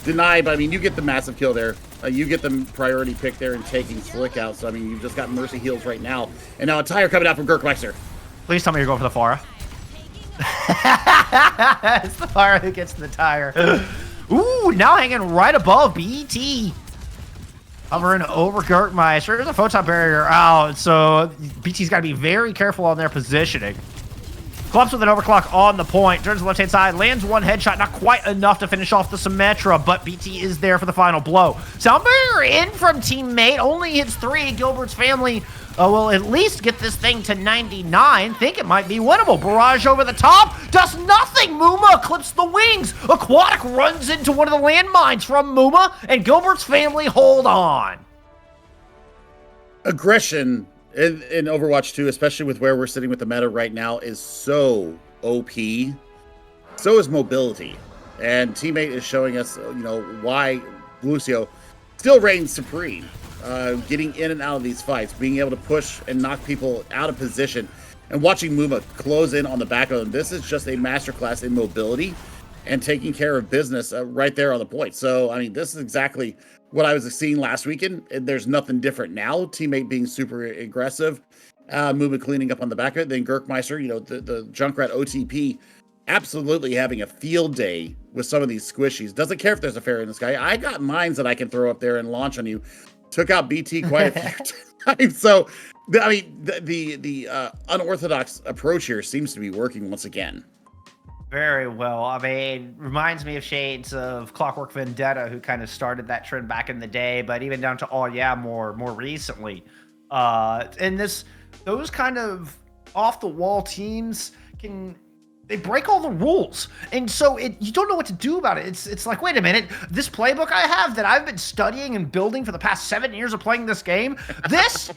Denied, but I mean, you get the massive kill there. You get the priority pick there and taking Slick out. So, I mean, you've just got Mercy heals right now. And now a tire coming out from Gertmeister. Please tell me you're going for the Pharah. It's the Pharah who gets the tire. Ooh, now hanging right above BT. Hovering over Gertmeister. There's a photon barrier out, so BT's got to be very careful on their positioning. Clubs with an overclock on the point. Turns to the left-hand side. Lands 1 headshot. Not quite enough to finish off the Symmetra, but BT is there for the final blow. Soundbarrier in from Teammate. Only hits 3. Gilbert's family will at least get this thing to 99. Think it might be winnable. Barrage over the top. Does nothing. Muma clips the wings. Aquatic runs into one of the landmines from Muma, and Gilbert's family hold on. Aggression in Overwatch 2, especially with where we're sitting with the meta right now, is so OP. So is mobility. And Teammate is showing us, why Lucio still reigns supreme. Getting in and out of these fights, being able to push and knock people out of position, and watching Muma close in on the back of them. This is just a masterclass in mobility and taking care of business right there on the point. So, I mean, this is exactly what I was seeing last weekend. There's nothing different now. Teammate being super aggressive, Muma cleaning up on the back of it. Then Gertmeister, the Junkrat OTP, absolutely having a field day with some of these squishies. Doesn't care if there's a fairy in the sky. I got mines that I can throw up there and launch on you. Took out BT quite a few times. So, I mean, the unorthodox approach here seems to be working once again. Very well. I mean, reminds me of shades of Clockwork Vendetta, who kind of started that trend back in the day, but even down to more recently. And those kind of off the wall teams they break all the rules, and so you don't know what to do about it. It's like, wait a minute, this playbook I have that I've been studying and building for the past 7 years of playing this game, just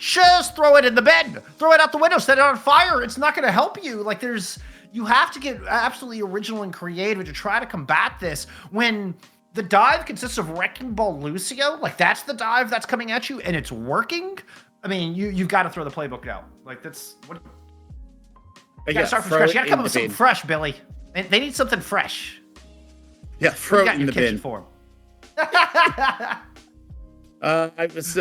throw it in the bin, throw it out the window, set it on fire. It's not going to help you. Like, you have to get absolutely original and creative to try to combat this. When the dive consists of Wrecking Ball Lucio, like, that's the dive that's coming at you, and it's working. I mean, you've got to throw the playbook out. Like, that's what. You gotta start from scratch. You gotta come up with something fresh, Billy. They need something fresh. Yeah, throw it in the bin. For it's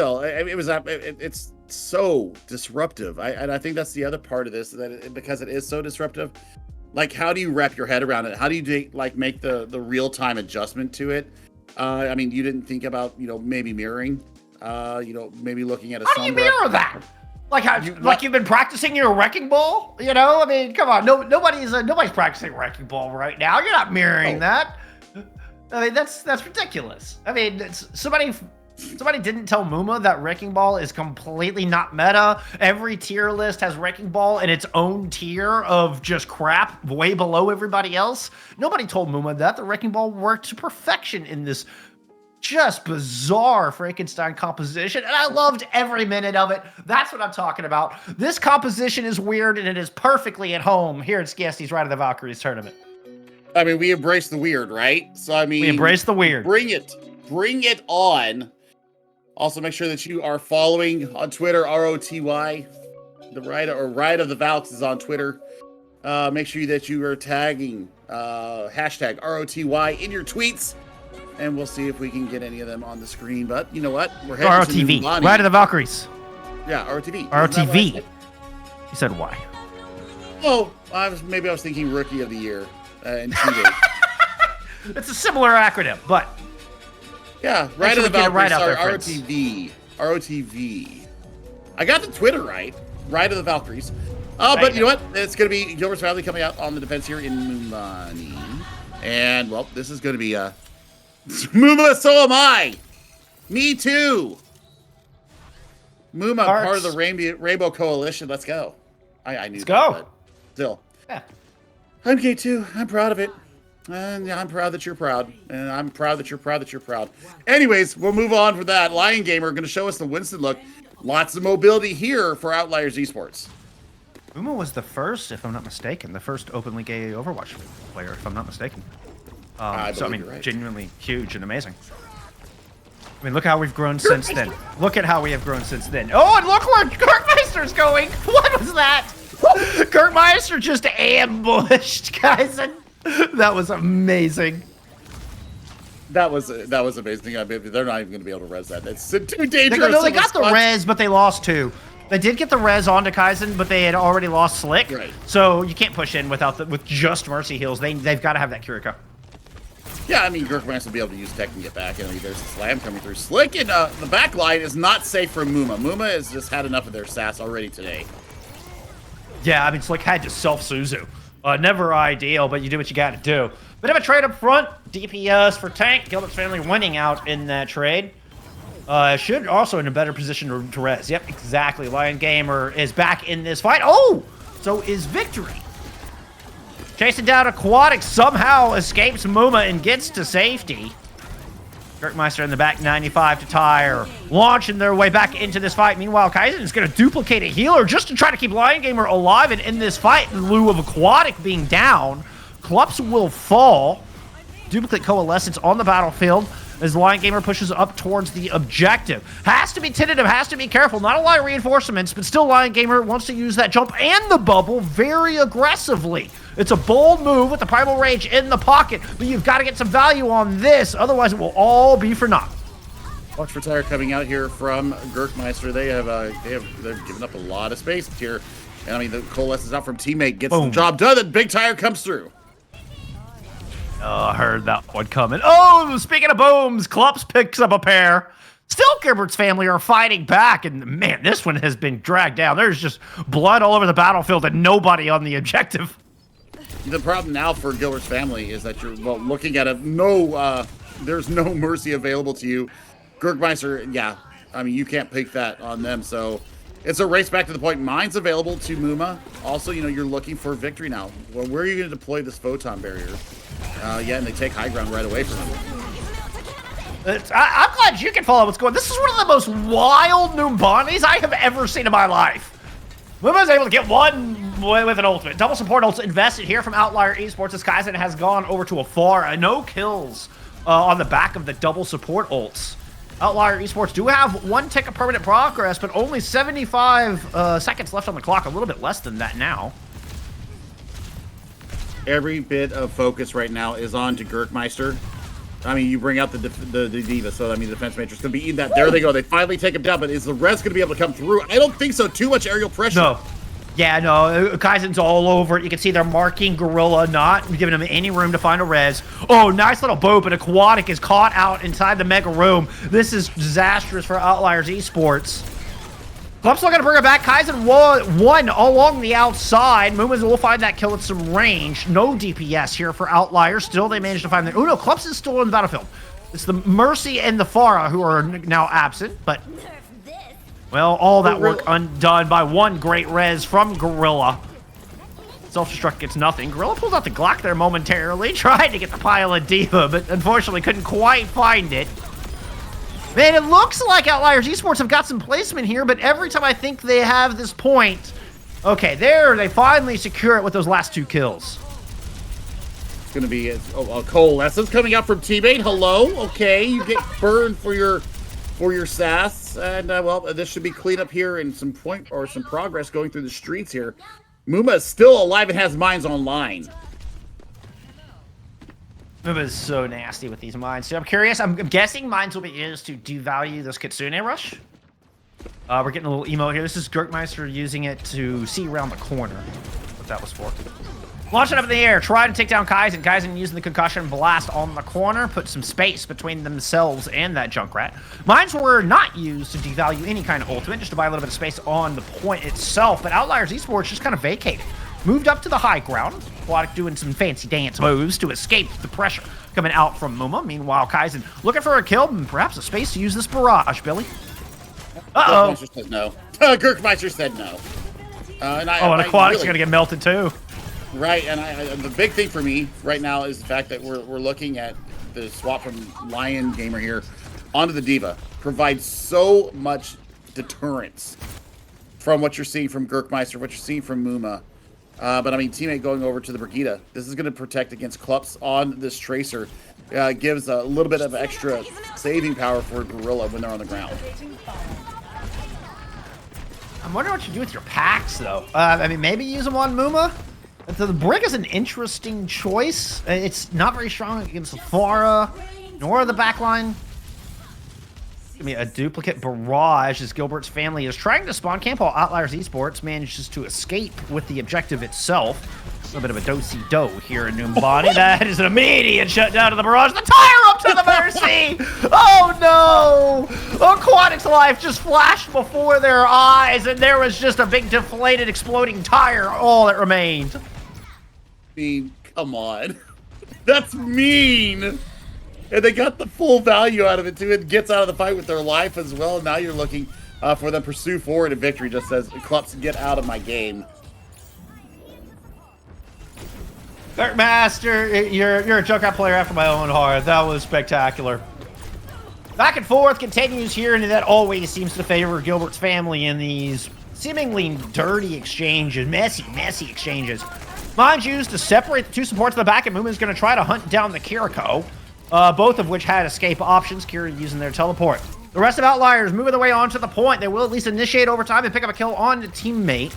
so disruptive. And I think that's the other part of this, because it is so disruptive, Like, how do you wrap your head around it? How do you like make the real time adjustment to it? I mean, you didn't think about maybe mirroring, maybe looking at a. How do you mirror that? Like you've been practicing your wrecking ball? I mean, come on, nobody's practicing wrecking ball right now. You're not mirroring that. I mean, that's ridiculous. I mean, somebody didn't tell Muma that Wrecking Ball is completely not meta. Every tier list has Wrecking Ball in its own tier of just crap, way below everybody else. Nobody told Muma that. The Wrecking Ball worked to perfection in this just bizarre Frankenstein composition, and I loved every minute of it. That's what I'm talking about. This composition is weird, and it is perfectly at home here at Skiesti's Ride of the Valkyries tournament. I mean, we embrace the weird, right? So, I mean... We embrace the weird. Bring it on. Also, make sure that you are following on Twitter, ROTY. The Ride of the Valks is on Twitter. Make sure that you are tagging hashtag ROTY in your tweets. And we'll see if we can get any of them on the screen. But you know what? We're heading to ROTV. Milani. Ride of the Valkyries. Yeah, ROTV. ROTV. You said why? Oh, I was thinking Rookie of the Year in 2 days. It's a similar acronym, but yeah, Ride of the Valkyries. Right out there, ROTV. ROTV. I got the Twitter right. Ride of the Valkyries. But you know what? It's going to be Gilbert's family coming out on the defense here in Milani. And, well, this is going to be Muma, so am I. Me too. Muma, part of the Rainbow Coalition. Let's go. I knew. Let's go. But still. Yeah. I'm K2. I'm proud of it. And I'm proud that you're proud. And I'm proud that you're proud that you're proud. Anyways, we'll move on from that. Lion Gamer going to show us the Winston look. Lots of mobility here for Outliers Esports. Muma was the first, if I'm not mistaken, the first openly gay Overwatch player, if I'm not mistaken. I mean, right. Genuinely huge and amazing. I mean, look how we've grown since then. Look at how we have grown since then. Oh, and look where Kirkmeister's going. What was that? Kirkmeister just ambushed, guys. That was amazing. That was amazing. I mean, they're not even going to be able to res that. It's too dangerous. They got the res, but they lost two. They did get the res onto Kaizen, but they had already lost Slick. Right. So you can't push in with just Mercy heals. They've got to have that Kiriko. Yeah, I mean, Gurkmans will be able to use tech and get back. I mean, there's a slam coming through. Slick and the back line is not safe for Muma. Muma has just had enough of their sass already today. Yeah, I mean, Slick had to self-Suzu. Never ideal, but you do what you got to do. Bit of a trade up front. DPS for tank. Gilbert's family winning out in that trade. Should also in a better position to res. Yep, exactly. Lion Gamer is back in this fight. Oh, so is Victory. Chasing down Aquatic, somehow escapes Muma and gets to safety. Kirkmeister in the back, 95 to tire, launching their way back into this fight. Meanwhile, Kaizen is going to duplicate a healer just to try to keep Lion Gamer alive and in this fight in lieu of Aquatic being down. Clups will fall. Duplicate Coalescence on the battlefield as Lion Gamer pushes up towards the objective. Has to be tentative, has to be careful. Not a lot of reinforcements, but still Lion Gamer wants to use that jump and the bubble very aggressively. It's a bold move with the Primal Rage in the pocket, but you've got to get some value on this, otherwise it will all be for naught. Watch for tire coming out here from Gurkmeister. They've given up a lot of space here. And I mean, the Coalescence out from teammate gets the job done, and big tire comes through. Oh, I heard that one coming. Oh, speaking of booms, Clups picks up a pair. Still, Gilbert's family are fighting back, and man, this one has been dragged down. There's just blood all over the battlefield and nobody on the objective. The problem now for Gilbert's family is that you're looking at there's no mercy available to you. Gurkmeister, yeah, I mean, you can't pick that on them, so it's a race back to the point. Mine's available to Muma. Also, you're looking for victory now. Well, where are you going to deploy this photon barrier? Yeah, and they take high ground right away from him. I'm glad you can follow what's going on. This is one of the most wild Numbanis I have ever seen in my life. Muma's able to get one with an ultimate. Double support ults invested here from Outlier Esports as Kaizen has gone over to a far. No kills on the back of the double support ults. Outlier Esports do have one tick of permanent progress, but only 75 seconds left on the clock. A little bit less than that now. Every bit of focus right now is on to Gurkmeister. I mean, you bring out the Diva, so I mean, the defense matrix going to be eating that. There they go. They finally take him down, but is the res going to be able to come through? I don't think so. Too much aerial pressure. Yeah, no, Kaizen's all over it. You can see they're marking Gorilla, not giving him any room to find a res. Oh, nice little boop, but Aquatic is caught out inside the Mega Room. This is disastrous for Outliers Esports. Club's still going to bring it back. Kaizen won along the outside. Mumas will find that kill at some range. No DPS here for Outliers. Still, they managed to find the... Oh, no, Clubs is still in the battlefield. It's the Mercy and the Pharah who are now absent, but... Well, all that work undone by one great res from Gorilla. Self-destruct gets nothing. Gorilla pulls out the Glock there momentarily, tried to get the pile of Diva, but unfortunately couldn't quite find it. Man, it looks like Outliers Esports have got some placement here, but every time I think they have this point... Okay, there, they finally secure it with those last 2 kills. It's going to be a coalescence coming out from teammate. Hello? Okay, you get burned for your sass, and well, this should be clean up here and some progress going through the streets here. Muma is still alive and has mines online. Muma is so nasty with these mines. So I'm curious. I'm guessing mines will be used to devalue this Kitsune rush. We're getting a little emo here. This is Gurkmeister using it to see around the corner. What that was for. Launch it up in the air. Try to take down Kaizen. Kaizen using the concussion blast on the corner. Put some space between themselves and that Junkrat. Mines were not used to devalue any kind of ultimate, just to buy a little bit of space on the point itself. But Outliers Esports just kind of vacated. Moved up to the high ground. Aquatic doing some fancy dance moves to escape the pressure coming out from Muma. Meanwhile, Kaizen looking for a kill and perhaps a space to use this barrage, Billy. Uh-oh. Gurkmeister said no. Gurkmeister said no. And Aquatic's going to get melted too. Right, and the big thing for me right now is the fact that we're looking at the swap from Lion Gamer here onto the Diva. Provides so much deterrence from what you're seeing from Gurkmeister, what you're seeing from Muma. But I mean, teammate going over to the Brigida. This is going to protect against Clups on this Tracer. Gives a little bit of extra saving power for Gorilla when they're on the ground. I'm wondering what you do with your packs, though. I mean, maybe use them on Muma. The Brig is an interesting choice. It's not very strong against the Pharah, nor the backline. Give me a duplicate barrage as Gilbert's family is trying to spawn camp while Outliers Esports manages to escape with the objective itself. A little bit of a do-si-do here in Numbani. That is an immediate shutdown of the barrage. The tire up to the Mercy! Oh no! Aquatic's life just flashed before their eyes, and there was just a big deflated, exploding tire, all that remained. I mean, come on. That's mean! And they got the full value out of it, too. It gets out of the fight with their life as well. Now you're looking for them to pursue forward, and victory just says, Clups, get out of my game. Master, you're a Junkrat player after my own heart. That was spectacular. Back and forth continues here, and that always seems to favor Gilbert's family in these seemingly dirty exchanges, messy exchanges. Mines used to separate the 2 supports in the back, and Muma's going to try to hunt down the Kiriko, both of which had escape options. Kira using their teleport. The rest of Outliers moving their way onto the point. They will at least initiate overtime and pick up a kill on the teammate.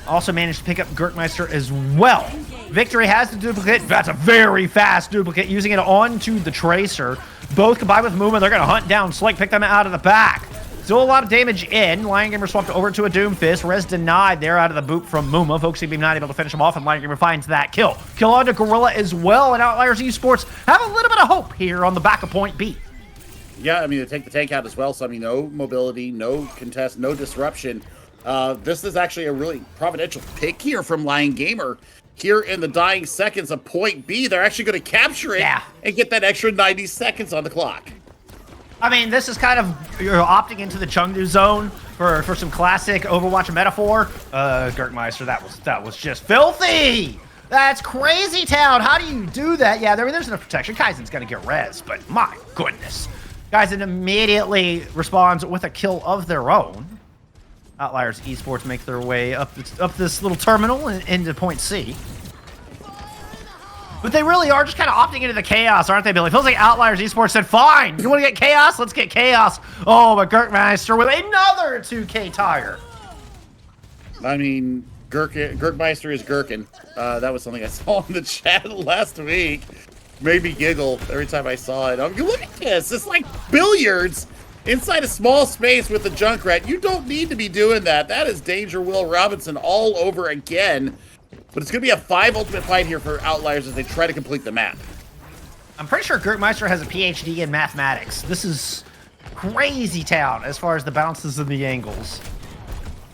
Also managed to pick up Gurkmeister as well. Victory has the duplicate. That's a very fast duplicate, using it onto the Tracer. Both combined with Muma, they're going to hunt down Slick, pick them out of the back. Still a lot of damage in. Lion Gamer swapped over to a Doomfist. Res denied there out of the boot from Muma. Focusing Beam not able to finish him off, and Lion Gamer finds that kill. Kill onto Gorilla as well, and Outliers Esports have a little bit of hope here on the back of point B. Yeah, I mean, they take the tank out as well, so I mean, no mobility, no contest, no disruption. This is actually a really providential pick here from Lion Gamer. Here in the dying seconds of point B, they're actually going to capture it and get that extra 90 seconds on the clock. I mean, this is kind of opting into the Chengdu zone for some classic Overwatch metaphor. Gurkmeister, that was just filthy. That's crazy town. How do you do that? Yeah, there's enough protection. Kaizen's going to get res, but my goodness. Kaizen immediately responds with a kill of their own. Outliers Esports make their way up this little terminal and into point C. But they really are just kind of opting into the chaos, aren't they, Billy? It feels like Outliers Esports said, fine, you want to get chaos? Let's get chaos. Oh, but Gurkmeister with another 2K tire. I mean, Gurkmeister is Gherkin. That was something I saw in the chat last week. Made me giggle every time I saw it. Look at this. It's like billiards. inside a small space with the Junkrat. You don't need to be doing that. That is Danger Will Robinson all over again. But it's going to be a 5 ultimate fight here for Outliers as they try to complete the map. I'm pretty sure Gertmeister has a PhD in mathematics. This is crazy town as far as the bounces and the angles.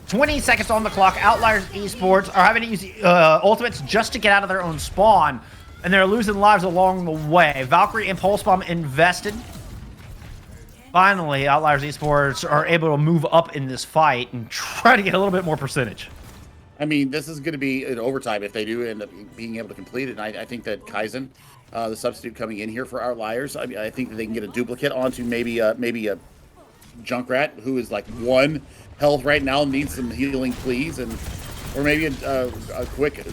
20 seconds on the clock. Outliers Esports are having to use ultimates just to get out of their own spawn, and they're losing lives along the way. Valkyrie and Pulse Bomb invested. Finally, Outliers Esports are able to move up in this fight and try to get a little bit more percentage. I mean, this is going to be an overtime if they do end up being able to complete it. And I think that Kaizen, the substitute coming in here for Outliers, I think that they can get a duplicate onto maybe a Junkrat who is like 1 health right now, needs some healing, please, or maybe a quick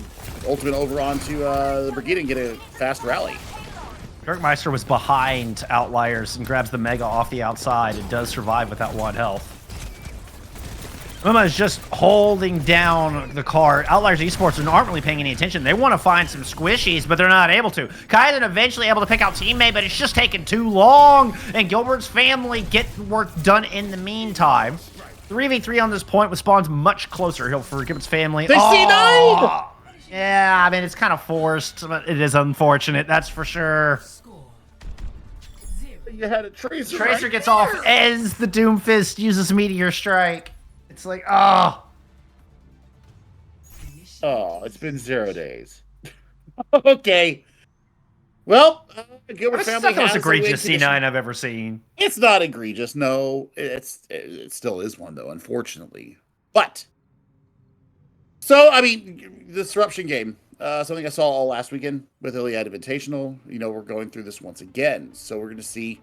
ultimate over onto the Brigade and get a fast rally. Gertmeister was behind Outliers and grabs the Mega off the outside and does survive with that 1 health. Muma is just holding down the cart. Outliers Esports aren't really paying any attention. They want to find some squishies, but they're not able to. Kaizen eventually able to pick out teammate, but it's just taking too long. And Gilbert's family get work done in the meantime. 3v3 on this point with spawns much closer. He'll for Gilbert's family. They see nine! Yeah, I mean, it's kind of forced, but it is unfortunate, that's for sure. You had a Tracer. Tracer right gets there. off as the Doomfist uses Meteor Strike. It's like, oh. Oh, it's been 0 days. Okay. Well, Gilbert's That's family not the most has a win egregious condition. C9 I've ever seen. It's not egregious, no. It still is one, though, unfortunately. But, so, I mean, the Disruption game, something I saw all last weekend with Iliad Invitational. You know, we're going through this once again. So we're going to see,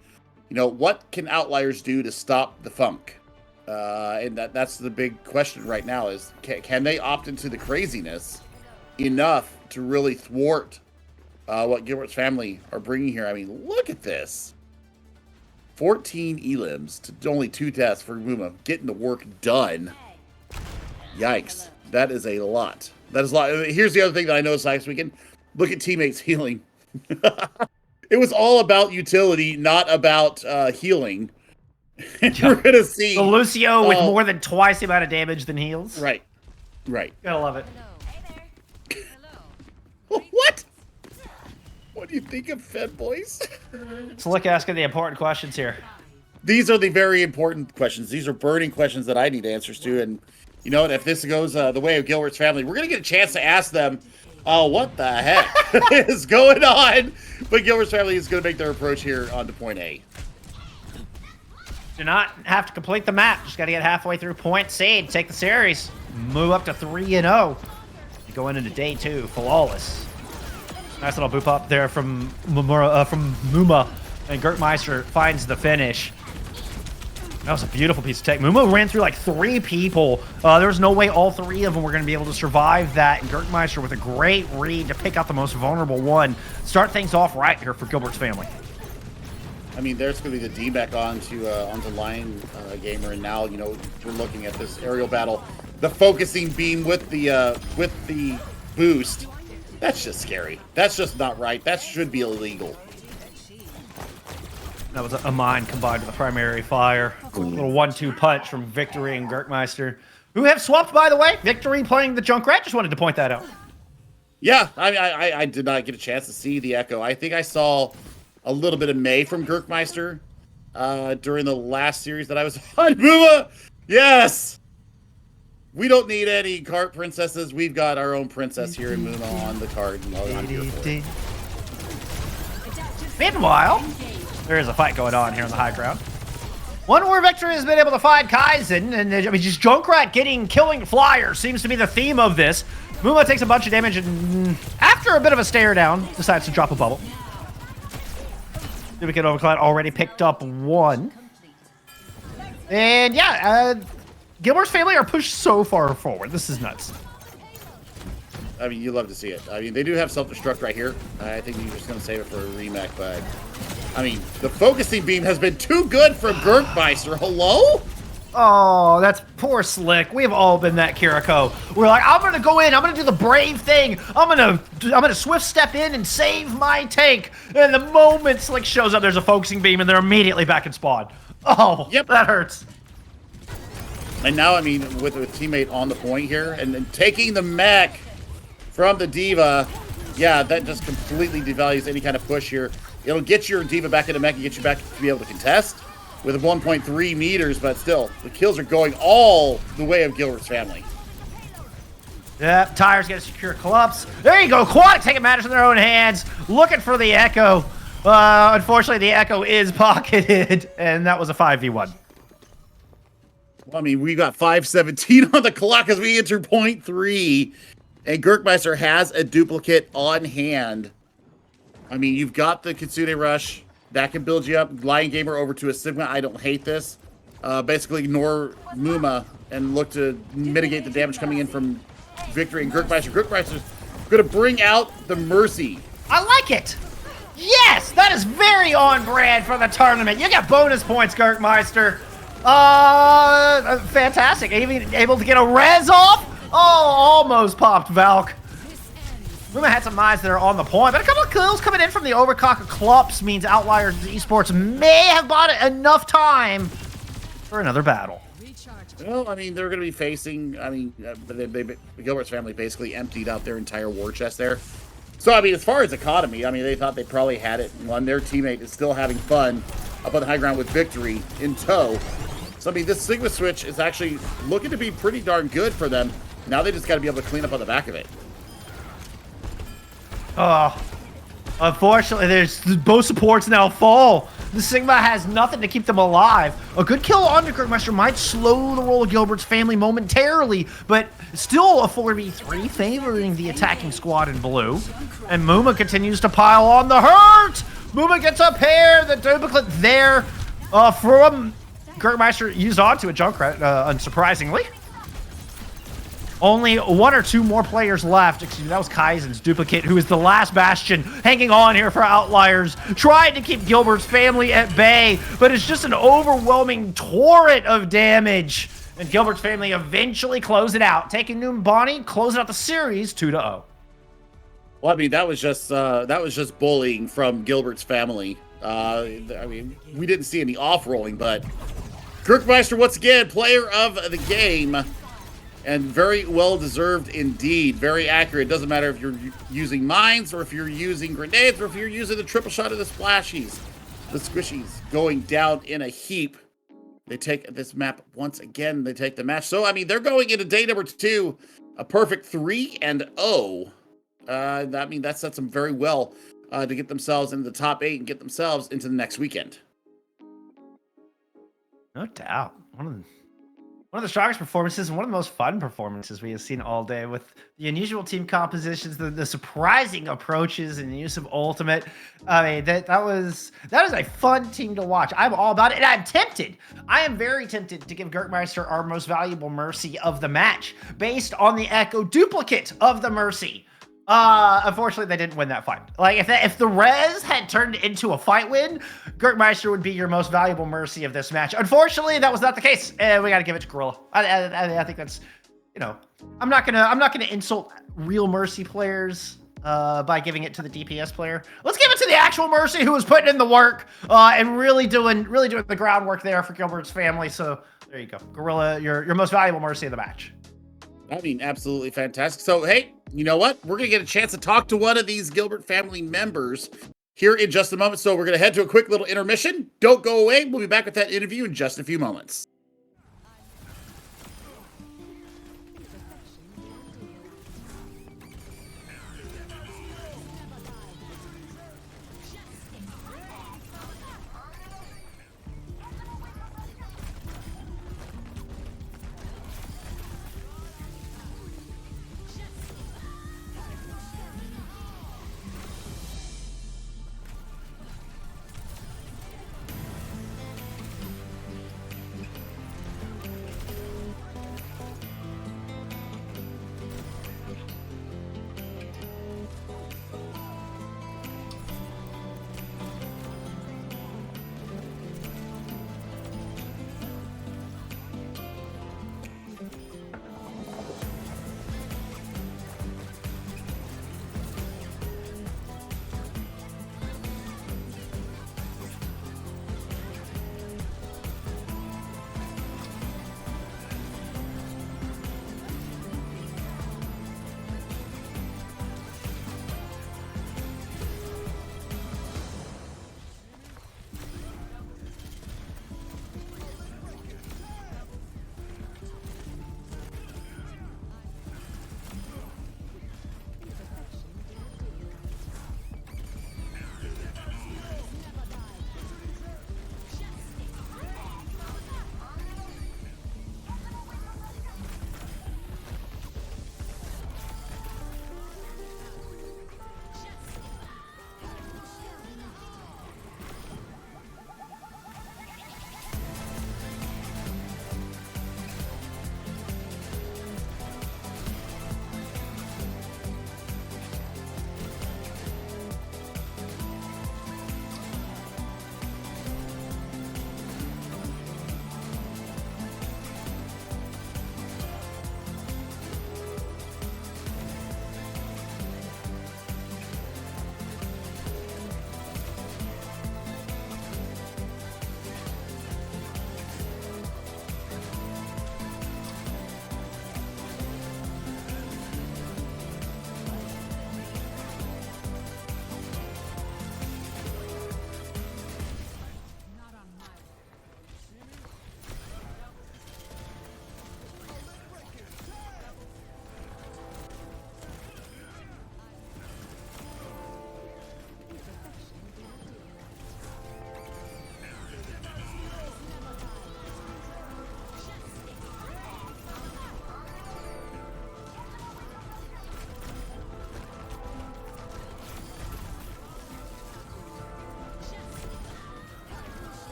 you know, what can Outliers do to stop the funk? And that's the big question right now is, can they opt into the craziness enough to really thwart what Gilbert's family are bringing here? I mean, look at this. 14 elims to only 2 deaths for Muma, getting the work done. Yikes. That is a lot. That is a lot. Here's the other thing that I noticed last weekend. Look at teammates healing. It was all about utility, not about healing. And we're going to see... The Lucio with more than twice the amount of damage than heals. Right. Right. Gotta love it. What? What do you think of Fed Boys? So look, asking the important questions here. These are the very important questions. These are burning questions that I need answers to. And you know what? If this goes the way of Gilbert's family, we're going to get a chance to ask them, what the heck is going on? But Gilbert's family is going to make their approach here onto point A. Do not have to complete the map. Just got to get halfway through point C to take the series. Move up to 3-0. Going into day 2, flawless. Nice little boop up there from Muma, and Gertmeister finds the finish. That was a beautiful piece of tech. Muma ran through like 3 people. There was no way all 3 of them were going to be able to survive that. And Gertmeister with a great read to pick out the most vulnerable one. Start things off right here for Gilbert's family. I mean, there's going to be the D back onto Lion Gamer, and now, you know, we're looking at this aerial battle. The focusing beam with the boost. That's just scary. That's just not right. That should be illegal. That was a mine combined with a primary fire. A little 1-2 punch from Victory and Gertmeister, who have swapped, by the way. Victory playing the Junkrat. Just wanted to point that out. Yeah, I did not get a chance to see the Echo. I think I saw a little bit of May from Gertmeister during the last series that I was on. Muma! Yes! We don't need any cart princesses. We've got our own princess here in Muma on the card. And I'm here for it. Meanwhile, there is a fight going on here on the high ground. One where Victory has been able to find Kaizen, and I mean, just Junkrat killing Flyer seems to be the theme of this. Muma takes a bunch of damage, and after a bit of a stare down, decides to drop a bubble. Duplicate Overcloud already picked up 1. And yeah, Gilbert's family are pushed so far forward. This is nuts. I mean, you love to see it. I mean, they do have self-destruct right here. I think you're just going to save it for a remake, but I mean, the focusing beam has been too good from Gertmeister. Hello? Oh, that's poor Slick. We've all been that Kiriko. We're like, I'm gonna go in, I'm gonna do the brave thing. I'm gonna swift step in and save my tank. And the moment Slick shows up, there's a focusing beam, and they're immediately back in spawn. Oh, Yep. that hurts. And now, I mean, with a teammate on the point here, and then taking the mech from the D.Va, yeah, that just completely devalues any kind of push here. It'll get your D.Va back into mech and get you back to be able to contest with a 1.3 meters, but still, the kills are going all the way of Gilbert's family. Yep, Tires get a secure collapse. There you go, Quad taking matters in their own hands, looking for the Echo. Unfortunately, the Echo is pocketed, and that was a 5v1. Well, I mean, we got 5:17 on the clock as we enter point 3, and Gurkmeister has a duplicate on hand. I mean, you've got the Kitsune Rush. That can build you up. Lion Gamer over to a Sigma. I don't hate this. Basically ignore Muma and look to mitigate the damage coming in from Victory and Gurkmeister. Gurkmeister's going to bring out the Mercy. I like it. Yes, that is very on brand for the tournament. You get bonus points, Gurkmeister. Fantastic. Even able to get a res off. Oh, almost popped Valk. Muma had some mines that are on the point, but a couple of kills coming in from the overcock of Clups means Outliers Esports may have bought enough time for another battle. Well, I mean, they're going to be facing, I mean, Gilbert's family basically emptied out their entire war chest there. So, I mean, as far as economy, I mean, they thought they probably had it and won. Their teammate is still having fun up on the high ground with Victory in tow. So, I mean, this Sigma switch is actually looking to be pretty darn good for them. Now they just got to be able to clean up on the back of it. Oh, unfortunately, there's both supports now fall. The Sigma has nothing to keep them alive. A good kill on the Gurkmeister might slow the roll of Gilbert's family momentarily, but still a 4v3 favoring the attacking squad in blue. And Muma continues to pile on the hurt. Muma gets a pair, the duplicate there from Gurkmeister used onto a Junkrat, unsurprisingly. Only one or two more players left. Excuse me, that was Kaizen's duplicate, who is the last bastion hanging on here for Outliers, trying to keep Gilbert's family at bay, but it's just an overwhelming torrent of damage. And Gilbert's family eventually close it out, taking Numbani, closing out the series 2-0. Well, I mean, that was just bullying from Gilbert's family. I mean, we didn't see any off-rolling, but Gurkmeister, once again, player of the game. And very well-deserved indeed. Very accurate. Doesn't matter if you're using mines or if you're using grenades or if you're using the triple shot of the splashies. The squishies going down in a heap. They take this map once again. They take the match. So, I mean, they're going into day number 2. A perfect 3-0. I mean, that sets them very well to get themselves into the top 8 and get themselves into the next weekend. No doubt. One of the strongest performances and one of the most fun performances we have seen all day, with the unusual team compositions, the surprising approaches and the use of ultimate. I mean, that is a fun team to watch. I'm all about it, and I'm tempted. I am very tempted to give Gurkmeister our most valuable Mercy of the match based on the Echo duplicate of the Mercy. Unfortunately, they didn't win that fight. Like, if the res had turned into a fight win, Gurkmeister would be your most valuable Mercy of this match. Unfortunately, that was not the case, and we got to give it to Gorilla. I think that's, you know, I'm not gonna insult real Mercy players by giving it to the DPS player. Let's give it to the actual Mercy who was putting in the work and really doing the groundwork there for Gilbert's family. So there you go, Gorilla, your most valuable Mercy of the match. I mean, absolutely fantastic. So, hey, you know what? We're going to get a chance to talk to one of these Gilbert family members here in just a moment. So we're going to head to a quick little intermission. Don't go away. We'll be back with that interview in just a few moments.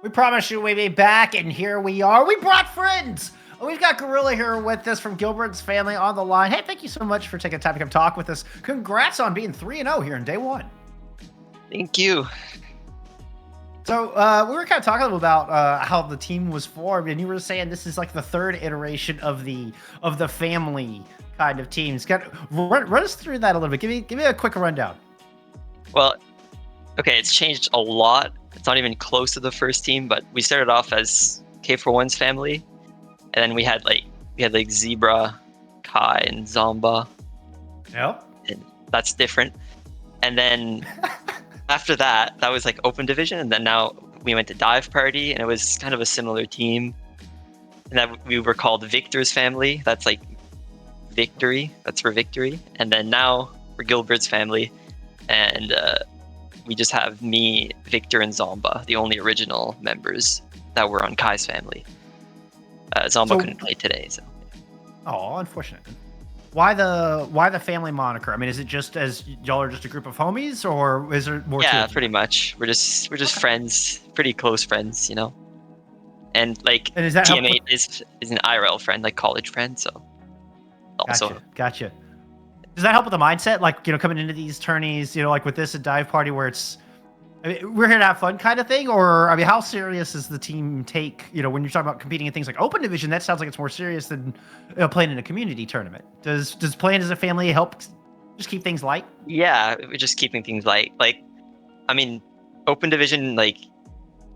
We promised you we'd be back, and here we are. We brought friends. We've got Gorilla here with us from Gilbert's family on the line. Hey, thank you so much for taking time to come talk with us. Congrats on being 3-0 here in day one. Thank you. So we were kind of talking about how the team was formed, and you were saying this is like the third iteration of the family kind of teams. Run us through that a little bit. Give me a quick rundown. Well, okay, it's changed a lot. It's not even close to the first team, but we started off as K41's family, and then we had like Zebra, Kai, and Zomba. Yep. And that's different. And then after that was like open division, and then now we went to Dive Party, and it was kind of a similar team. And then we were called Victor's family. That's like victory. That's for victory. And then now we're Gilbert's family, and we just have me, Victor, and Zomba, the only original members that were on Kai's family. Zomba couldn't play today, so. Oh, unfortunate. Why the family moniker? I mean, is it just as y'all are just a group of homies, or is there more? Yeah, to it? pretty much. We're just friends, pretty close friends, you know. And like And is that TM8 is an IRL friend, like college friend, so. Also, Gotcha. Does that help with the mindset? Like, you know, coming into these tourneys, you know, like with this at Dive Party where it's, I mean, we're here to have fun kind of thing? Or, I mean, how serious is the team take, you know, when you're talking about competing in things like Open Division, that sounds like it's more serious than playing in a community tournament. Does playing as a family help just keep things light? yeah, we're just keeping things light. Like, I mean, Open Division, like,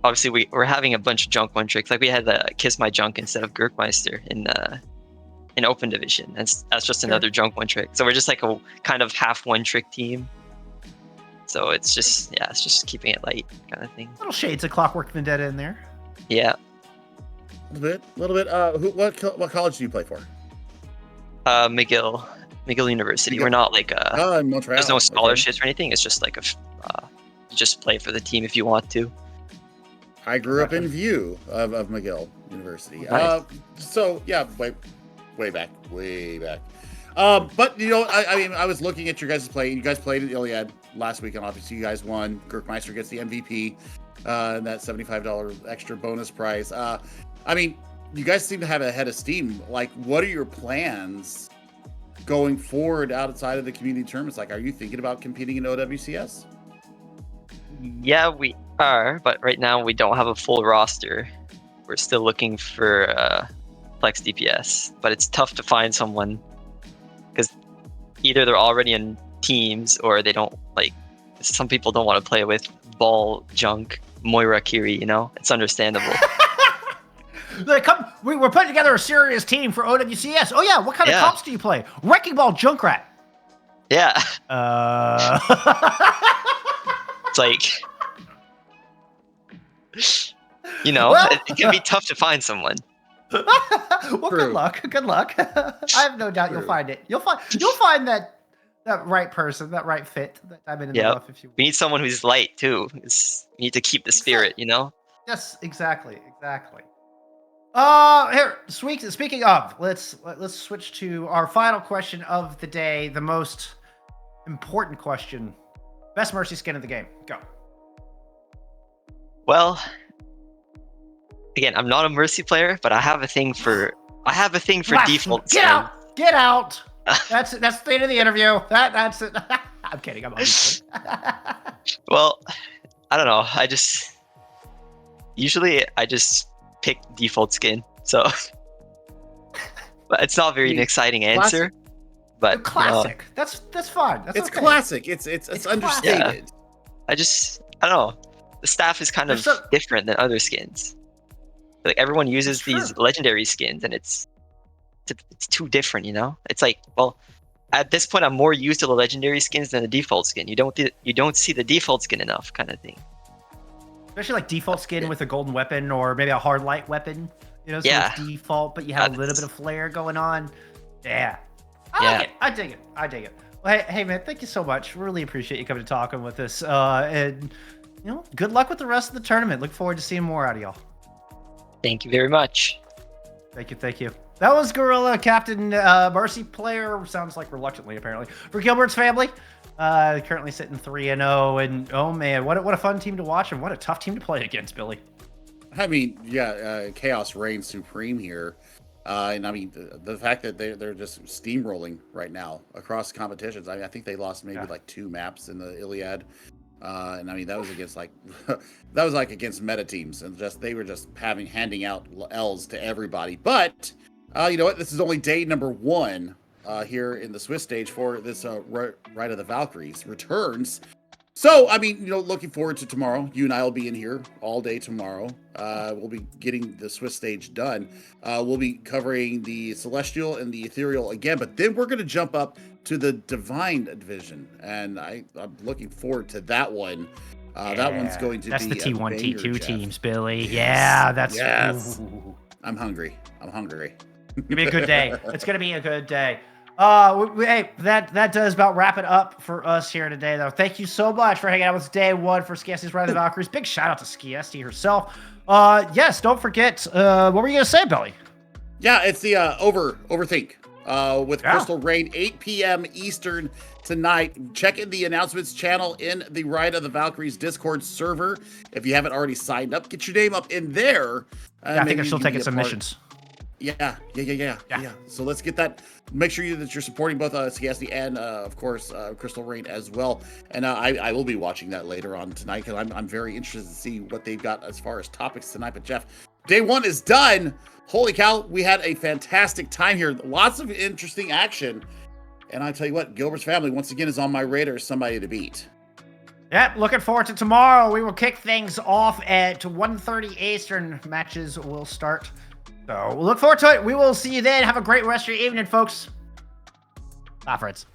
obviously we're having a bunch of junk one tricks. Like, we had the Kiss My Junk instead of Gurkmeister in Open Division. That's just another junk one trick. So we're just like a kind of half one trick team. So it's just keeping it light kind of thing. Little shades of Clockwork Vendetta in there. Yeah. A little bit. What college do you play for? McGill University. McGill. We're not like In Montreal. there's no scholarships or anything. It's just like you just play for the team if you want to. I grew up in View of McGill University. Nice. So yeah, way back. But you know, I mean, I was looking at your guys' play. You guys played at Iliad last weekend. Obviously, you guys won. Gurkmeister gets the MVP, and that $75 extra bonus prize. I mean, you guys seem to have a head of steam. Like, what are your plans going forward outside of the community tournaments? Like, are you thinking about competing in OWCS? Yeah, we are, but right now we don't have a full roster. We're still looking for Flex DPS, but it's tough to find someone because either they're already in teams or they don't like. Some people don't want to play with Ball, Junk, Moira, Kiri. You know, it's understandable. Like, we're putting together a serious team for OWCS. Oh yeah, what kind of comps do you play? Wrecking Ball, Junkrat. Yeah. It's like, you know, Well, it can be tough to find someone. Well, True. Good luck. I have no doubt you'll find it. You'll find that right person, that right fit, that diamond in the rough, if you will. We need someone who's light too. We need to keep the spirit, you know? Yes, exactly. Here, speaking of, let's switch to our final question of the day, the most important question. Best Mercy skin of the game. Go. Well, again, I'm not a Mercy player, but I have a thing for default Get skin. out! Get out! That's the end of the interview. That's it. I'm kidding. I'm obviously. Well, I don't know. Usually I just pick default skin. So but it's not very an exciting answer. But classic. That's fine. That's It's okay. classic. It's understated. I don't know. The staff is kind of different than other skins. Like everyone uses these legendary skins, and it's too different, you know. It's like, well, at this point, I'm more used to the legendary skins than the default skin. You don't see the default skin enough, kind of thing. Especially like default skin with a golden weapon or maybe a hard light weapon. You know, so it's default, but you have a little bit of flair going on. Yeah. I like it. I dig it. Well, hey man, thank you so much. Really appreciate you coming to talking with us. And you know, good luck with the rest of the tournament. Look forward to seeing more out of y'all. Thank you very much. Thank you. That was Gorilla, Captain Mercy player. Sounds like reluctantly, apparently, for Gilbert's family. Currently sitting 3-0, and oh man, what a fun team to watch, and what a tough team to play against, Billy. I mean, yeah, chaos reigns supreme here. And I mean, the fact that they're just steamrolling right now across competitions. I think they lost maybe like 2 maps in the Iliad. And I mean, that was against like that was like against meta teams, and they were just handing out L's to everybody. But you know what? This is only day number 1 here in the Swiss stage for this Rite of the Valkyries returns. So, I mean, you know, looking forward to tomorrow. You and I will be in here all day tomorrow. We'll be getting the Swiss stage done. We'll be covering the Celestial and the Ethereal again, but then we're going to jump up to the Divine division, and I'm looking forward to that one. That one's going to that's be the T1, banger, T2 Jeff. teams, Billy. Yes. Yeah, that's. Yes. Ooh. I'm hungry. I'm hungry. It's gonna be a good day. It's gonna be a good day. Hey, that does about wrap it up for us here today, though. Thank you so much for hanging out with us day 1 for Skiesti's Ride of the Valkyries. Big shout out to Skiesti herself. Yes, don't forget. What were you gonna say, Billy? Yeah, it's the Overthink with Crystal Rain, 8 p.m. Eastern tonight. Check in the announcements channel in the Ride of the Valkyries Discord server. If you haven't already signed up, get your name up in there. I think they're still taking submissions. Yeah. So let's get that. Make sure that you're supporting both Skiesti and, of course, Crystal Rain as well. And I will be watching that later on tonight because I'm very interested to see what they've got as far as topics tonight. But Jeff, day 1 is done. Holy cow, we had a fantastic time here. Lots of interesting action. And I tell you what, Gilbert's family once again is on my radar as somebody to beat. Yep, looking forward to tomorrow. We will kick things off at 1:30 Eastern. Matches will start. So we'll look forward to it. We will see you then. Have a great rest of your evening, folks. Bye, friends.